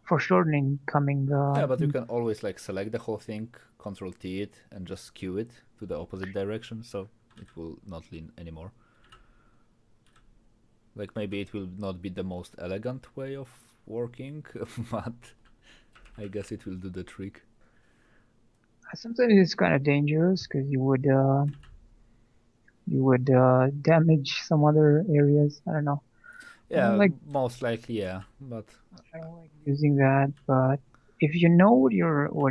for shortening coming. Yeah, but you can always like select the whole thing, Control T it, and just skew it to the opposite direction, so it will not lean anymore. Like maybe it will not be the most elegant way of working, but I guess it will do the trick. Sometimes it's kind of dangerous because you would damage some other areas. I don't know. Yeah, most likely, yeah, but I don't like using that. But if you know what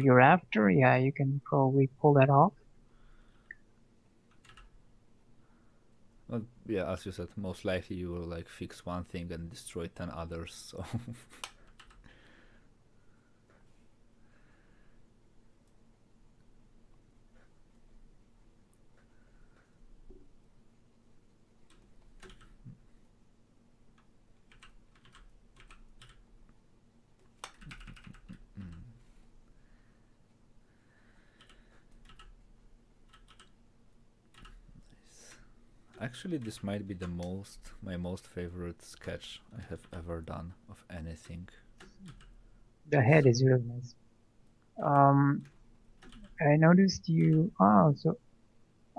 you're after, yeah, you can probably pull that off. But yeah, as you said, most likely you will like fix one thing and destroy 10 others. So Actually, this might be my most favorite sketch I have ever done of anything. The head is really nice. I noticed you. Oh, so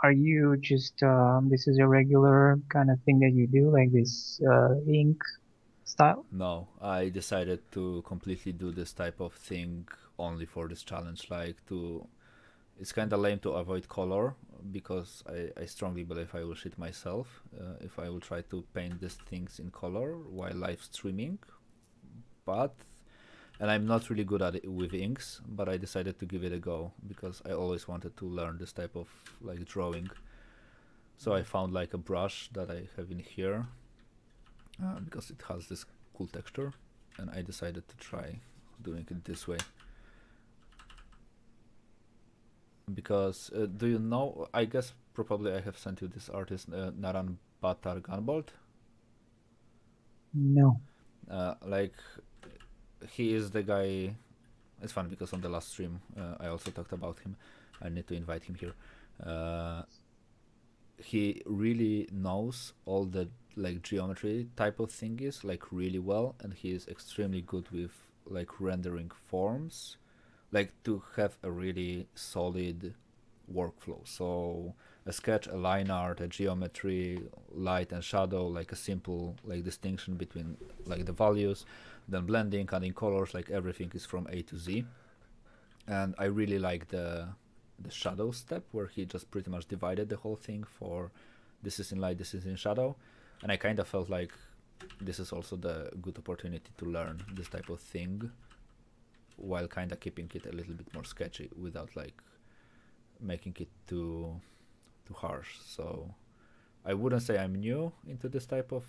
are you just this is a regular kind of thing that you do, like this ink style? No, I decided to completely do this type of thing only for this challenge. It's kind of lame to avoid color because I strongly believe I will shit myself if I will try to paint these things in color while live streaming. But and I'm not really good at it with inks, but I decided to give it a go because I always wanted to learn this type of like drawing. So I found like a brush that I have in here because it has this cool texture, and I decided to try doing it this way. Because do you know? I guess probably I have sent you this artist Naran Batar Gunbolt. No. Like he is the guy. It's fun because on the last stream I also talked about him. I need to invite him here. He really knows all the like geometry type of thingies like really well, and he is extremely good with like rendering forms, like to have a really solid workflow. So a sketch, a line art, a geometry, light and shadow, like a simple like distinction between like the values, then blending, adding colors, like everything is from A to Z. And I really like the shadow step where he just pretty much divided the whole thing for this is in light, this is in shadow, and I kind of felt like this is also the good opportunity to learn this type of thing while kind of keeping it a little bit more sketchy without like making it too harsh. So I wouldn't say I'm new into this type of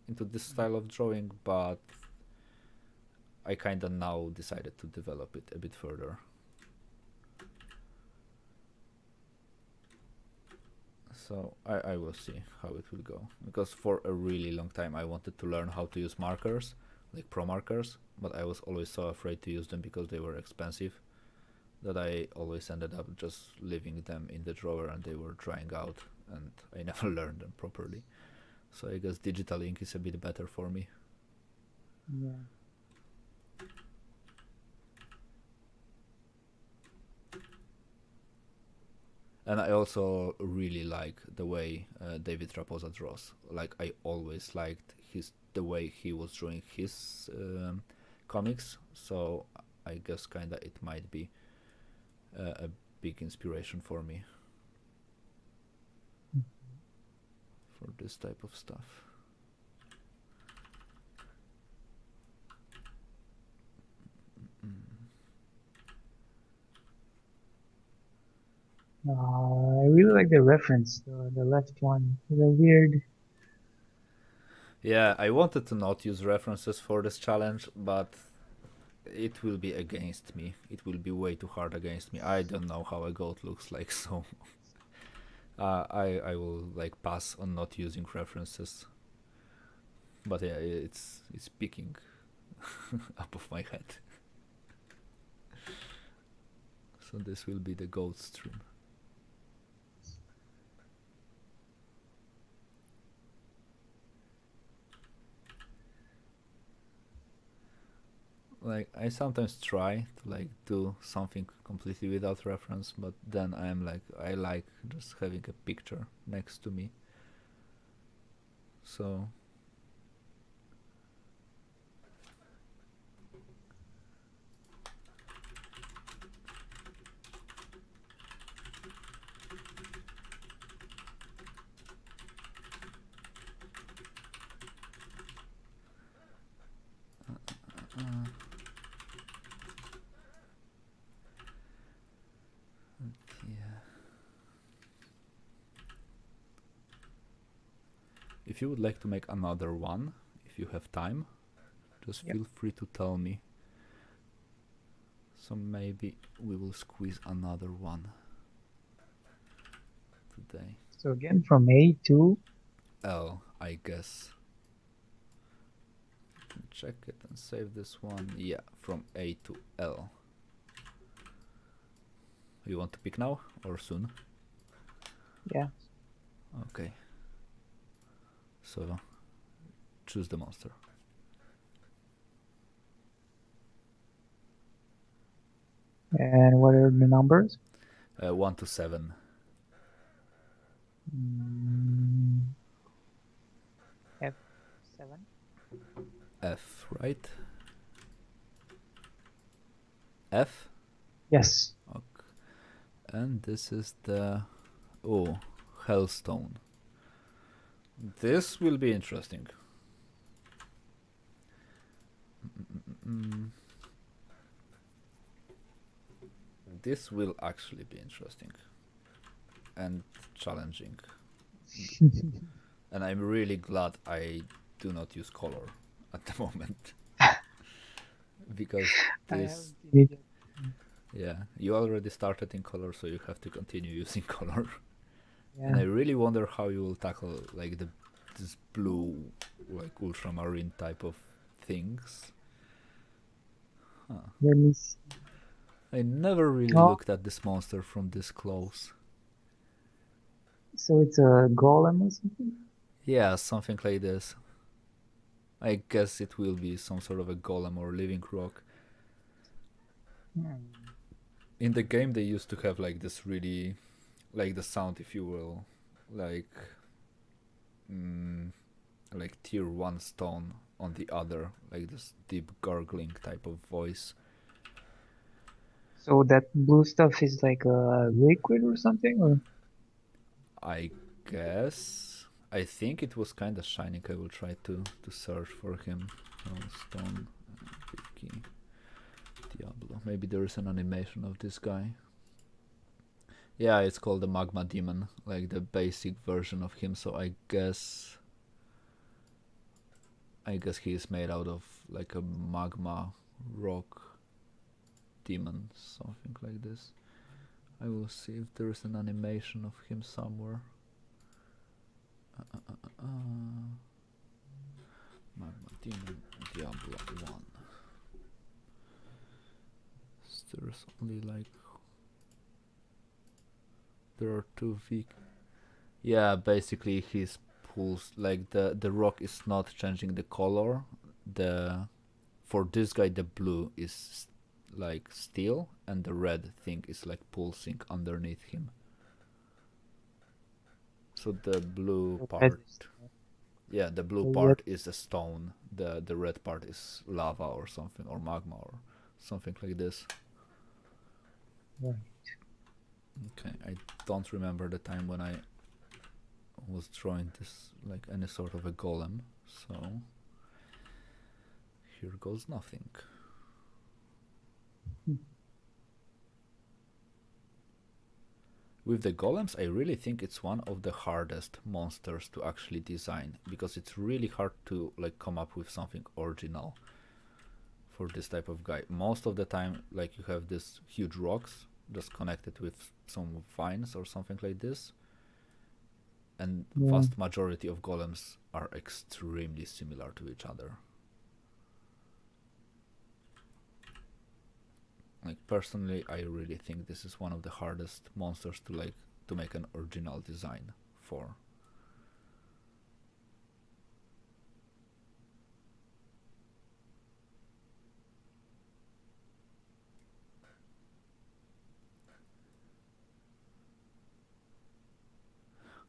into this style of drawing, but I kind of now decided to develop it a bit further. So I will see how it will go, because for a really long time I wanted to learn how to use markers, like pro markers, but I was always so afraid to use them because they were expensive that I always ended up just leaving them in the drawer and they were drying out, and I never learned them properly. So I guess digital ink is a bit better for me. Yeah. And I also really like the way David Raposa draws. Like I always liked the way he was drawing his comics. So I guess kinda it might be a big inspiration for me for this type of stuff. I really like the reference, the left one. The weird. Yeah, I wanted to not use references for this challenge, but it will be against me. It will be way too hard against me. I don't know how a goat looks like, so I will like pass on not using references. But yeah, it's picking up of my head. So this will be the goat stream. Like I sometimes try to like do something completely without reference, but then I'm like I like just having a picture next to me. So yeah. If you would like to make another one, if you have time, just Yep. feel free to tell me. So maybe we will squeeze another one today. So again, from A to L, I guess. Check it and save this one. Yeah, from A to L. You want to pick now or soon? yeah. Okay. So choose the monster. And what are the numbers? 1 to 7. F7. F, right? F? Yes. Okay. And this is the... Oh, Hellstone. This will be interesting. This will actually be interesting. And challenging. And I'm really glad I do not use color at the moment. Because this... Yeah, you already started in color, so you have to continue using color. Yeah. And I really wonder how you will tackle like this blue, like ultramarine type of things. Huh. Let me see. I never really looked at this monster from this close. So it's a golem or something? Yeah, something like this. I guess it will be some sort of a golem or living rock. In the game they used to have like this really, like the sound, if you will, like tier 1 stone on the other, like this deep gargling type of voice. So that blue stuff is like a liquid or something, or? I guess. I think it was kind of shining. I will try to search for him. Stone, Vicky, Diablo. Maybe there is an animation of this guy. Yeah, it's called the Magma Demon, like the basic version of him. So I guess he is made out of like a magma rock demon, something like this. I will see if there is an animation of him somewhere. Magma Demon Diablo 1. There's only like... There are 2 V. Yeah, basically his pulse, like the rock is not changing the color. For this guy the blue is like steel and the red thing is like pulsing underneath him. So the blue part, yeah, the blue part is a stone. The red part is lava or something, or magma or something like this. Right. Okay, I don't remember the time when I was drawing this like any sort of a golem, so here goes nothing. With the golems, I really think it's one of the hardest monsters to actually design, because it's really hard to like come up with something original for this type of guy. Most of the time, like, you have these huge rocks just connected with some vines or something like this, and vast majority of golems are extremely similar to each other. Like, personally, I really think this is one of the hardest monsters to make an original design for.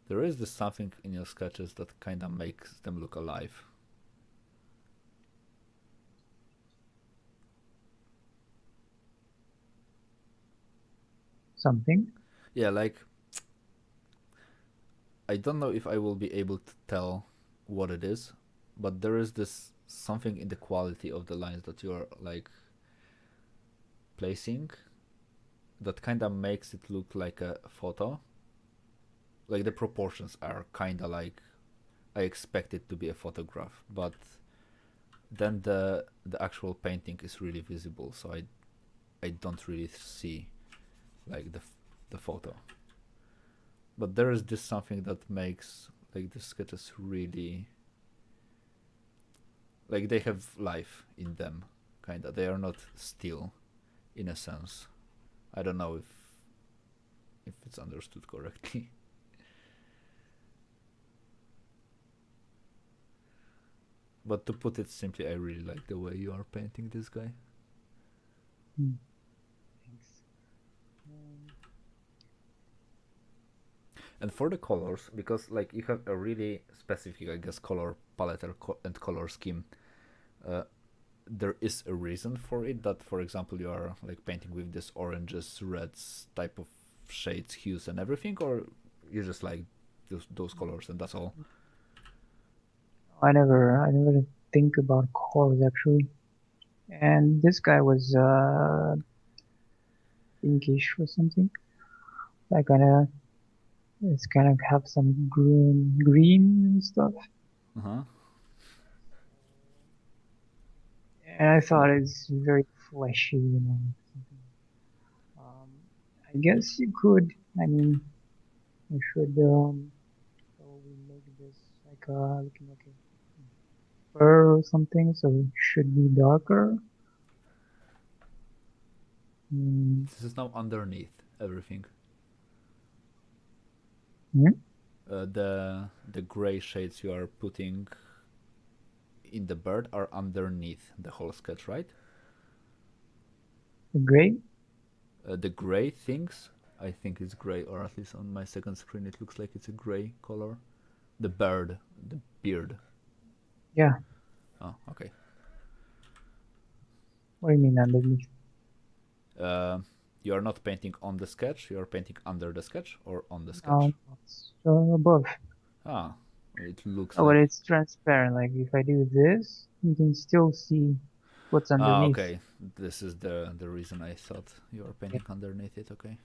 There is this something in your sketches that kind of makes them look alive. Something? Yeah, like, I don't know if I will be able to tell what it is, but there is this something in the quality of the lines that you're like placing that kind of makes it look like a photo. Like, the proportions are kind of like I expect it to be a photograph, but then the actual painting is really visible, so I don't really see like the photo. But there is this something that makes like the sketches really, like, they have life in them, kinda. They are not still, in a sense. I don't know if it's understood correctly. But to put it simply, I really like the way you are painting this guy. Thanks. And for the colors, because like you have a really specific, I guess, color palette and color scheme, there is a reason for it. That, for example, you are like painting with this oranges, reds type of shades, hues, and everything, or you just like those colors and that's all. I never think about colors actually. And this guy was pinkish or something. I it's kind of have some green and stuff. Uh-huh. And I thought it's very fleshy, you know. Um, I guess you could. I mean, I should probably make this looking like a fur or something, so it should be darker. This is now underneath everything. Hmm? The gray shades you are putting in the bird are underneath the whole sketch, right? Gray? The gray things, I think it's gray, or at least on my second screen it looks like it's a gray color. The bird, the beard. Yeah. Oh, okay. What do you mean underneath? You are not painting on the sketch, you are painting under the sketch or on the sketch? No, it's above. Ah, it looks Oh, but like... it's transparent. Like if I do this, you can still see what's Ah, underneath. okay. This is the reason I thought you were painting underneath it, okay.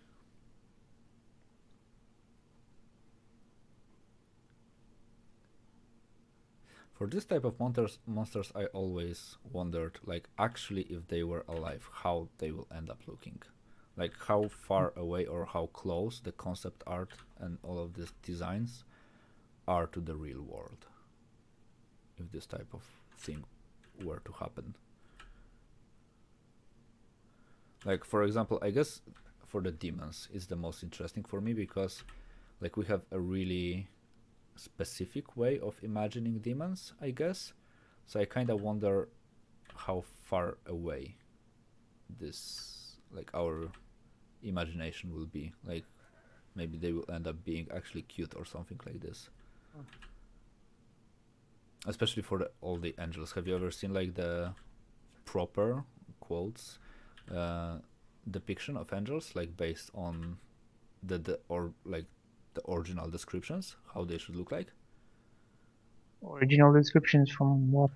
For this type of monsters, I always wondered, like, actually, if they were alive, how they will end up looking. Like, how far away or how close the concept art and all of these designs are to the real world, if this type of thing were to happen. Like, for example, I guess for the demons is the most interesting for me, because like we have a really specific way of imagining demons, I guess. So I kind of wonder how far away this, like, our imagination will be. Like, maybe they will end up being actually cute or something like this. Especially for all the angels. Have you ever seen like the proper quotes depiction of angels, like based on the or like the original descriptions, how they should look like? Original descriptions from what?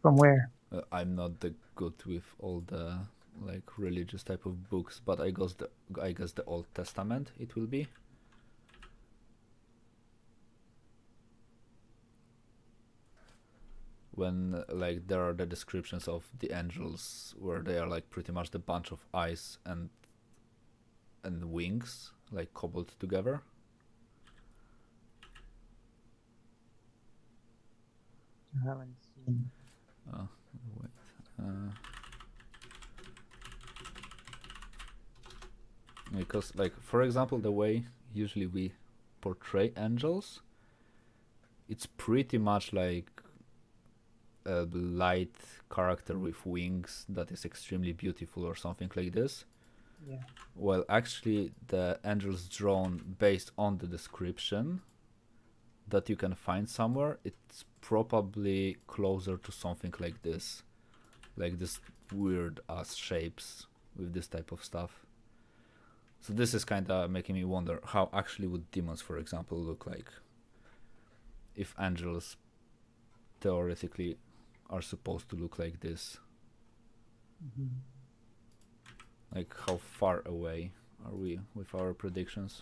From where? I'm not the good with all the like religious type of books, but I guess the Old Testament it will be. When like there are the descriptions of the angels where they are like pretty much the bunch of eyes and wings like cobbled together. I haven't seen. Wait. Because like for example the way usually we portray angels, it's pretty much like a light character with wings that is extremely beautiful or something like this. Yeah. Well, actually the angels drawn based on the description that you can find somewhere, it's probably closer to something like this weird ass shapes with this type of stuff. So this is kind of making me wonder how actually would demons, for example, look like if angels theoretically are supposed to look like this. Like how far away are we with our predictions?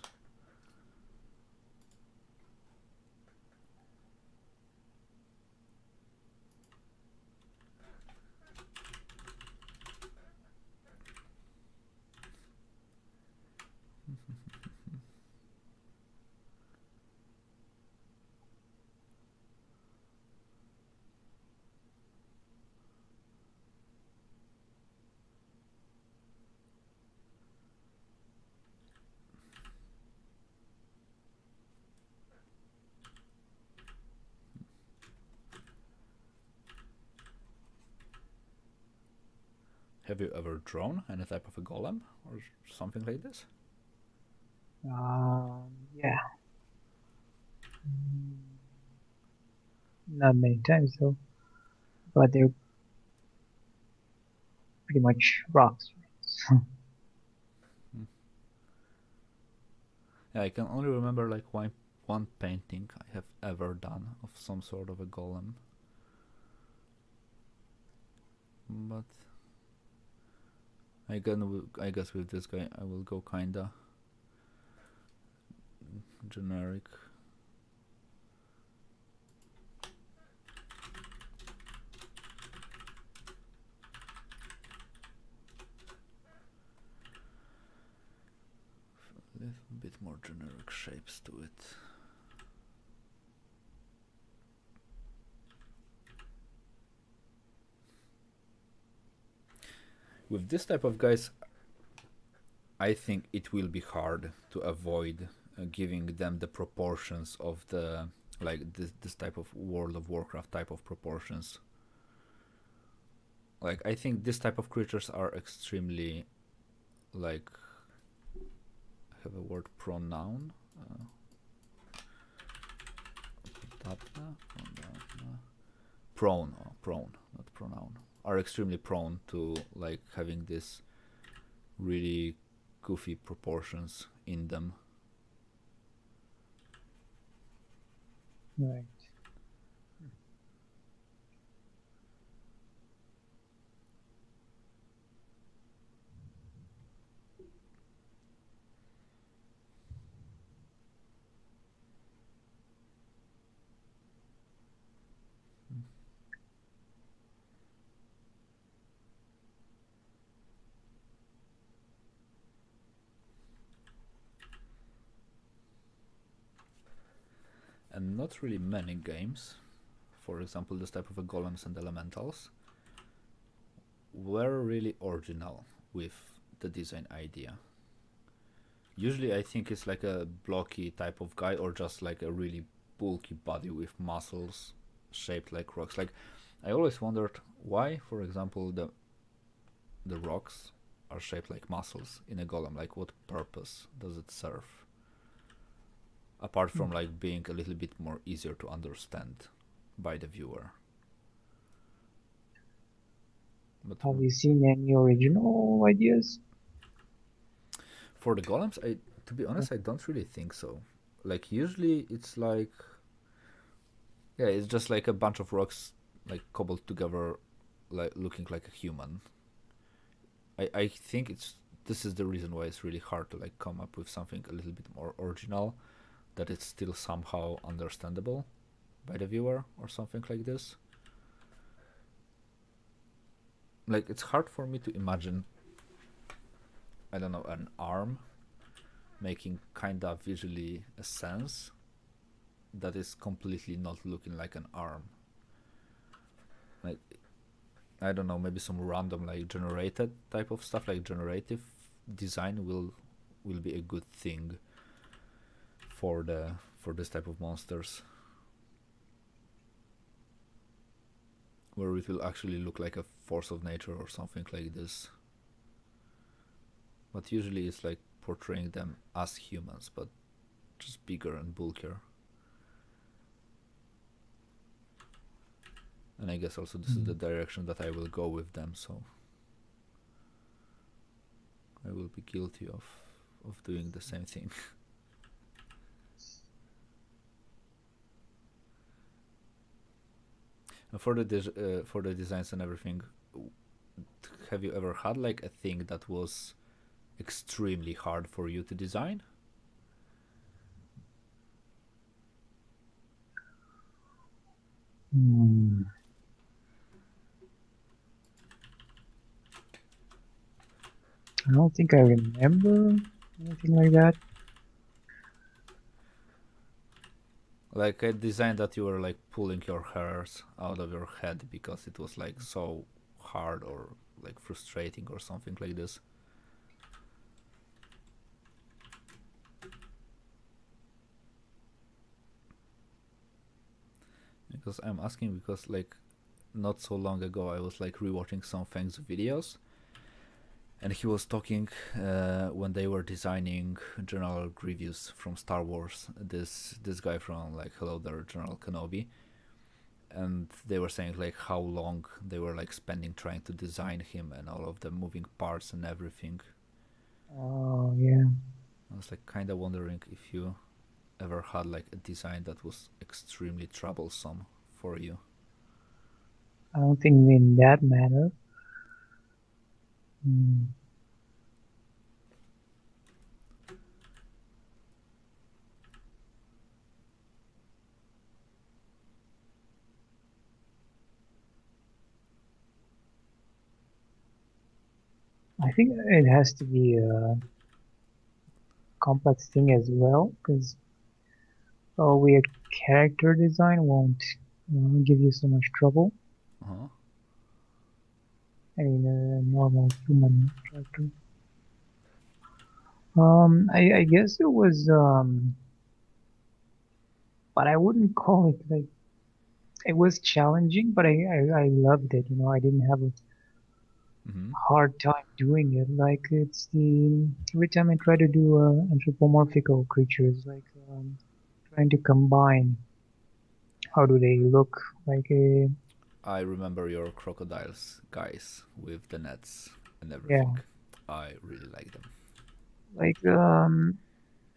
Have you ever drawn any type of a golem or something like this? Yeah. Not many times though, but they're pretty much rocks. Yeah, I can only remember like one painting I have ever done of some sort of a golem. But I guess with this guy I will go kinda generic. A little bit more generic shapes to it. With this type of guys, I think it will be hard to avoid giving them the proportions of the like this type of World of Warcraft type of proportions. Like I think this type of creatures are extremely like have a word pronoun. Prone, not pronoun, are extremely prone to like having this really goofy proportions in them. Right. And not really many games, for example this type of a golems and elementals, were really original with the design idea. Usually I think it's like a blocky type of guy or just like a really bulky body with muscles shaped like rocks. Like I always wondered why, for example, the rocks are shaped like muscles in a golem. Like what purpose does it serve? Apart from like being a little bit more easier to understand by the viewer. But Have you seen any original ideas? for the golems, to be honest, I don't really think so. Like usually it's like yeah, it's just like a bunch of rocks like cobbled together, like looking like a human. I think this is the reason why it's really hard to like come up with something a little bit more original, that it's still somehow understandable by the viewer or something like this. Like it's hard for me to imagine, I don't know, an arm making kinda visually a sense that is completely not looking like an arm. Like I don't know, maybe some random like generated type of stuff, like generative design will be a good thing for this type of monsters, where it will actually look like a force of nature or something like this. But usually it's like portraying them as humans, but just bigger and bulkier. And I guess also this is the direction that I will go with them, so I will be guilty of doing the same thing. And for the designs and everything, have you ever had like a thing that was extremely hard for you to design? I don't think I remember anything like that. Like a design that you were like pulling your hairs out of your head because it was like so hard or like frustrating or something like this? Because I'm asking because like not so long ago I was like rewatching some Feng's videos, And he was talking when they were designing General Grievous from Star Wars. This guy from like Hello There, General Kenobi, and they were saying like how long they were like spending trying to design him and all of the moving parts and everything. Oh yeah. I was like kind of wondering if you ever had like a design that was extremely troublesome for you. I don't think in that manner. Hmm. I think it has to be a complex thing as well, because probably a character design won't give you so much trouble. Uh-huh. I mean, a normal human character. I guess it was, but I wouldn't call it like it was challenging, but I loved it. I didn't have a Mm-hmm. hard time doing it. Like it's the every time I try to do anthropomorphical creatures, like trying to combine how do they look like a I remember your crocodiles guys with the nets and yeah, everything. I really like them. like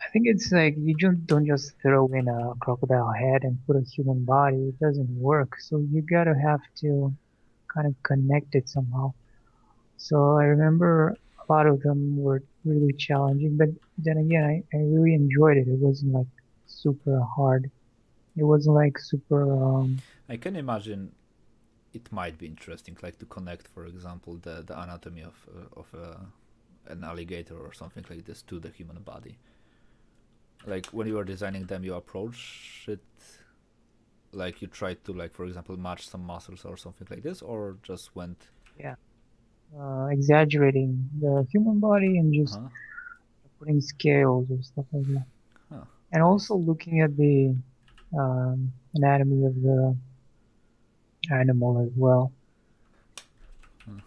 I think it's like you don't just throw in a crocodile head and put a human body. It doesn't work. So you gotta have to kind of connect it somehow. So I remember a lot of them were really challenging, but then again, I really enjoyed it. It wasn't like super hard. It wasn't like super, I can imagine it might be interesting, like to connect, for example, the anatomy of an alligator or something like this to the human body. Like when you are designing them, you approach it like you tried to, like for example, match some muscles or something like this, or just went. yeah, exaggerating the human body and just Huh. putting scales or stuff like that. Huh. And also Nice. looking at the anatomy of the animal as well. Huh.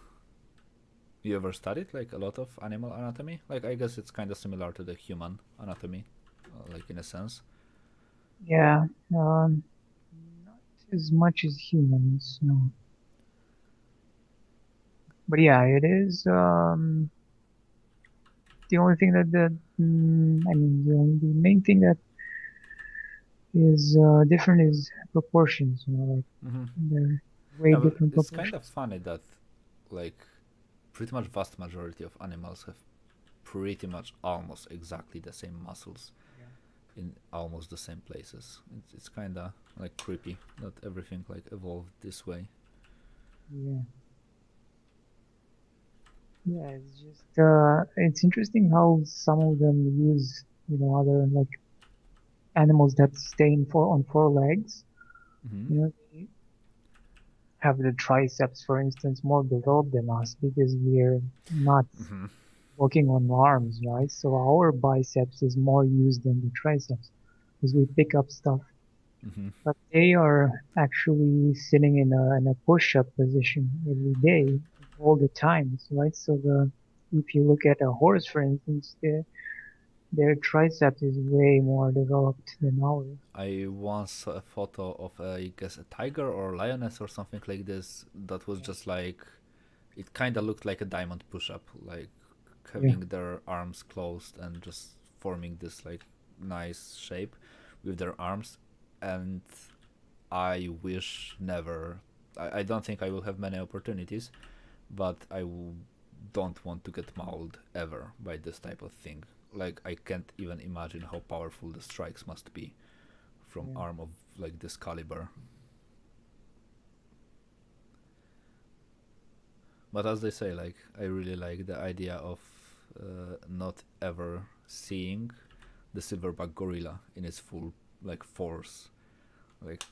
You ever studied like a lot of animal anatomy? Like I guess it's kind of similar to the human anatomy, like in a sense. Yeah, not as much as humans, no. But yeah, it is. The only thing I mean, the main thing that is different is proportions. Like Mm-hmm. they're way Yeah, but different it's kind of proportions. funny that like pretty much vast majority of animals have pretty much almost exactly the same muscles Yeah. in almost the same places. It's kind of like creepy that everything like evolved this way. Yeah, yeah. It's just it's interesting how some of them use other like animals that stay on four legs. Mm-hmm. They have the triceps, for instance, more developed than us because we're not Mm-hmm. working on arms, right? So our biceps is more used than the triceps because we pick up stuff. Mm-hmm. But they are actually sitting in a push-up position every day, all the time, right? So if you look at a horse, for instance, their triceps is way more developed than ours. I once saw a photo of I guess a tiger or lioness or something like this that was Yeah, just like it kind of looked like a diamond push-up, like yeah, having their arms closed and just forming this like nice shape with their arms. And I wish never. I don't think I will have many opportunities, but don't want to get mauled ever by this type of thing. Like I can't even imagine how powerful the strikes must be from yeah, arm of like this caliber. But as they say, like I really like the idea of not ever seeing the silverback gorilla in its full like force. Like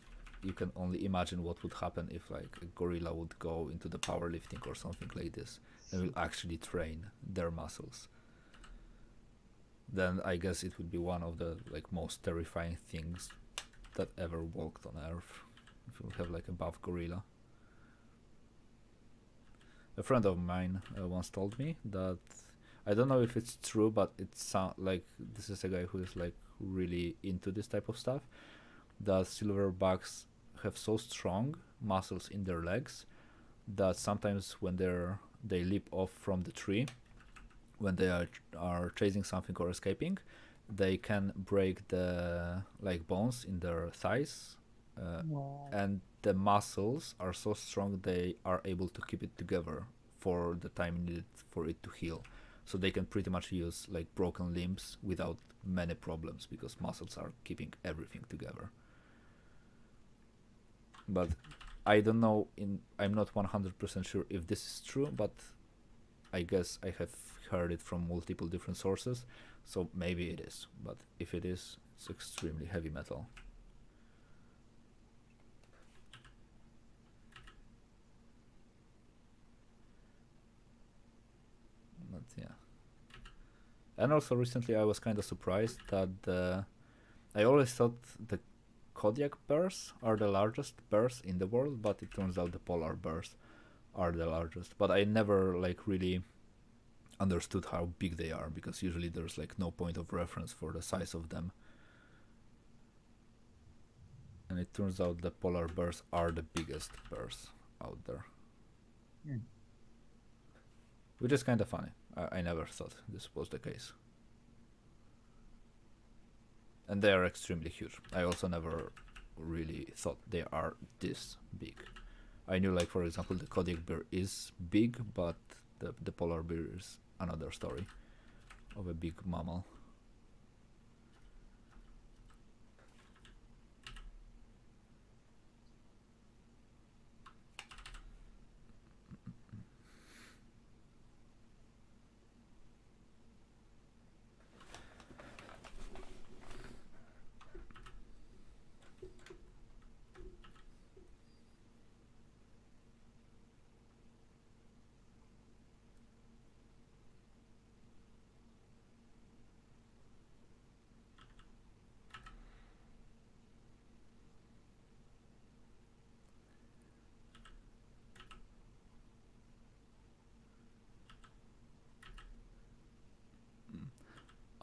you can only imagine what would happen if like a gorilla would go into the powerlifting or something like this and will actually train their muscles. Then I guess it would be one of the like most terrifying things that ever walked on Earth. If you have like a buff gorilla. A friend of mine once told me that, I don't know if it's true, but it sound like this is a guy who is like really into this type of stuff, that silverbacks have so strong muscles in their legs that sometimes when they leap off from the tree, when they are chasing something or escaping, they can break the like bones in their thighs, Wow. and the muscles are so strong they are able to keep it together for the time needed for it to heal. So they can pretty much use like broken limbs without many problems because muscles are keeping everything together. But I don't know, I'm not 100% sure if this is true, but I guess I have heard it from multiple different sources, so maybe it is. But if it is, it's extremely heavy metal. But yeah. And also recently I was kind of surprised that I always thought the Kodiak bears are the largest bears in the world, but it turns out the polar bears are the largest. But I never like really understood how big they are, because usually there's like no point of reference for the size of them. And it turns out the polar bears are the biggest bears out there. Which is kind of funny. I never thought this was the case. And they are extremely huge. I also never really thought they are this big. I knew, like, for example, the Kodiak bear is big, but the polar bear is another story of a big mammal.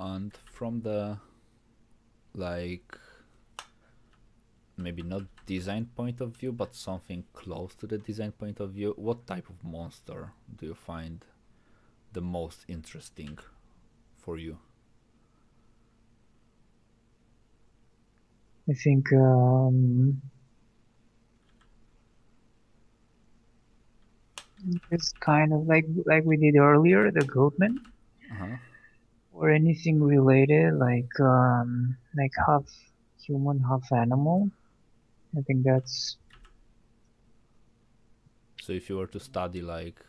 And from the, like, maybe not design point of view, but something close to the design point of view, what type of monster do you find the most interesting for you? I think it's kind of like we did earlier, the Goatman, Uh-huh. or anything related, like half human, half animal. I think that's So if you were to study like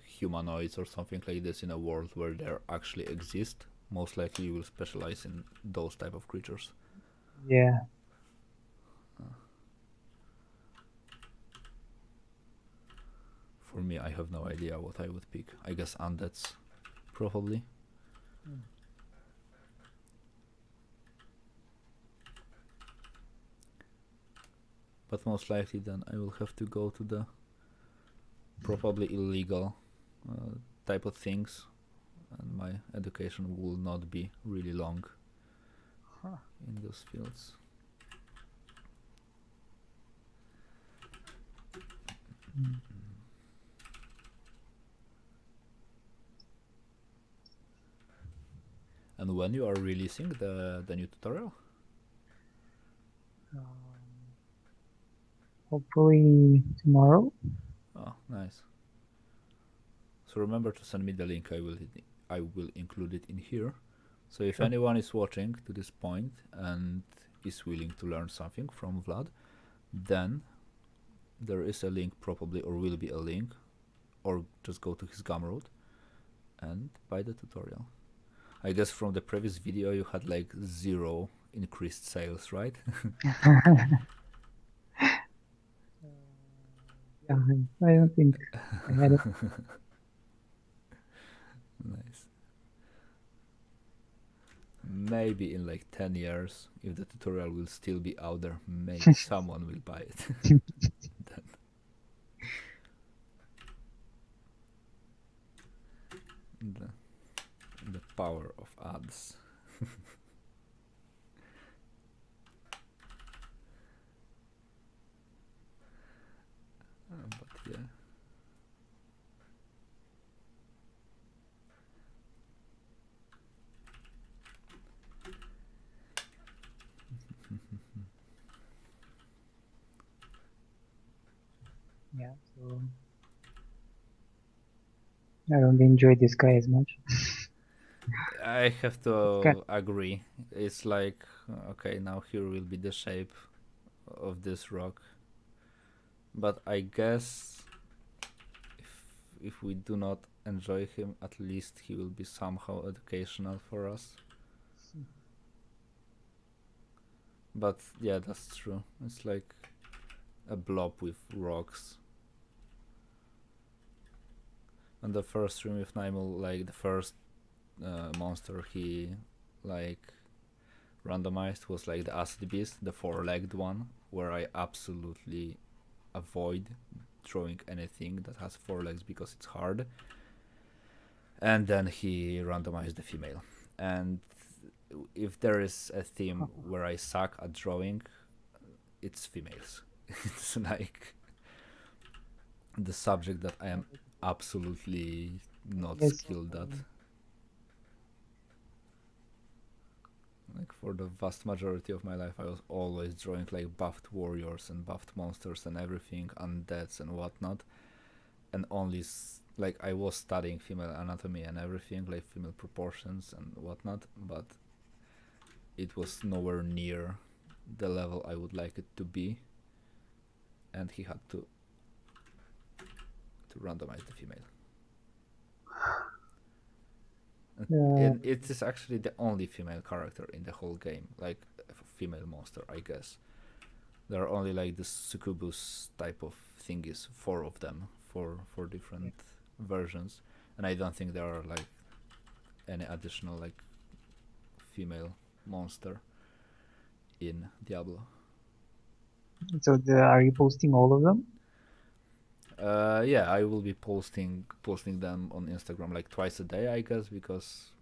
humanoids or something like this in a world where they actually exist, most likely you will specialize in those type of creatures. yeah. For me, I have no idea what I would pick. I guess undeads, probably. But most likely then I will have to go to the probably illegal type of things, and my education will not be really long in those fields. And when you are releasing the new tutorial? Hopefully tomorrow. Oh, nice. So remember to send me the link. I will include it in here. So if Sure. anyone is watching to this point and is willing to learn something from Vlad, then there is a link probably, or will be a link, or just go to his Gumroad and buy the tutorial. I guess from the previous video you had like 0 increased sales, right? Yeah, I don't think I had it. Nice. Maybe in like 10 years, if the tutorial will still be out there, maybe someone will buy it. Then. the power of ads. But yeah. Yeah, so I don't enjoy this guy as much. I have Okay. to agree. It's like, okay, now here will be the shape of this rock. But I guess if we do not enjoy him, at least he will be somehow educational for us. But yeah, that's true. It's like a blob with rocks. On the first stream with Naimul, like the first monster he like randomized was like the acid beast, the four-legged one, where I absolutely avoid drawing anything that has four legs because it's hard. And then he randomized the female. And if there is a theme where I suck at drawing, it's females. It's like the subject that I am absolutely not Yes, skilled at. Like for the vast majority of my life, I was always drawing like buffed warriors and buffed monsters and everything, undeads and whatnot. And only like I was studying female anatomy and everything, like female proportions and whatnot, but it was nowhere near the level I would like it to be. And he had to randomize the female. And it is actually the only female character in the whole game, like a female monster, I guess. There are only like the succubus type of thingies, 4 of them, for different versions, and I don't think there are like any additional like female monster in Diablo. So are you posting all of them? Yeah, I will be posting them on Instagram like twice a day, I guess, because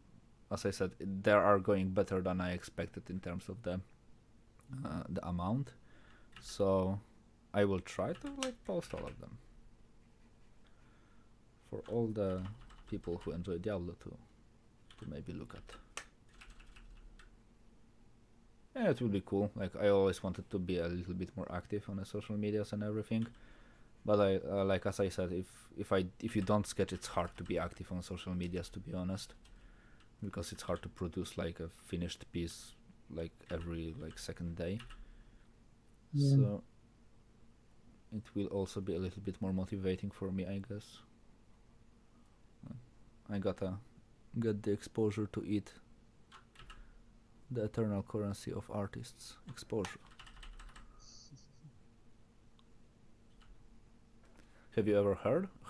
as I said, they are going better than I expected in terms of the amount. So I will try to like post all of them for all the people who enjoy Diablo to maybe look at. Yeah, it will be cool. Like I always wanted to be a little bit more active on the social medias and everything. But I like as I said, if you don't sketch, it's hard to be active on social medias, to be honest, because it's hard to produce like a finished piece like every like second day. Yeah. So it will also be a little bit more motivating for me, I guess. I gotta get the exposure to it. The eternal currency of artists, exposure. Have you ever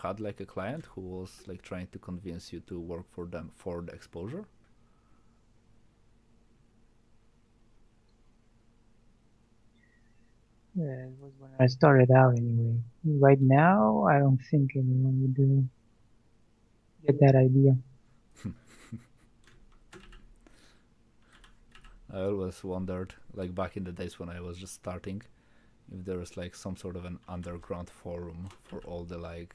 had like a client who was like trying to convince you to work for them for the exposure? Yeah, it was when I started out anyway. Right now, I don't think anyone would get that idea. I always wondered, like back in the days when I was just starting, if there was like some sort of an underground forum for all the like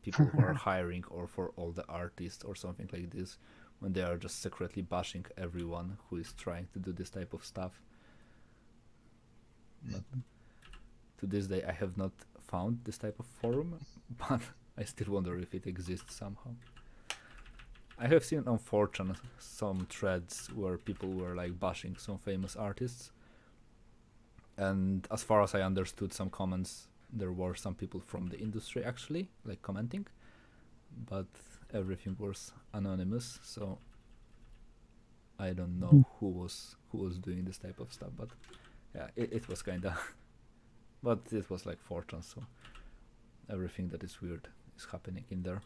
people who are hiring, or for all the artists or something like this, when they are just secretly bashing everyone who is trying to do this type of stuff. But to this day I have not found this type of forum, but I still wonder if it exists somehow. I have seen on 4chan some threads where people were like bashing some famous artists, and as far as I understood some comments, there were some people from the industry actually like commenting, but everything was anonymous, so I don't know who was doing this type of stuff. But yeah, it was kinda but it was like 4chan, so everything that is weird is happening in there.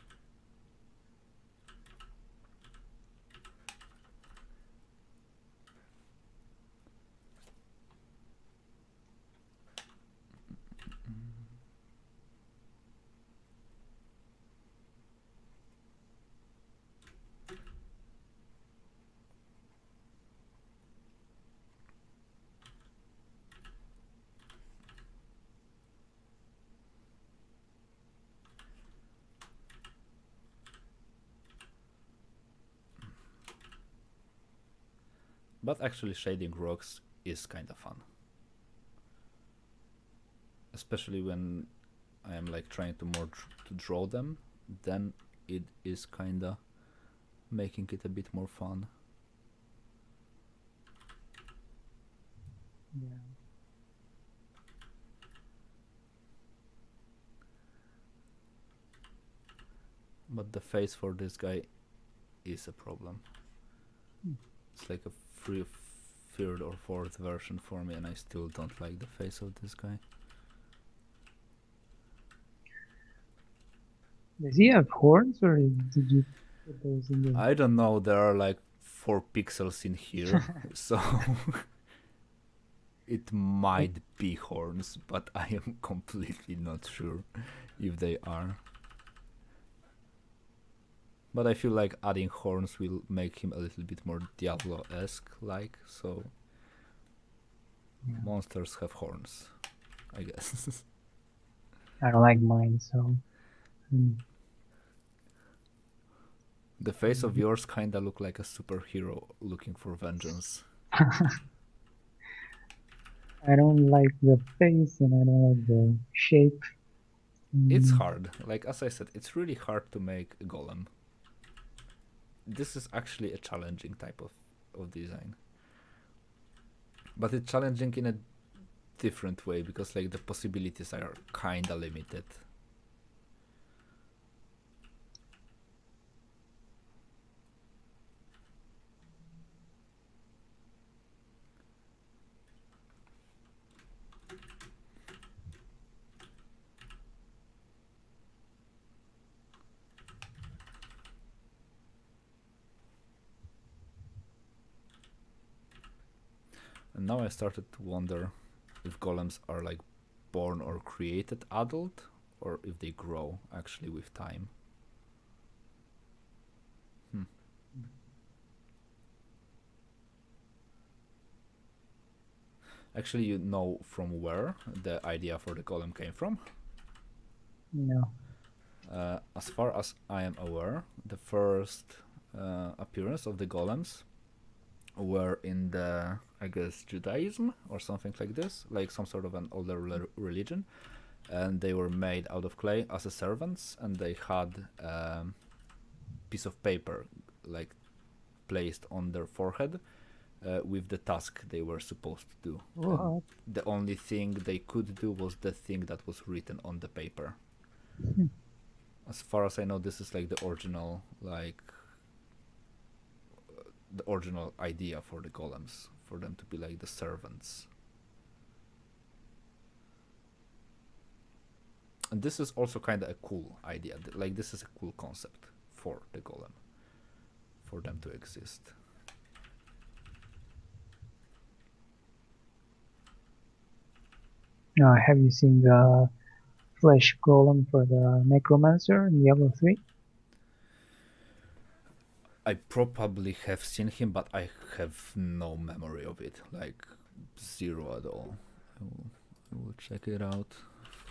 But actually shading rocks is kind of fun. Especially when I am like trying to to draw them, then it is kinda making it a bit more fun. Yeah. But the face for this guy is a problem. It's like a third or fourth version for me, and I still don't like the face of this guy. Does he have horns, or did you put those in the... I don't know, there are like 4 pixels in here, so it might be horns, but I am completely not sure if they are. But I feel like adding horns will make him a little bit more Diablo-esque like, so Yeah. monsters have horns, I guess. I don't like mine, so... The face of yours kinda look like a superhero looking for vengeance. I don't like the face, and I don't like the shape. It's hard. Like, as I said, it's really hard to make a golem. This is actually a challenging type of design. But it's challenging in a different way, because like the possibilities are kinda limited. And now I started to wonder if golems are like born or created adult, or if they grow actually with time. Actually, you know from where the idea for the golem came from? No. As far as I am aware, the first appearance of the golems were in the, I guess, Judaism or something like this, like some sort of an older religion, and they were made out of clay as a servants, and they had a piece of paper like placed on their forehead with the task they were supposed to do. What? The only thing they could do was the thing that was written on the paper. As far as I know, this is like the original, like the original idea for the golems, for them to be like the servants. And this is also kind of a cool idea. Like, this is a cool concept for the golem, for them to exist. Have you seen the flesh golem for the necromancer in Diablo 3? I probably have seen him, but I have no memory of it, like 0 at all. I will check it out.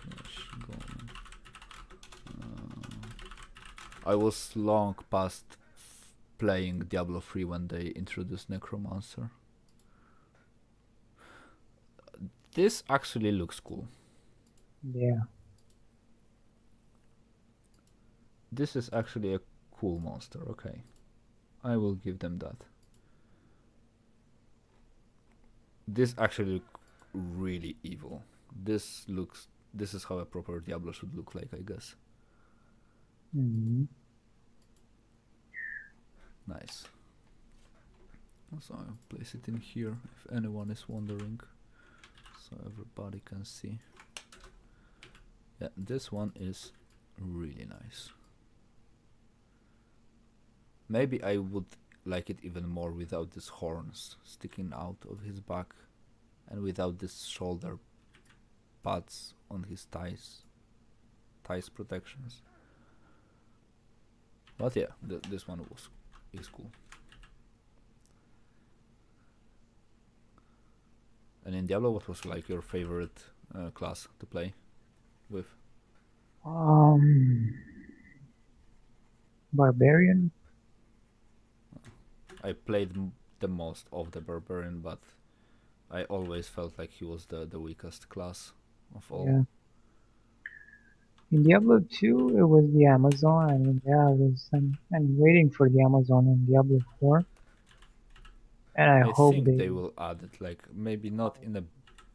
Flesh golem. I was long past playing Diablo 3 when they introduced Necromancer. This actually looks cool. Yeah. This is actually a cool monster, okay. I will give them that. This actually looks really evil. This is how a proper Diablo should look like, I guess. Nice. So I'll place it in here if anyone is wondering, so everybody can see. Yeah, this one is really nice. Maybe I would like it even more without these horns sticking out of his back, and without this shoulder pads on his thighs protections. But yeah, this one is cool. And in Diablo, what was like your favorite class to play with? Barbarian. I played the most of the barbarian, but I always felt like he was the weakest class of all. Yeah. In Diablo 2, it was the Amazon. I mean, yeah, I'm waiting for the Amazon in Diablo 4, and I I hope think they. they will add it, like maybe not in a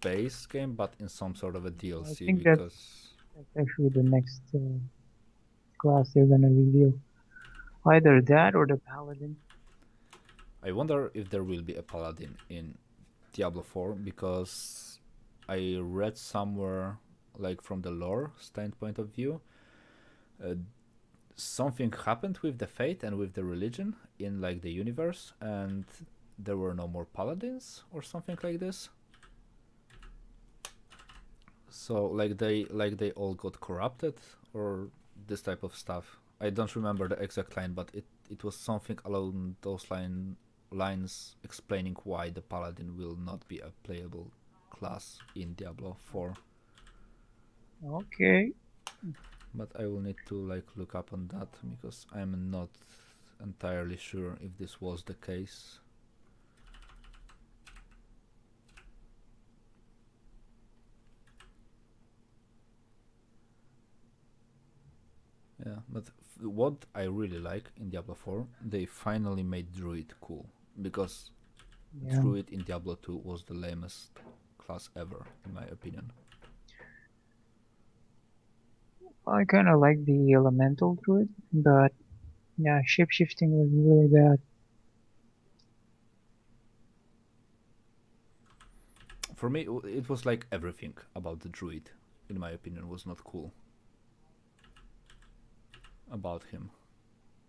base game, but in some sort of a I DLC, think because that's actually the next class they're gonna reveal. Either that or the Paladin. I wonder if there will be a paladin in Diablo 4, because I read somewhere, like from the lore standpoint of view, uh, something happened with the fate and with the religion in like the universe, and there were no more paladins or something like this. So like they all got corrupted or this type of stuff. I don't remember the exact line, but it was something along those lines explaining why the paladin will not be a playable class in Diablo 4. Okay. But I will need to like look up on that, because I'm not entirely sure if this was the case. Yeah, but what I really like in Diablo 4, they finally made Druid cool, because Yeah. Druid in Diablo 2 was the lamest class ever, in my opinion. I kind of like the elemental druid, but yeah, shapeshifting was really bad. For me, it was like everything about the Druid, in my opinion, was not cool about him.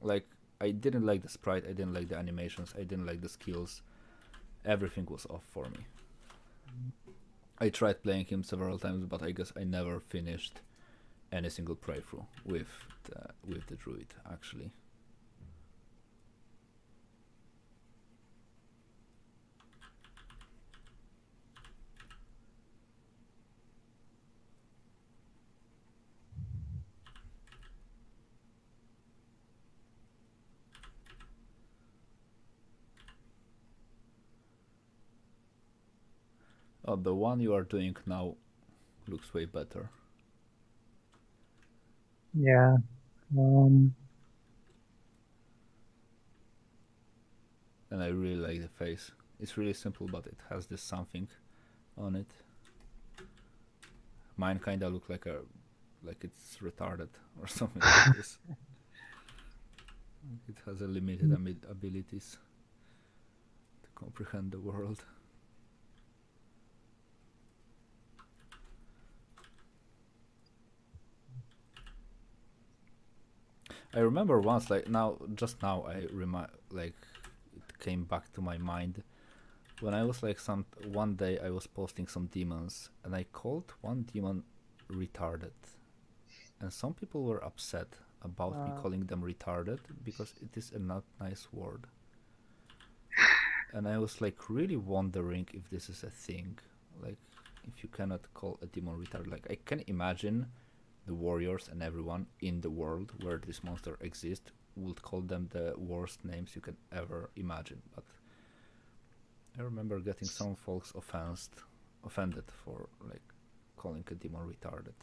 Like, I didn't like the sprite, I didn't like the animations, I didn't like the skills. Everything was off for me. I tried playing him several times, but I guess I never finished any single playthrough with the Druid, actually. Oh, the one you are doing now looks way better. Yeah. Um, And I really like the face. It's really simple, but it has this something on it. Mine kinda look like it's retarded or something like this. It has a limited abilities to comprehend the world. I remember once, like just now, like it came back to my mind when I was like one day I was posting some demons and I called one demon retarded, and some people were upset about me calling them retarded because it is a not nice word. And I was like really wondering if this is a thing, like if you cannot call a demon retarded. Like I can imagine the warriors and everyone in the world where this monster exists would call them the worst names you can ever imagine, but I remember getting some folks offended for like calling a demon retarded.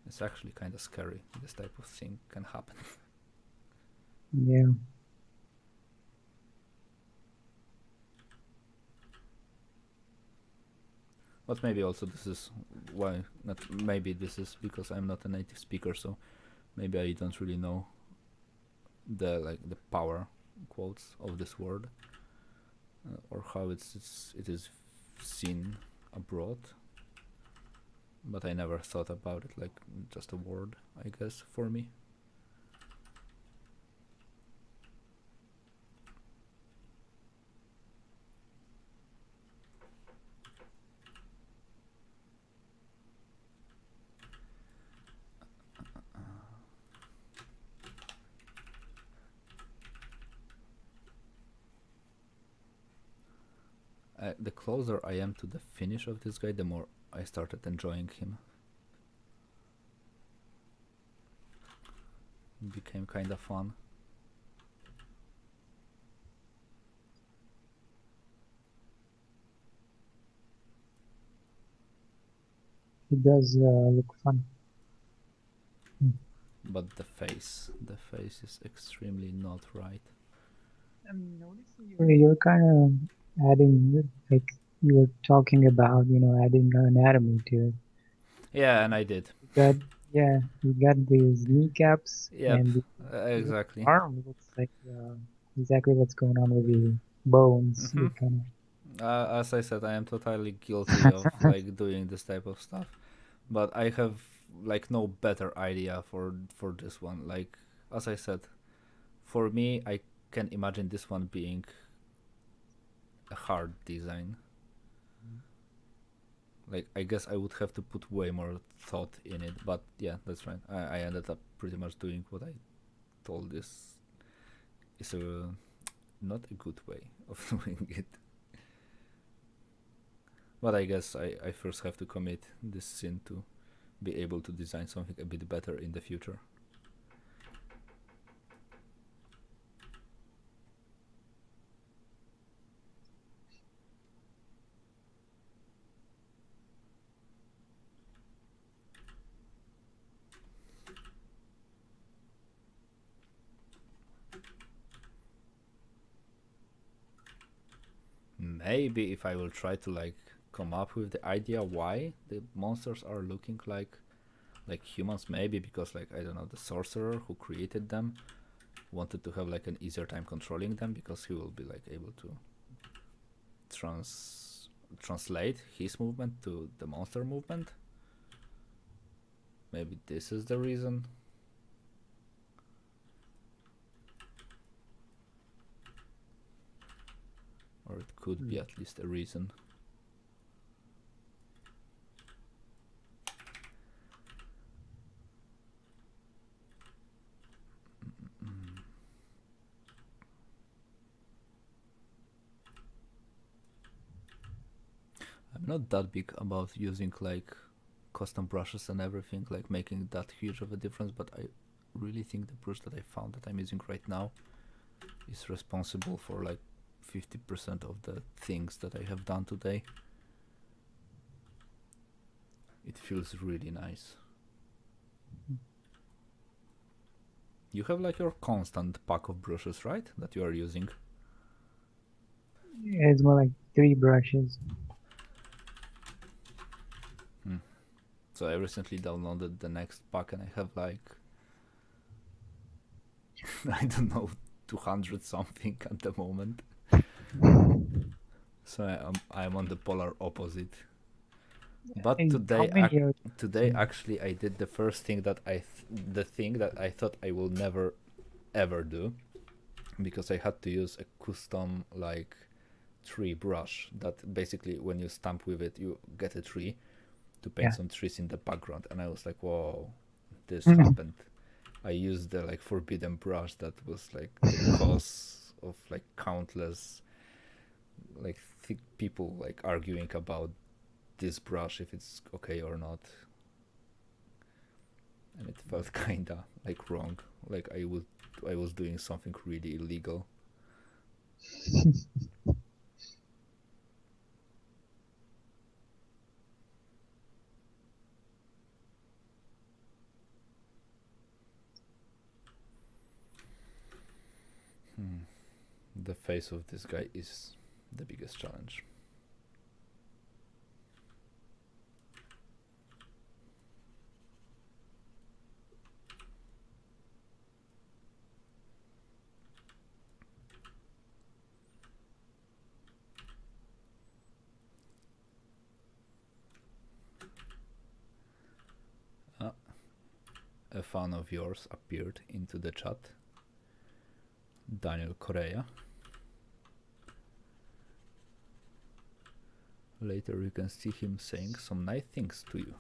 It's actually kind of scary. This type of thing can happen. yeah. But maybe also this is why not. Maybe this is because I'm not a native speaker, so maybe I don't really know the power quotes of this word, or how it is seen abroad. But I never thought about it like just a word, I guess, for me. The closer I am to the finish of this guy, the more I started enjoying him. It became kind of fun. it does look fun. But the face is extremely not right. I'm noticing you're kind of adding, like you were talking about, adding anatomy to it. Yeah, and I did. You got, yeah, you got these kneecaps Yep, and the even the exactly. arm looks like exactly what's going on with the bones. Hmm. You kind As I said, I am totally guilty of like doing this type of stuff, but I have like no better idea for this one. Like as I said, for me, I can imagine this one being a hard design. Like I guess I would have to put way more thought in it, but yeah, that's right. I ended up pretty much doing what I told this is a not a good way of doing it. But I guess I first have to commit this sin to be able to design something a bit better in the future. Maybe if I will try to like come up with the idea why the monsters are looking like humans, maybe because like I don't know, the sorcerer who created them wanted to have like an easier time controlling them because he will be like able to translate his movement to the monster movement. Maybe this is the reason. Or it could be at least a reason. I'm not that big about using like custom brushes and everything, like making that huge of a difference, but I really think the brush that I found that I'm using right now is responsible for like 50% of the things that I have done today. It feels really nice. You have like your constant pack of brushes, right? That you are using. it's more like 3 brushes. So I recently downloaded the next pack and I have like I don't know 200 something at the moment. So I'm on the polar opposite. But How many are today actually I did the first thing that the thing that I thought I will never ever do, because I had to use a custom like tree brush that basically when you stamp with it you get a tree to paint yeah. some trees in the background, and I was like, whoa, this happened. I used the like forbidden brush that was like the cause of like countless like people like arguing about this brush if it's okay or not, and it felt kinda like wrong, like I was doing something really illegal. The face of this guy is the biggest challenge. A fan of yours appeared into the chat, Daniel Correa. Later you can see him saying some nice things to you.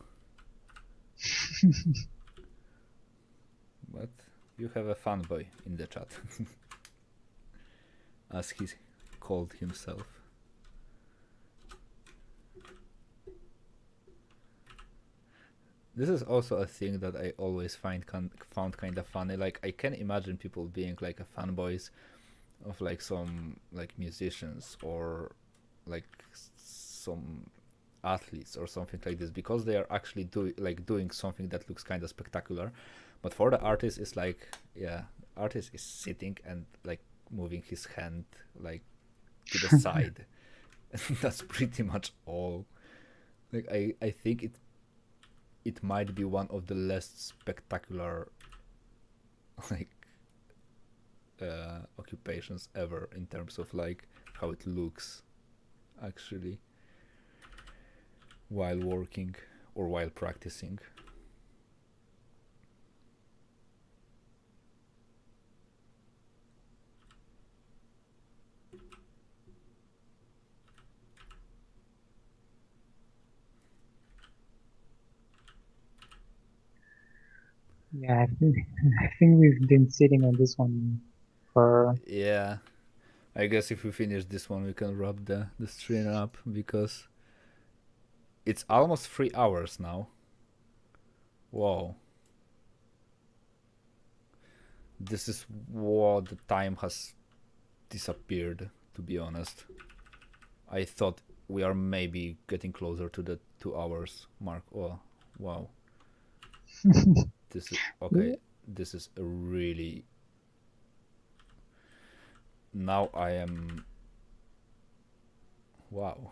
But you have a fanboy in the chat, as he called himself. This is also a thing that I always found kind of funny. Like I can imagine people being like a fanboys of like some like musicians or like some athletes or something like this, because they are actually doing something that looks kind of spectacular. But for the artist, it's like, yeah, artist is sitting and like moving his hand like to the side. That's pretty much all. Like I think it might be one of the less spectacular like occupations ever in terms of like how it looks actually while working or while practicing. Yeah, I think we've been sitting on this one for. Yeah, I guess if we finish this one, we can wrap the stream up, because it's almost 3 hours now. Wow. This is what the time has disappeared, to be honest. I thought we are maybe getting closer to the 2 hours mark. Oh, wow. This is okay. This is a really. Now I am. Wow.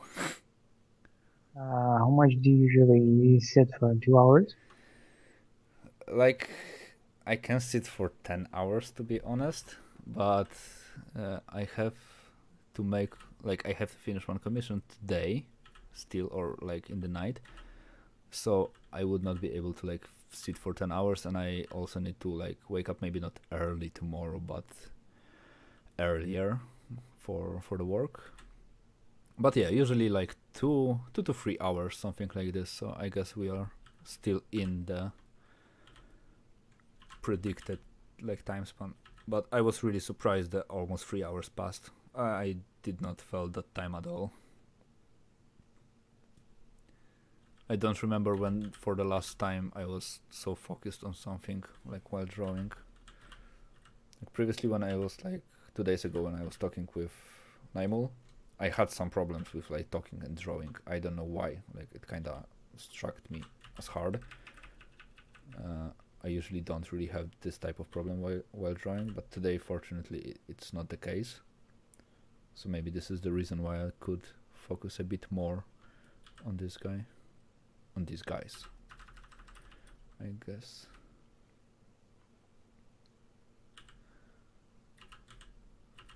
How much do you usually sit for? 2 hours? Like, I can sit for 10 hours, to be honest, but I have to make, like, I have to finish one commission today still, or like in the night, so I would not be able to like sit for 10 hours, and I also need to like wake up, maybe not early tomorrow, but earlier for the work. But yeah, usually like 2 to 3 hours, something like this, so I guess we are still in the predicted like time span. But I was really surprised that almost 3 hours passed. I did not feel that time at all. I don't remember when for the last time I was so focused on something like while drawing. Like previously, when I was like 2 days ago when I was talking with Naimul, I had some problems with like talking and drawing. I don't know why. Like it kind of struck me as hard. I usually don't really have this type of problem while drawing, but today, fortunately, it's not the case. So maybe this is the reason why I could focus a bit more on this guy, on these guys, I guess.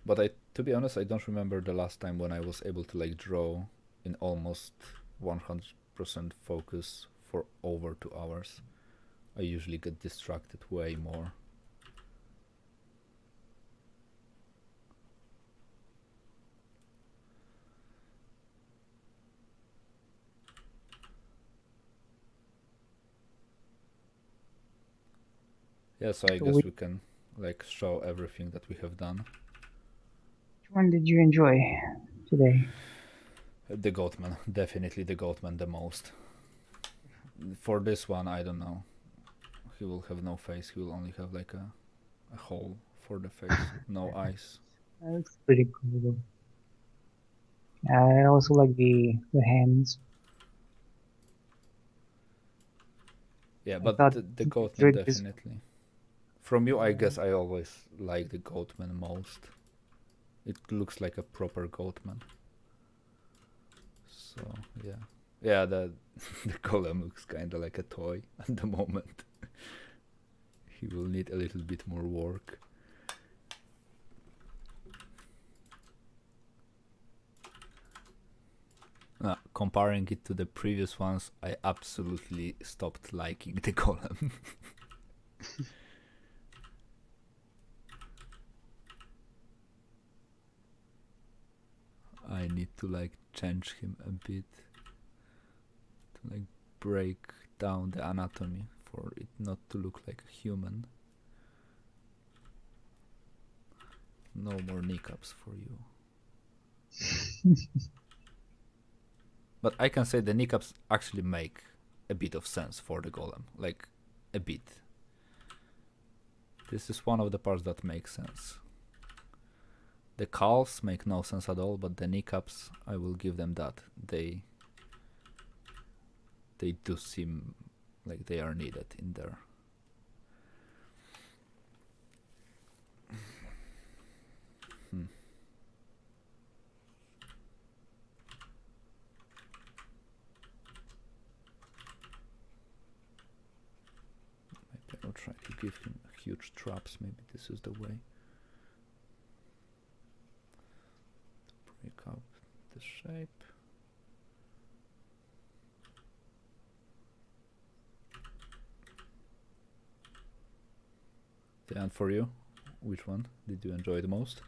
But to be honest, I don't remember the last time when I was able to like draw in almost 100% focus for over 2 hours. I usually get distracted way more. Yeah, so I guess we can like show everything that we have done. Which one did you enjoy today? The Goatman, definitely the Goatman the most. For this one, I don't know. He will have no face. He will only have like a hole for the face, no eyes. That's pretty cool. I also like the hands. Yeah, but the Goatman definitely. From you, I guess I always like the Goatman most. It looks like a proper Goatman. So yeah, yeah. The Golem looks kind of like a toy at the moment. He will need a little bit more work. Comparing it to the previous ones, I absolutely stopped liking the Golem. I need to like change him a bit to like break down the anatomy for it not to look like a human. No more kneecaps for you. But I can say the kneecaps actually make a bit of sense for the Golem, like a bit. This is one of the parts that makes sense. The calves make no sense at all, but the kneecaps, I will give them that. They they do seem like they are needed in there. Maybe I'll try to give him huge traps. Maybe this is the way. Break up the shape. And for you, which one did you enjoy the most?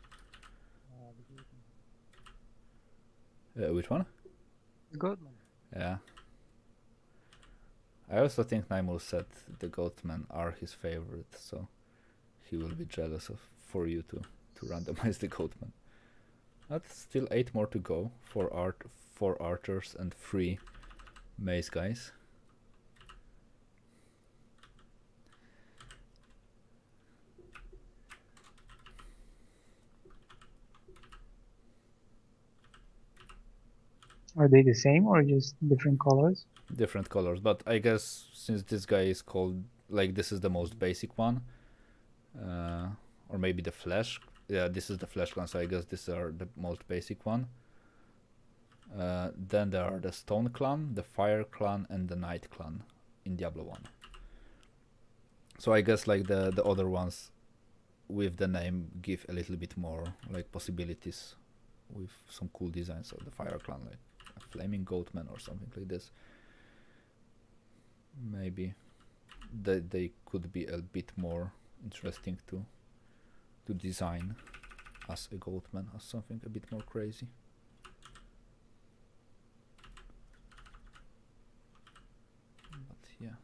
Which one? Goatman. Yeah. I also think Naimul said the Goatmen are his favorite, so he will be jealous of for you to randomize the Goatman. But still 8 more to go, 4 archers and 3 mace guys. Are they the same or just different colors? Different colors, but I guess since this guy is called, like, this is the most basic one, or maybe the flesh. Yeah, this is the flesh one, so I guess these are the most basic one. Then there are the Stone Clan, the Fire Clan, and the Night Clan in Diablo 1. So I guess like the other ones with the name give a little bit more like possibilities with some cool designs. So the Fire Clan, like a flaming Goatman or something like this. Maybe they could be a bit more interesting to design as a Goatman, as something a bit more crazy. But yeah.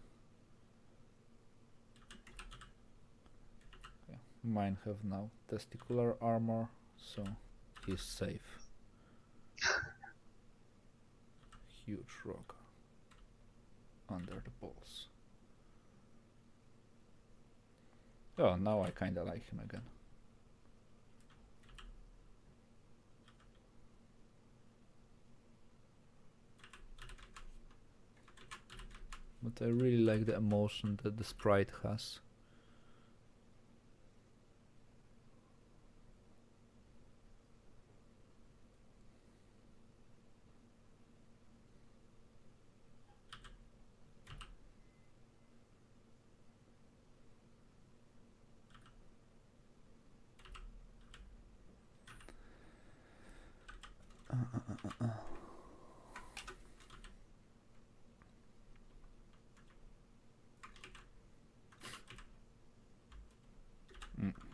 Okay. Mine have now testicular armor, so he's safe. Huge rock under the balls. Oh, now I kinda like him again. But I really like the emotion that the sprite has.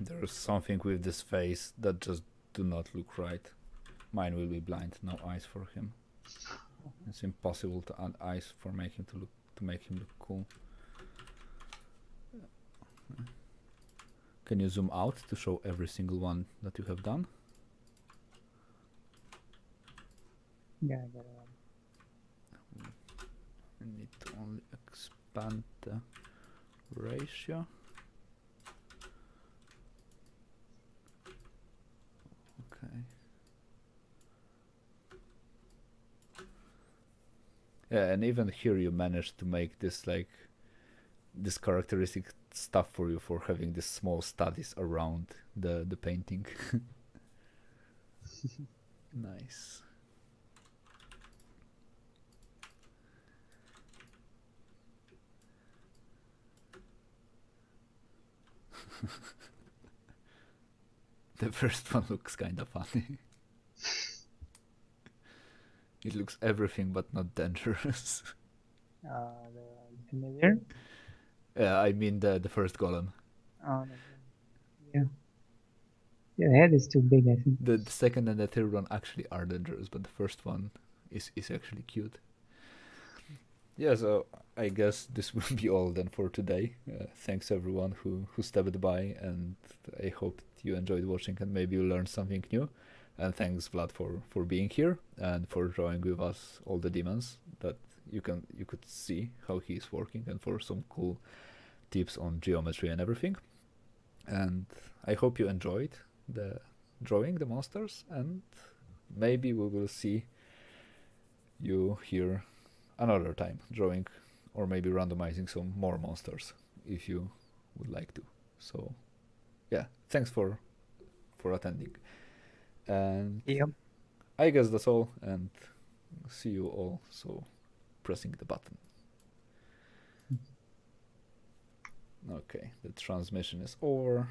There's something with this face that just do not look right. Mine will be blind, no eyes for him. It's impossible to add eyes for make him to make him look cool. Can you zoom out to show every single one that you have done? Yeah, I got it. I need to only expand the ratio. Okay. Yeah, and even here you managed to make this like this characteristic stuff for you for having these small studies around the painting. Nice. The first one looks kinda funny. It looks everything but not dangerous. The familiar? Yeah, I mean the first golem. Oh, yeah. Yeah, the head is too big, I think. The second and the third one actually are dangerous, but the first one is actually cute. Yeah, so I guess this will be all then for today. Thanks everyone who stepped by, and I hope you enjoyed watching and maybe you learned something new. And thanks Vlad for being here and for drawing with us all the demons that you could see how he's working, and for some cool tips on geometry and everything. And I hope you enjoyed the drawing the monsters, and maybe we will see you here another time drawing or maybe randomizing some more monsters if you would like to. So yeah, thanks for attending, and Yep. I guess that's all, and see you all. So pressing the button. Okay, the transmission is over.